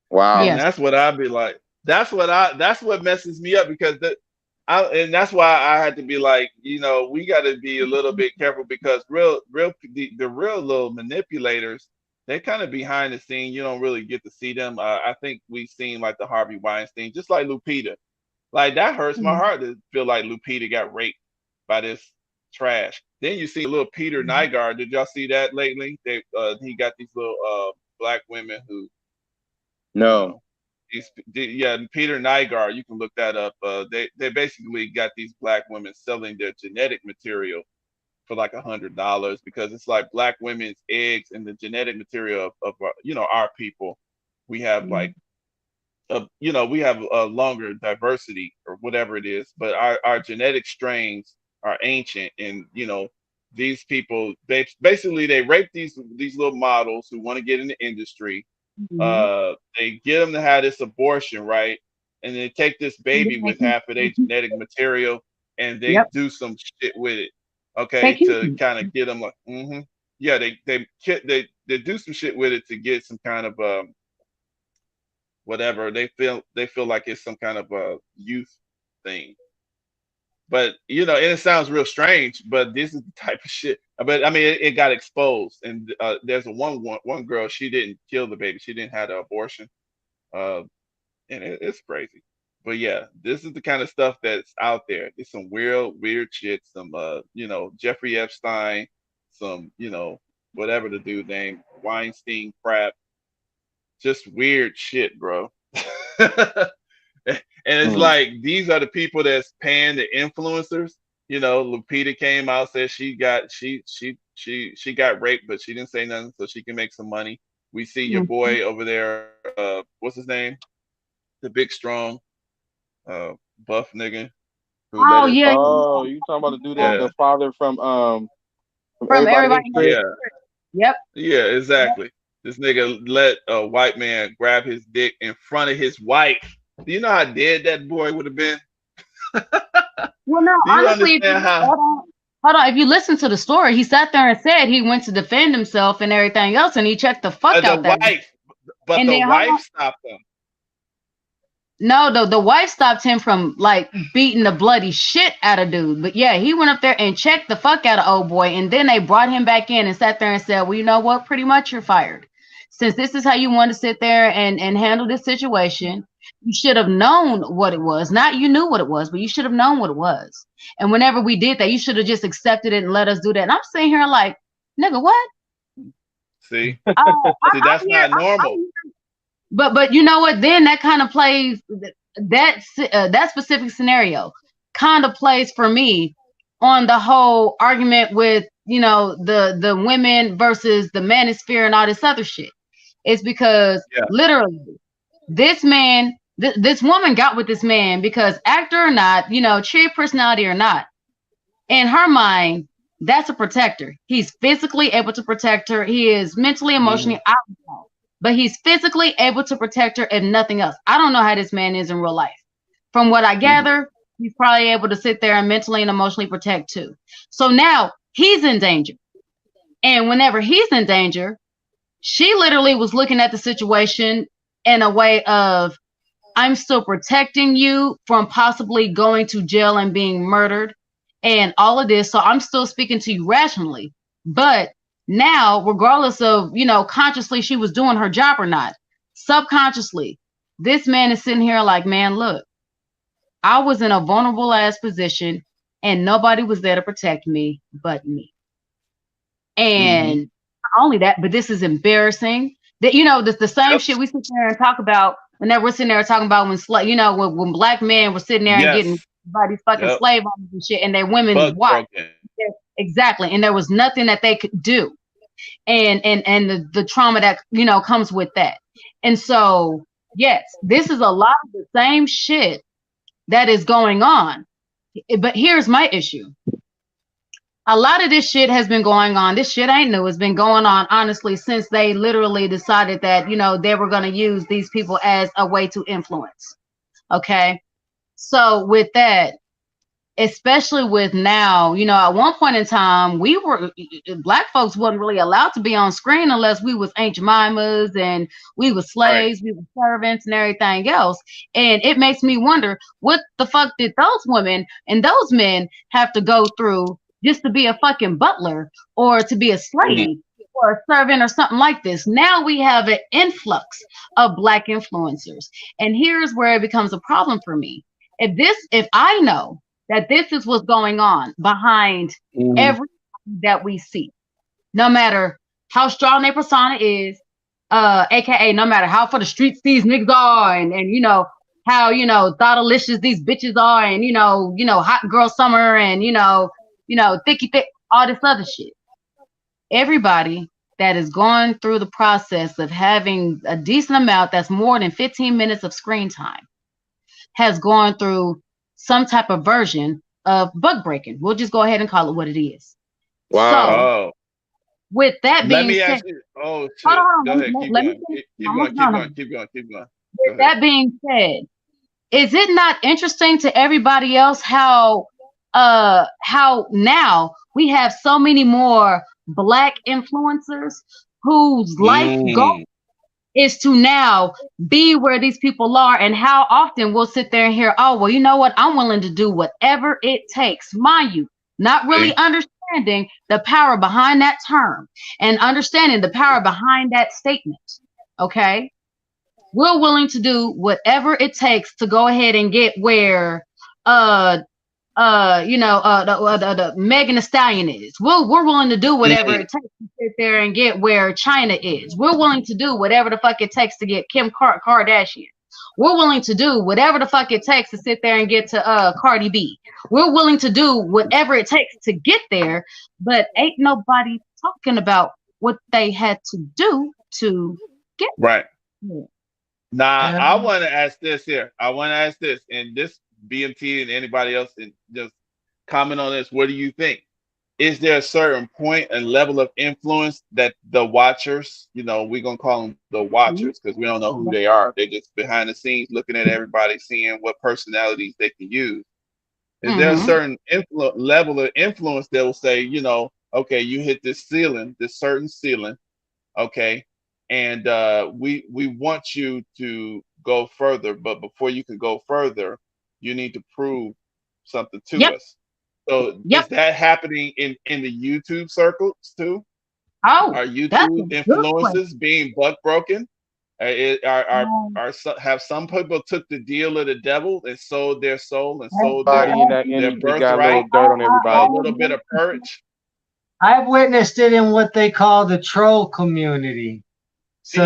and
Wow.
Yes.
that's what I'd be like. That's what messes me up because and that's why I had to be like, we got to be a little bit careful because the real little manipulators, they're kind of behind the scene. You don't really get to see them. I think we've seen like the Harvey Weinstein, just like Lupita. Like that hurts my
Mhm.
heart to feel like Lupita got raped by this trash. Then you see a little Peter Nygaard. Did y'all see that lately? He got these little black women who, you
No.
know, yeah, Peter Nygaard. You can look that up. They basically got these black women selling their genetic material for like $100 because it's like black women's eggs and the genetic material of our people. We have like
Mhm.
we have a longer diversity or whatever it is, but our genetic strains are ancient, and these people they rape these little models who want to get in the industry.
Mhm.
They get them to have this abortion, right? And they take this baby with half of their genetic material and they
Yep.
do some shit with it,
They
okay,
keep
to
you.
kind of get them like, yeah, they do some shit with it to get some kind of whatever they feel like it's some kind of a youth thing. But and it sounds real strange, but this is the type of shit. But I mean, it got exposed, and there's one girl. She didn't kill the baby. She didn't have the abortion, uh, and it's crazy. But yeah, this is the kind of stuff that's out there. It's some weird shit. Some Jeffrey Epstein, some whatever the dude named Weinstein crap. Just weird shit, bro. And it's like these are the people that's paying the influencers. Lupita came out, said she got raped, but she didn't say nothing, so she can make some money. We see your boy over there, what's his name? The big strong buff nigga.
Oh yeah.
Oh, you talking about the dude that the father from
Everybody.
Yeah.
Yep.
Yeah, exactly. Yep. This nigga let a white man grab his dick in front of his wife. Do you know how dead that boy would have been?
Well, no, honestly, hold on. If you listen to the story, he sat there and said he went to defend himself and everything else, and he checked the fuck out that
wife. But the wife stopped him.
No, the wife stopped him from like beating the bloody shit out of dude. But yeah, he went up there and checked the fuck out of old boy, and then they brought him back in and sat there and said, well, you know what? Pretty much you're fired. Since this is how you want to sit there and handle this situation, you should have known what it was. Not you knew what it was, but you should have known what it was. And whenever we did that, you should have just accepted it and let us do that. And I'm sitting here like, nigga, what?
See, that's not normal.
But you know what? Then that kind of plays that specific scenario kind of plays for me on the whole argument with the women versus the manosphere and all this other shit. It's because literally this man, this woman got with this man because actor or not, cheer personality or not, in her mind, that's a protector. He's physically able to protect her. He is mentally, emotionally, I don't know, but he's physically able to protect her if nothing else. I don't know how this man is in real life. From what I gather, he's probably able to sit there and mentally and emotionally protect too. So now he's in danger. And whenever he's in danger, she literally was looking at the situation in a way of, I'm still protecting you from possibly going to jail and being murdered and all of this. So I'm still speaking to you rationally. But now, regardless of, consciously she was doing her job or not, subconsciously, this man is sitting here like, man, look, I was in a vulnerable ass position and nobody was there to protect me but me. And not only that, but this is embarrassing. That the same shit we sit there and talk about whenever we're sitting there talking about when black men were sitting there and getting by these fucking slave owners and shit, and their women watch. Exactly, and there was nothing that they could do, and the trauma that comes with that. And so yes, this is a lot of the same shit that is going on. But here's my issue. A lot of this shit has been going on. This shit ain't new. It's been going on, honestly, since they literally decided that, they were going to use these people as a way to influence. Okay. So with that, especially with now, at one point in time, black folks wasn't really allowed to be on screen unless we was Aunt Jemimas and we was slaves, we were servants and everything else. And it makes me wonder, what the fuck did those women and those men have to go through just to be a fucking butler or to be a slave or a servant or something like this? Now we have an influx of black influencers. And here's where it becomes a problem for me. If I know that this is what's going on behind everything that we see, no matter how strong their persona is, aka no matter how for the streets these niggas are, and how thoughtalicious these bitches are, and hot girl summer, and thicky thick, all this other shit. Everybody that is going through the process of having a decent amount, that's more than 15 minutes of screen time, has gone through some type of version of bug breaking. We'll just go ahead and call it what it is.
Wow.
So, with that being said,
oh shit. Go ahead. Keep going.
With that being said, is it not interesting to everybody else how now we have so many more black influencers whose life goal is to now be where these people are, and how often we'll sit there and hear, oh, well, you know what? I'm willing to do whatever it takes. Mind you, not really understanding the power behind that term and understanding the power behind that statement. Okay. we're willing to do whatever it takes to go ahead and get where the Megan Thee Stallion is. We're willing to do whatever it takes to sit there and get where China is. We're willing to do whatever the fuck it takes to get Kim Kardashian. We're willing to do whatever the fuck it takes to sit there and get to Cardi B. We're willing to do whatever it takes to get there, but ain't nobody talking about what they had to do to get
Right.
there.
Now, I want to ask this here. I want to ask this, and this BMT and anybody else, and just comment on this. What do you think? Is there a certain point and level of influence that the watchers, we're going to call them the watchers because we don't know who they are. They're just behind the scenes looking at everybody, seeing what personalities they can use. Is there a certain level of influence that will say, okay, you hit this ceiling, this certain ceiling, okay, and we want you to go further, but before you can go further, you need to prove something to us. So is that happening in the YouTube circles too?
Oh,
are YouTube influencers being buck broken? Have some people took the deal of the devil and sold their soul and sold their birthright?
Got a little dirt on everybody.
A little bit of purge.
I've witnessed it in what they call the troll community. So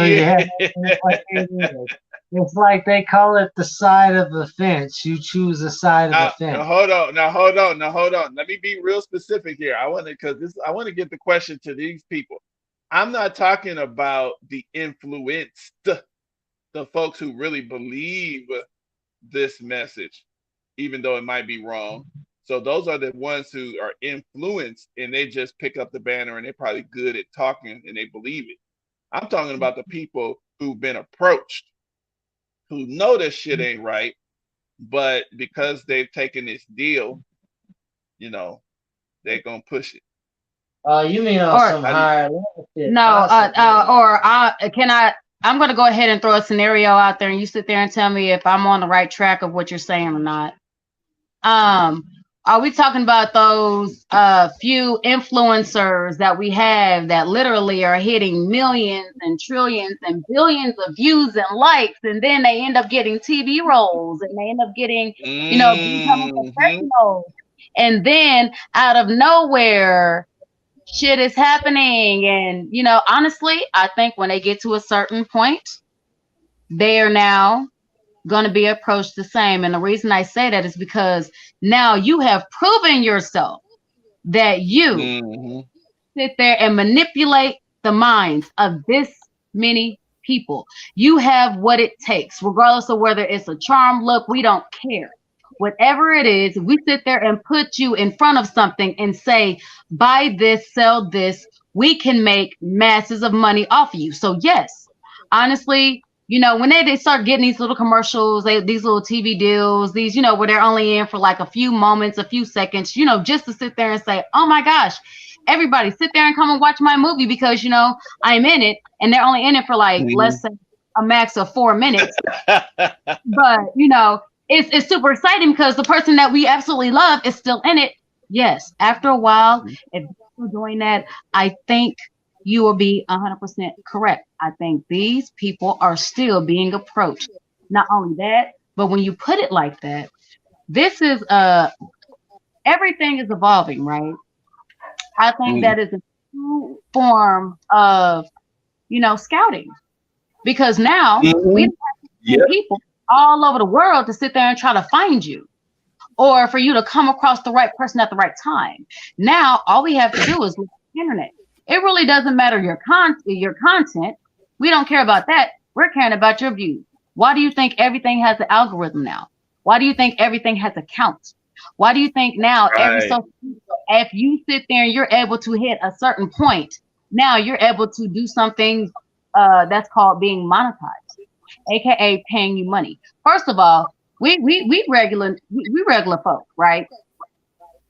it's like they call it the side of the fence. You choose the side of the fence.
Hold on. Let me be real specific here. I want to get the question to these people. I'm not talking about the influenced, the folks who really believe this message, even though it might be wrong. So those are the ones who are influenced and they just pick up the banner and they're probably good at talking and they believe it. I'm talking about the people who've been approached, who know this shit ain't right, but because they've taken this deal, they're gonna push it.
You mean on some higher level shit?
No, I'm gonna go ahead and throw a scenario out there, and you sit there and tell me if I'm on the right track of what you're saying or not. Are we talking about those few influencers that we have that literally are hitting millions and trillions and billions of views and likes, and then they end up getting TV roles and they end up getting, becoming professionals, and then out of nowhere, shit is happening? And honestly, I think when they get to a certain point, they are now going to be approached the same. And the reason I say that is because now you have proven yourself that you sit there and manipulate the minds of this many people. You have what it takes, regardless of whether it's a charm look. We don't care. Whatever it is, we sit there and put you in front of something and say, buy this, sell this. We can make masses of money off of you. So yes, honestly, when they start getting these little commercials, these little TV deals, these, where they're only in for like a few moments, a few seconds, just to sit there and say, oh my gosh, everybody sit there and come and watch my movie because, I'm in it, and they're only in it for like, let's say a max of 4 minutes. But, it's super exciting because the person that we absolutely love is still in it. Yes, after a while, if you're doing that, I think you will be 100% correct. I think these people are still being approached. Not only that, but when you put it like that, this is everything is evolving, right? I think that is a true form of scouting, because now we have people all over the world to sit there and try to find you, or for you to come across the right person at the right time. Now all we have to do is look at the internet. It really doesn't matter your content. We don't care about that. We're caring about your views. Why do you think everything has an algorithm now? Why do you think everything has a count? Why do you think now every social media, if you sit there and you're able to hit a certain point, now you're able to do something that's called being monetized, aka paying you money. First of all, we regular folk, right?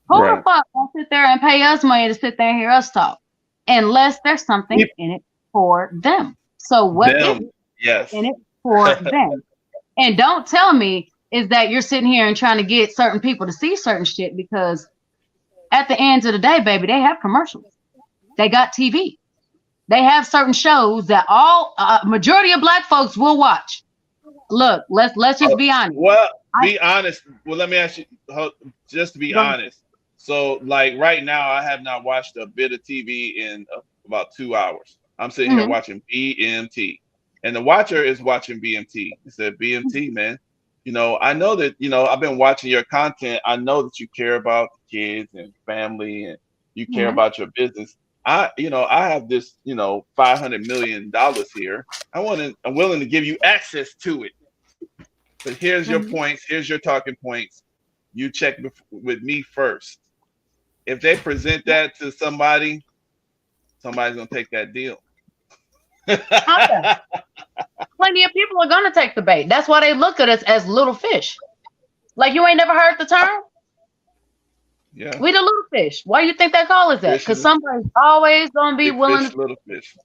Who the fuck will sit there and pay us money to sit there and hear us talk? Unless there's something in it for them. So what is in it for them? And don't tell me is that you're sitting here and trying to get certain people to see certain shit, because at the end of the day, baby, they have commercials. They got TV. They have certain shows that majority of Black folks will watch. Look, let's just be honest.
Well,
I
be honest. Well, let me ask you, just to be
go ahead.
honest. So, like right now, I have not watched a bit of TV in about 2 hours. I'm sitting here
Mhm.
watching BMT, and the watcher is watching BMT. He said, "BMT, man, I know that I've been watching your content. I know that you care about the kids and family, and you care
Mhm.
about your business. I have this, $500 million here. I'm willing to give you access to it. But here's your
Mhm.
points. Here's your talking points. You check with me first. If they present that to somebody, somebody's gonna take that deal."
Oh yeah, plenty of people are gonna take the bait. That's why they look at us as little fish. Like you ain't never heard the term?
Yeah,
We the little fish. Why you think they call us that?
fish,
Because somebody's always gonna be
big
willing
fish,
to.
little fish.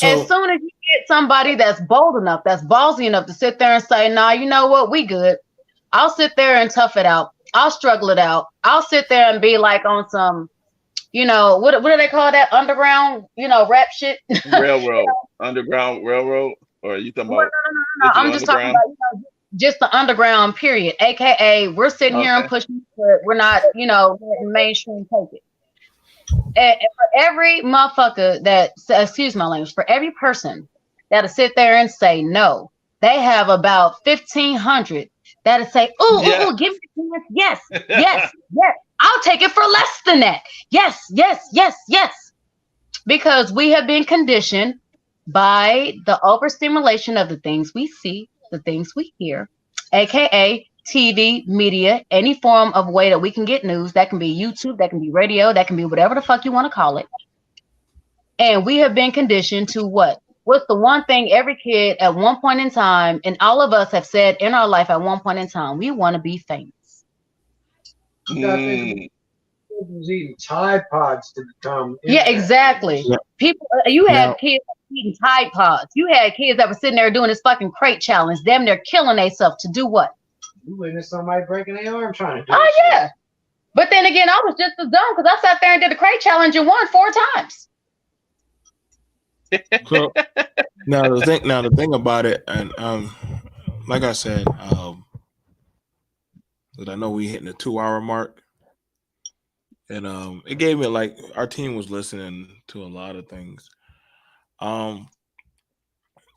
As
So
soon as you get somebody that's bold enough, that's ballsy enough to sit there and say, "Nah, you know what? We good." I'll sit there and tough it out. I'll struggle it out. I'll sit there and be like on some, what do they call that underground, rap shit?
Railroad, underground railroad, or are you talking
Well,
about
no.
digital
I'm just talking
underground?
about, just the underground period. AKA, we're sitting here and
Okay.
pushing, but we're not, letting mainstream take it. And for every motherfucker excuse my language, for every person that'll sit there and say no, they have about 1,500 that'll say,
Yeah.
give me the chance. Yes, yes, yes. I'll take it for less than that. Yes, yes, yes, yes. Because we have been conditioned by the overstimulation of the things we see, the things we hear, aka TV, media, any form of way that we can get news. That can be YouTube, that can be radio, that can be whatever the fuck you want to call it. And we have been conditioned to what? What's the one thing every kid at one point in time, and all of us have said in our life at one point in time, we want to be famous.
You got to think about
Mm.
kids was eating Tide Pods to become.
Yeah,
internet
exactly.
famous.
People, you had
now,
kids eating Tide Pods. You had kids that were sitting there doing this fucking crate challenge. Damn, they're killing themselves to do what?
You witnessed somebody breaking their arm trying to do
Oh
this shit.
yeah. But then again, I was just as dumb because I sat there and did the crate challenge and won 4 times.
so the thing about it, and like I said, that I know we hitting the 2 hour mark, and it gave me like our team was listening to a lot of things. Um,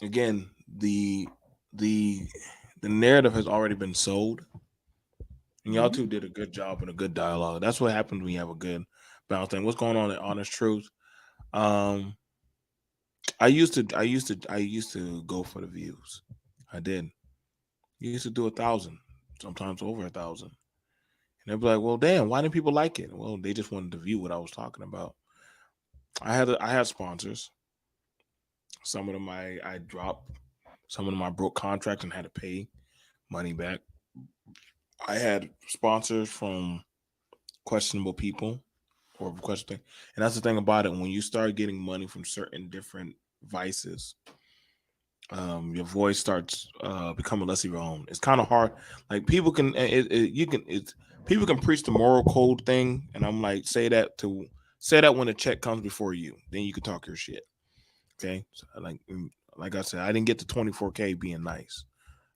again, the narrative has already been sold, and y'all two did a good job and a good dialogue. That's what happens when you have a good balance thing. What's going on at Honest Truth? Um, I used to go for the views. I did. You used to do 1,000, sometimes over 1,000. And they'd be like, "Well, damn, why didn't people like it?" Well, they just wanted to view what I was talking about. I had sponsors. Some of them I dropped. Some of them I broke contracts and had to pay money back. I had sponsors from questionable people or questioning, and that's the thing about it. When you start getting money from certain different vices, your voice starts becoming less of your own. It's kind of hard. Like people can, people can preach the moral code thing, and I'm like, say that when the check comes before you, then you can talk your shit. Okay, so like I said, I didn't get to 24K being nice.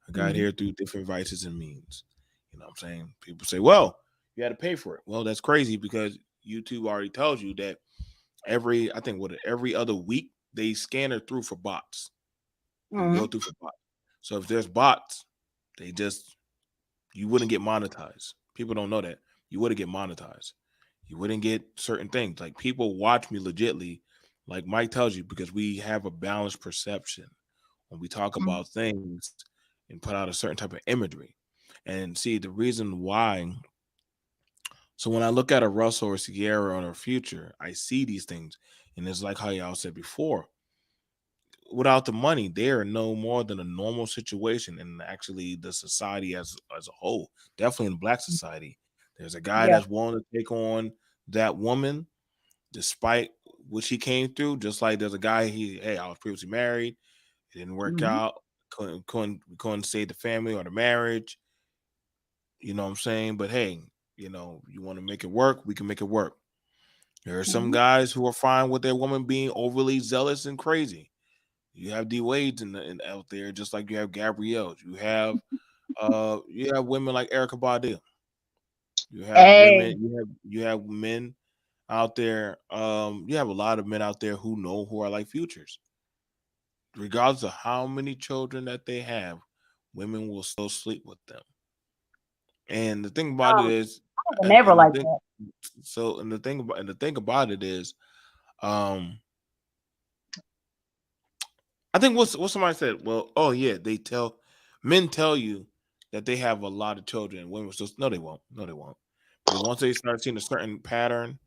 I got here through different vices and means. You know what I'm saying? People say, well, you had to pay for it. Well, that's crazy because YouTube already tells you that every other week they scan it through for bots. You go through for bots. So if there's bots, you wouldn't get monetized. People don't know that. You wouldn't get monetized. You wouldn't get certain things. Like people watch me legitly, like Mike tells you, because we have a balanced perception when we talk about things and put out a certain type of imagery. And see the reason why. So when I look at a Russell or Sierra or a Future, I see these things. And it's like how y'all said before, without the money, they are no more than a normal situation in actually the society as a whole. Definitely in Black society, there's a guy
Yeah.
that's willing to take on that woman despite what she came through. Just like there's a guy, I was previously married, it didn't work out, couldn't save the family or the marriage. You know what I'm saying? But hey, you want to make it work, we can make it work. There are some guys who are fine with their woman being overly zealous and crazy. You have D Wade's out there, just like you have Gabrielle's. You have women like Erica Badu. You have
Hey,
women. You have men out there. You have a lot of men out there who are like Futures. Regardless of how many children that they have, women will still sleep with them. And the thing about it is,
I was never
and the
like
thing,
that.
the thing about it is, um, I think what somebody said. Well, oh yeah, men tell you that they have a lot of children. Women still no, they won't. No, they won't. Because once they start seeing a certain pattern,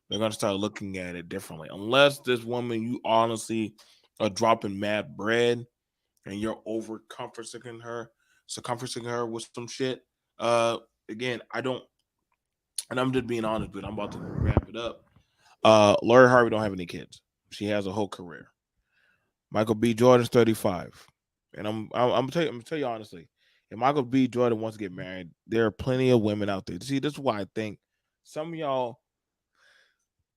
they're gonna start looking at it differently. Unless this woman you honestly are dropping mad bread and you're over comforting her with some shit. Again, I don't, and I'm just being honest, but I'm about to wrap it up. Lori Harvey don't have any kids. She has a whole career. Michael B. Jordan's 35, and I'm gonna tell you honestly, if Michael B. Jordan wants to get married, there are plenty of women out there. See, this is why I think some of y'all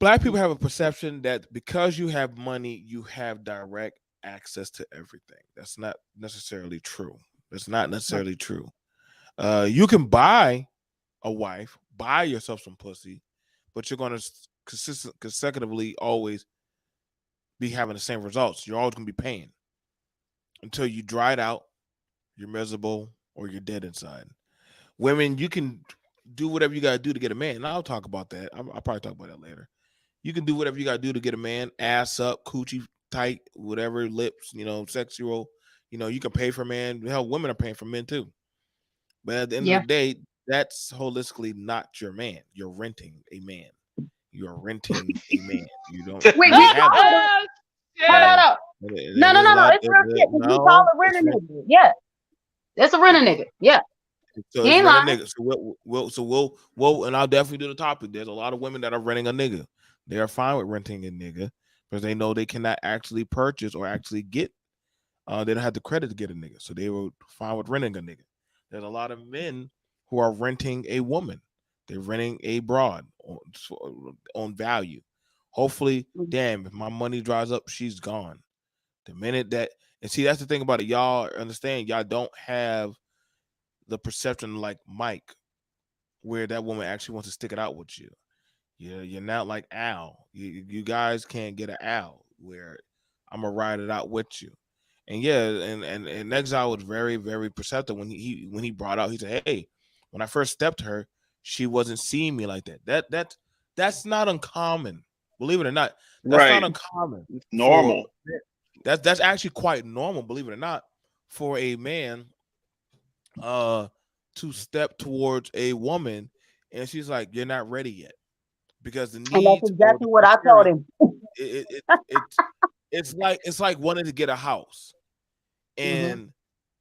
black people have a perception that because you have money, you have direct access to everything. That's not necessarily true. That's not necessarily true. You can buy a wife, buy yourself some pussy, but you're gonna consecutively always be having the same results. You're always gonna be paying until you dried out, you're miserable, or you're dead inside. Women, you can do whatever you gotta do to get a man. And I'll talk about that. I'll probably talk about that later. You can do whatever you gotta do to get a man, ass up, coochie tight, whatever, lips, sexual. You can pay for a man. Hell, women are paying for men too. But at the end
Yeah.
of the day, that's holistically not your man. You're renting a man. You're renting a man. You don't.
We
you have
call
that.
it no. No, no, no, no. It's real shit. We call it rent a
No,
nigga. Yeah. That's a rent a nigga. Yeah.
so
You
it's
ain't
rent a
lying.
nigga. So we'll, and I'll definitely do the topic. There's a lot of women that are renting a nigga. They are fine with renting a nigga because they know they cannot actually purchase or actually get. They don't have the credit to get a nigga, so they were fine with renting a nigga. There's a lot of men who are renting a woman. They're renting a broad on value. Hopefully, damn, if my money dries up, she's gone. The minute that, and see, that's the thing about it. Y'all understand, y'all don't have the perception like Mike, where that woman actually wants to stick it out with you. You're not like Al. You guys can't get an Al where I'm gonna ride it out with you. And yeah, and Exile was very, very perceptive when he brought out, he said, hey, when I first stepped to her, she wasn't seeing me like that. That's not uncommon. Believe it or not. That's not
Right.
uncommon.
It's normal.
That's actually quite normal, believe it or not, for a man to step towards a woman and she's like, you're not ready yet. Because the
And
need
that's exactly what I told him.
it's like wanting to get a house. And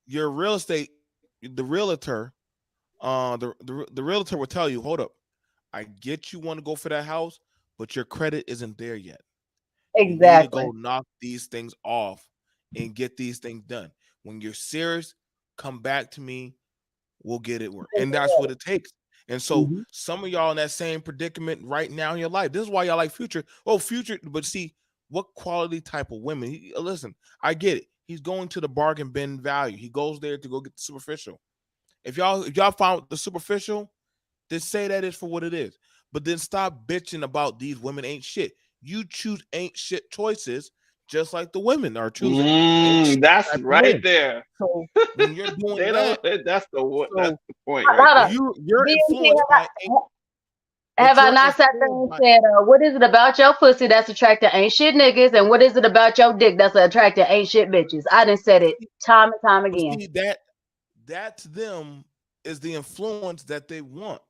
your real estate, the realtor, the realtor will tell you, hold up, I get you want to go for that house, but your credit isn't there yet.
Exactly.
You need to go knock these things off and get these things done. When you're serious, come back to me. We'll get it work. And that's what it takes. And so some of y'all in that same predicament right now in your life. This is why y'all like Future. Oh, Future, but see, what quality type of women? Listen, I get it. He's going to the bargain bin value. He goes there to go get the superficial. If y'all found the superficial, then say that is for what it is. But then stop bitching about these women ain't shit. You choose ain't shit choices, just like the women are choosing.
That's right there.
So when you're doing
that's the point. Right
you're influenced by.
Have I not sat there and said, what is it about your pussy that's attracting ain't shit niggas, and what is it about your dick that's attracting ain't shit bitches? I done said it time and time again.
See, that to them is the influence that they want.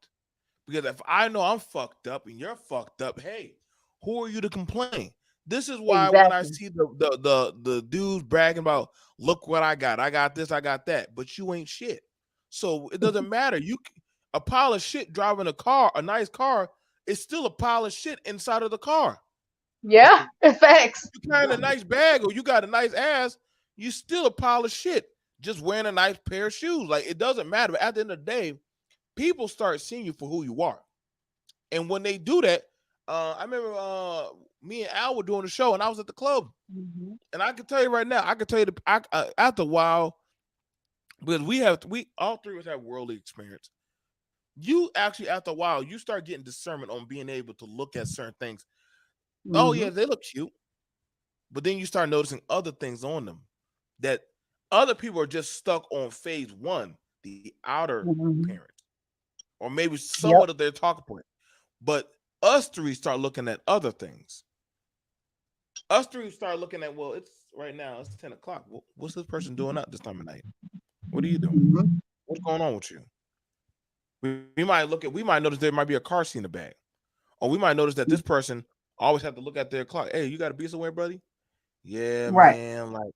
Because if I know I'm fucked up and you're fucked up, hey, who are you to complain? This is why when I see the dudes bragging about, look what I got this, I got that, but you ain't shit. So it doesn't matter. A pile of shit driving a nice car, is still a pile of shit inside of the car.
Yeah, facts.
You carrying a nice bag or you got a nice ass, you still a pile of shit. Just wearing a nice pair of shoes. Like, it doesn't matter. But at the end of the day, people start seeing you for who you are. And when they do that, I remember me and Al were doing the show, and I was at the club, and I can tell you right now, I can tell you after a while, because we all three of us have worldly experience. You actually, after a while, you start getting discernment on being able to look at certain things. Oh yeah, they look cute, but then you start noticing other things on them that other people are just stuck on phase one, the outer appearance, or maybe somewhat of their talking point. But us three start looking at other things. Us three start looking at, well, it's right now, it's 10 o'clock. What's this person doing out this time of night? What are you doing? What's going on with you? We might notice there might be a car seat in the bag. Or we might notice that this person always have to look at their clock. Hey, you gotta be somewhere, buddy? Yeah, man. Like,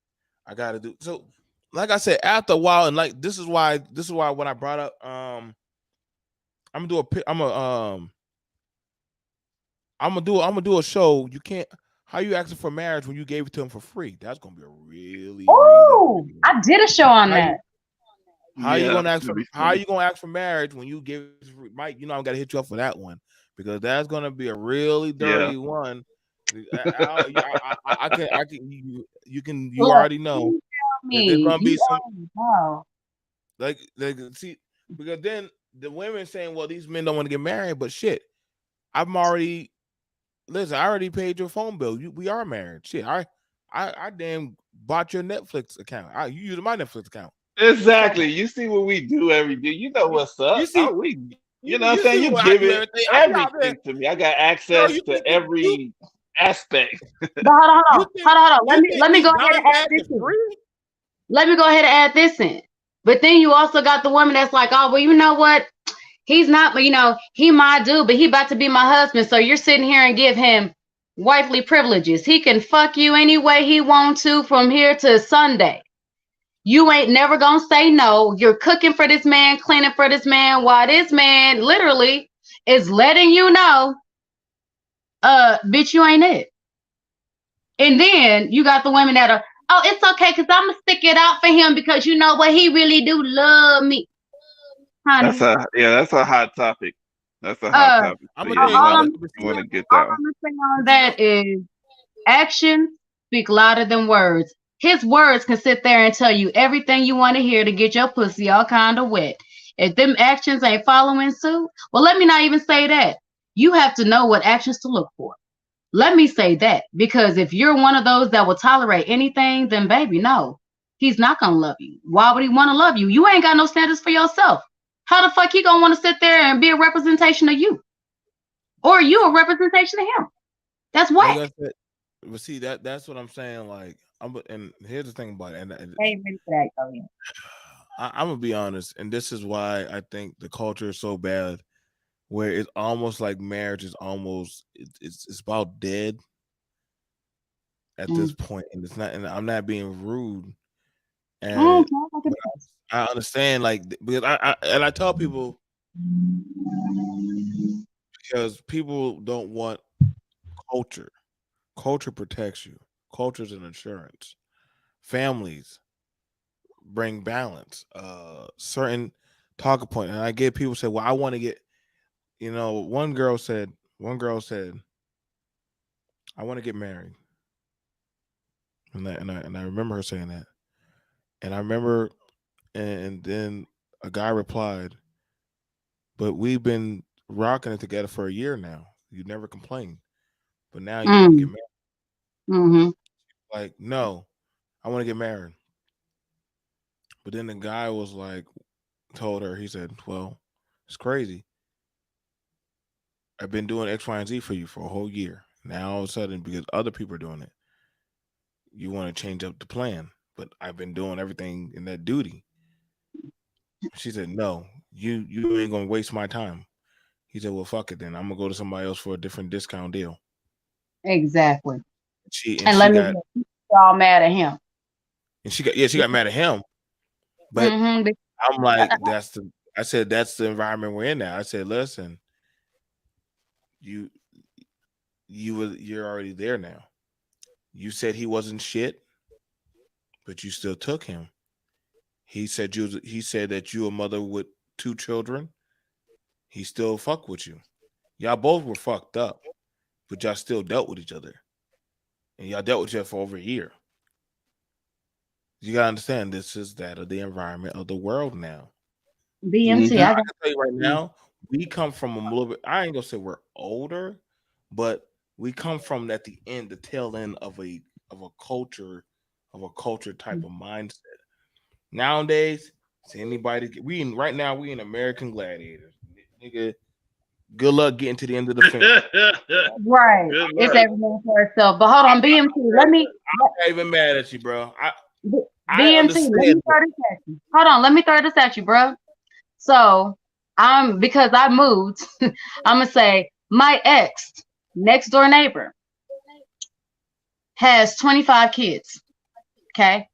I gotta do so. Like I said, after a while, and like this is why when I brought up I'm gonna do a show. You can't, how you asking for marriage when you gave it to him for free? That's gonna be a really
I did a show on that.
How you gonna ask for marriage when you give it for free? Mike, you know I'm gonna hit you up for that one, because that's gonna be a really dirty one. I can you already know there's gonna be some like see, because then the women saying, well, these men don't want to get married, but shit, I already paid your phone bill. We are married. Shit, I damn bought your Netflix account. You using my Netflix account.
Exactly. You see what we do every day. You know what's up. You know what I'm saying? You give it everything to me. I got access to every aspect.
But hold on. Let me go ahead and add this in. Let me go ahead and add this in. But then you also got the woman that's like, oh, well, you know what? He's not, he my dude, but he about to be my husband. So you're sitting here and give him wifely privileges. He can fuck you any way he wants to from here to Sunday. You ain't never gonna say no. You're cooking for this man, cleaning for this man, while this man literally is letting you know, bitch, you ain't it. And then you got the women that are, oh, it's okay, because I'm gonna stick it out for him because you know what, he really do love me. Honey.
That's a hot topic. That's a hot topic.
So you want to get that. All I'm saying on that is actions speak louder than words. His words can sit there and tell you everything you want to hear to get your pussy all kind of wet. If them actions ain't following suit, well, let me not even say that. You have to know what actions to look for. Let me say that, because if you're one of those that will tolerate anything, then baby, no, he's not gonna love you. Why would he want to love you? You ain't got no standards for yourself. How the fuck he gonna want to sit there and be a representation of you, or you a representation of him? That's whack.
But see, that's what I'm saying. Like, and here's the thing about it. And I'm gonna be honest, and this is why I think the culture is so bad, where it's almost like marriage is almost it's about dead at this point, and it's not. And I'm not being rude, and I understand, like, because I tell people, because people don't want culture. Culture protects you. Culture is an insurance. Families bring balance. Certain talking point, and I get people say, "Well, I want to get." One girl said, "I want to get married," and I remember her saying that, and I remember, and then a guy replied, "But we've been rocking it together for a year now. You never complained, but now you want to get married." Like, no, I want to get married. But then the guy was like, told her, he said, well, it's crazy. I've been doing X, Y, and Z for you for a whole year. Now all of a sudden, because other people are doing it, you want to change up the plan. But I've been doing everything in that duty. She said, no, you ain't gonna waste my time. He said, well, fuck it then. I'm gonna go to somebody else for a different discount deal.
Exactly. Let me get all mad at him.
And she got mad at him. But I'm like, that's the environment we're in now. I said, listen, you're already there now. You said he wasn't shit, but you still took him. He said that you a mother with 2 children. He still fuck with you. Y'all both were fucked up. but y'all still dealt with each other, and y'all dealt with each other for over a year. You gotta understand, this is that of the environment of the world now.
BMT,
Now,
I
I
got
can tell you right now, we come from a little bit. I ain't gonna say we're older, but we come from at the end, the tail end of a culture type of mindset. Nowadays, it's anybody. Right now we in American Gladiators, nigga. Good luck getting to the end of the fence.
right.
Good
It's
luck.
everyone for itself. But hold on, BMT.
I'm not even mad at you, bro. I
BMT. Let
understand.
me throw this at you. Hold on, let me throw this at you, bro. So because I moved, I'm gonna say my ex next door neighbor has 25 kids. Okay,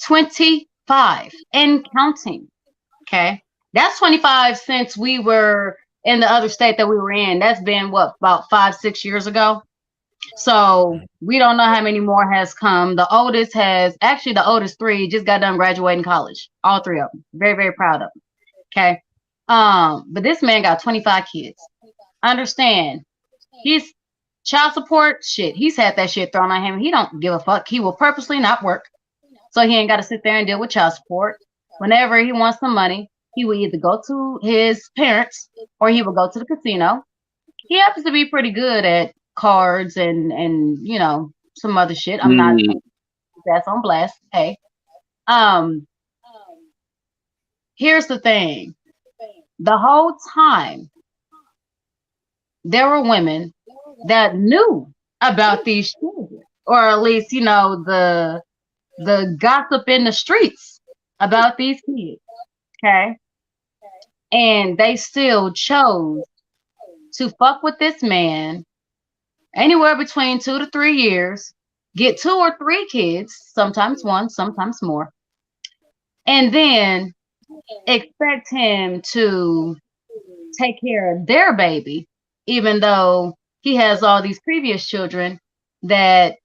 25 and counting. Okay, that's 25 since we were in the other state that we were in. That's been what, about 5-6 years ago. So we don't know how many more has come. The oldest three just got done graduating college. All three of them. Very, very proud of them. Okay. But this man got 25 kids. Understand, he's child support shit. He's had that shit thrown at him. He don't give a fuck. He will purposely not work, so he ain't got to sit there and deal with child support. Whenever he wants some money, he will either go to his parents or he will go to the casino. He happens to be pretty good at cards and you know, some other shit. I'm not that's on blast. Hey. Here's the thing. The whole time there were women that knew about these children, or at least, you know, the gossip in the streets about these kids. Okay. And they still chose to fuck with this man anywhere between 2 to 3 years, get 2 or 3 kids, sometimes one, sometimes more, and then expect him to take care of their baby, even though he has all these previous children that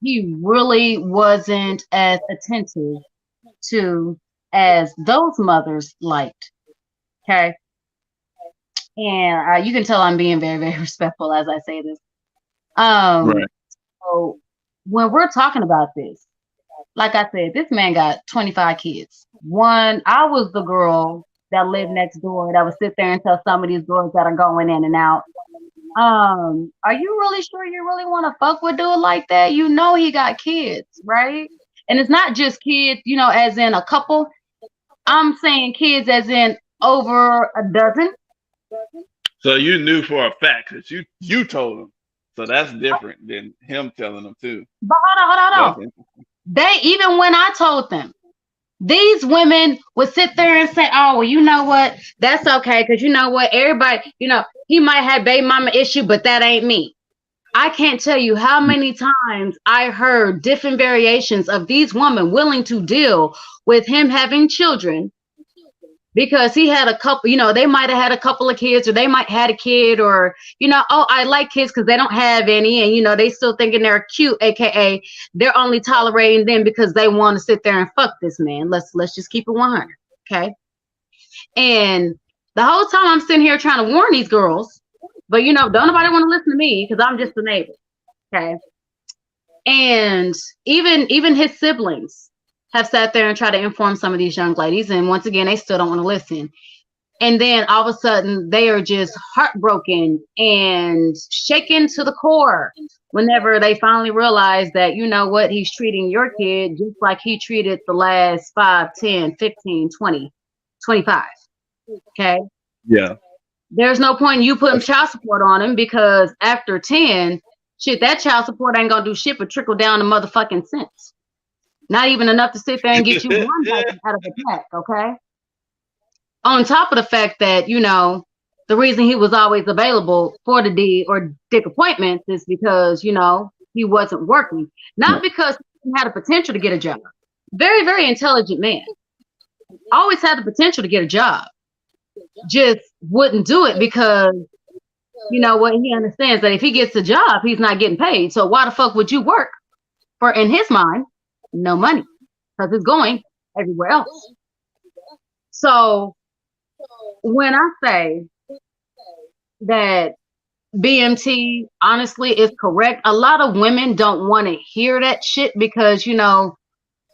he really wasn't as attentive to as those mothers liked. Okay. And you can tell I'm being very, very respectful as I say this.
Right.
So when we're talking about this, like I said, this man got 25 kids. I was the girl that lived next door that would sit there and tell some of these girls that are going in and out, are you really sure you really want to fuck with dude like that? You know he got kids, right? And it's not just kids, you know, as in a couple. I'm saying kids as in over a dozen.
So you knew for a fact that you told him. So that's different than him telling them too.
But hold on. They, even when I told them, these women would sit there and say, oh, well, you know what? That's okay. Because you know what? Everybody, you know, he might have baby mama issue, but that ain't me. I can't tell you how many times I heard different variations of these women willing to deal with him having children because he had a couple, you know, they might have had a couple of kids, or they might have had a kid, or, you know, oh, I like kids because they don't have any. And, you know, they still thinking they're cute, AKA they're only tolerating them because they want to sit there and fuck this man. Let's just keep it 100. Okay. And the whole time I'm sitting here trying to warn these girls, but, you know, don't nobody want to listen to me because I'm just a neighbor. Okay. And even his siblings have sat there and tried to inform some of these young ladies. And once again, they still don't want to listen. And then all of a sudden they are just heartbroken and shaken to the core whenever they finally realize that, you know what, he's treating your kid just like he treated the last 5, 10, 15, 20, 25. Okay.
Yeah.
There's no point in you putting child support on him, because after 10, shit, that child support ain't gonna do shit but trickle down the motherfucking cents. Not even enough to sit there and get you one bite out of the pack, okay? On top of the fact that, you know, the reason he was always available for the D or dick appointments is because, you know, he wasn't working. Not because he had a potential to get a job. Very, very intelligent man. Always had the potential to get a job. Just wouldn't do it because, you know what, he understands that if he gets a job, he's not getting paid. So why the fuck would you work for, in his mind, no money? Because it's going everywhere else. So when I say that BMT honestly is correct. A lot of women don't want to hear that shit because, you know,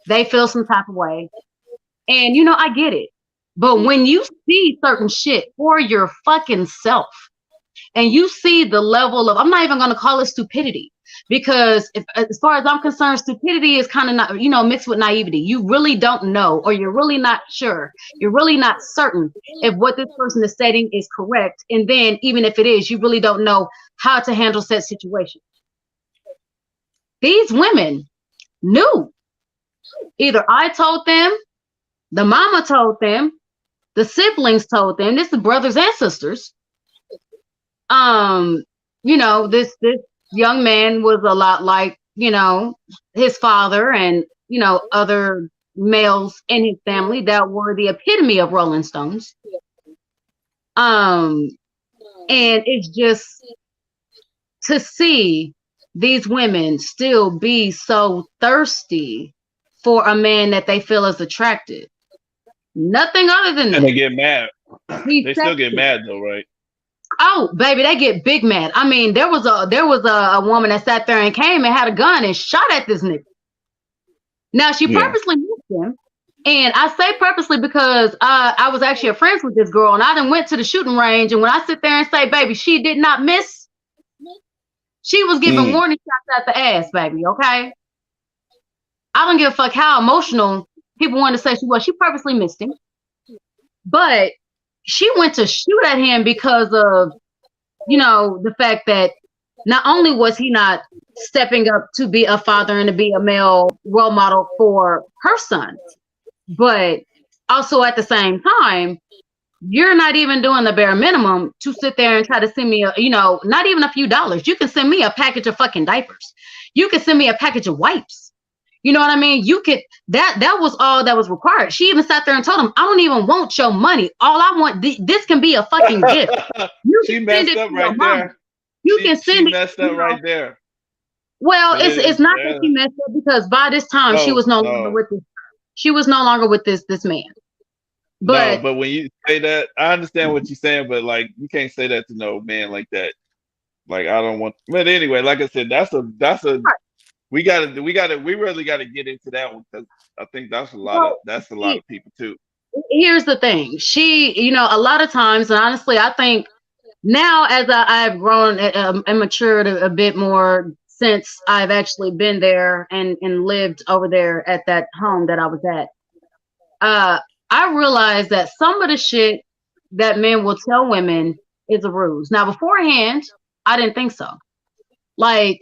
they feel some type of way. And, you know, I get it. But when you see certain shit for your fucking self and you see the level of, I'm not even going to call it stupidity, because as far as I'm concerned, stupidity is kind of not, you know, mixed with naivety. You really don't know, or you're really not sure. You're really not certain if what this person is stating is correct. And then even if it is, you really don't know how to handle said situation. These women knew. Either I told them, the mama told them, the siblings told them. This is brothers and sisters. You know, this young man was a lot like, you know, his father and, you know, other males in his family that were the epitome of Rolling Stones. And it's just to see these women still be so thirsty for a man that they feel is attractive. Nothing other than that.
And they get mad. They still get mad though, right?
Oh, baby, they get big mad. I mean, there was a woman that sat there and came and had a gun and shot at this nigga. Now she purposely missed him, and I say purposely because I was actually friends with this girl, and I done went to the shooting range. And when I sit there and say, "Baby, she did not miss," she was giving warning shots at the ass, baby. Okay, I don't give a fuck how emotional people want to say she was. She purposely missed him, but she went to shoot at him because of, you know, the fact that not only was he not stepping up to be a father and to be a male role model for her son, but also at the same time, you're not even doing the bare minimum to sit there and try to send me a, you know, not even a few dollars. You can send me a package of fucking diapers. You can send me a package of wipes. You know what I mean? You could, that was all that was required. She even sat there and told him, I don't even want your money. All I want, this can be a fucking gift. You
she messed up right there.
You can send it.
She messed up right there.
Well, it's not that she messed up, because by this time she was no longer with this. She was no longer with this man. But
but when you say that, I understand what you're saying, but like you can't say that to no man like that. Like I don't want. But anyway, like I said, that's a. We really gotta get into that one, because I think that's a lot of people too.
Here's the thing. She, you know, a lot of times, and honestly, I think now as I've grown and matured a bit more since I've actually been there and lived over there at that home that I was at, I realized that some of the shit that men will tell women is a ruse. Now, beforehand, I didn't think so. Like,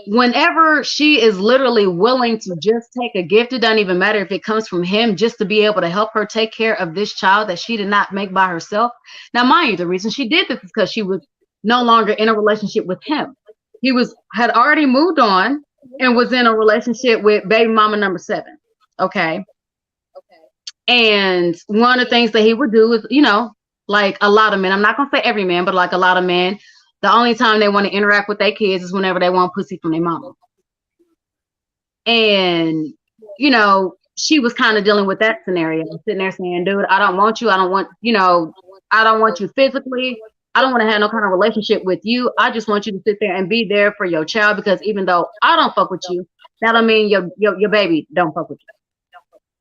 whenever she is literally willing to just take a gift, it doesn't even matter if it comes from him, just to be able to help her take care of this child that she did not make by herself. Now, mind you, the reason she did this is because she was no longer in a relationship with him. He had already moved on and was in a relationship with baby mama number 7. Okay. And one of the things that he would do is, you know, like a lot of men, I'm not going to say every man, but like a lot of men, the only time they want to interact with their kids is whenever they want pussy from their mama. And, you know, she was kind of dealing with that scenario, sitting there saying, dude, I don't want you. I don't want you physically. I don't want to have no kind of relationship with you. I just want you to sit there and be there for your child, because even though I don't fuck with you, that don't mean your baby don't fuck with you.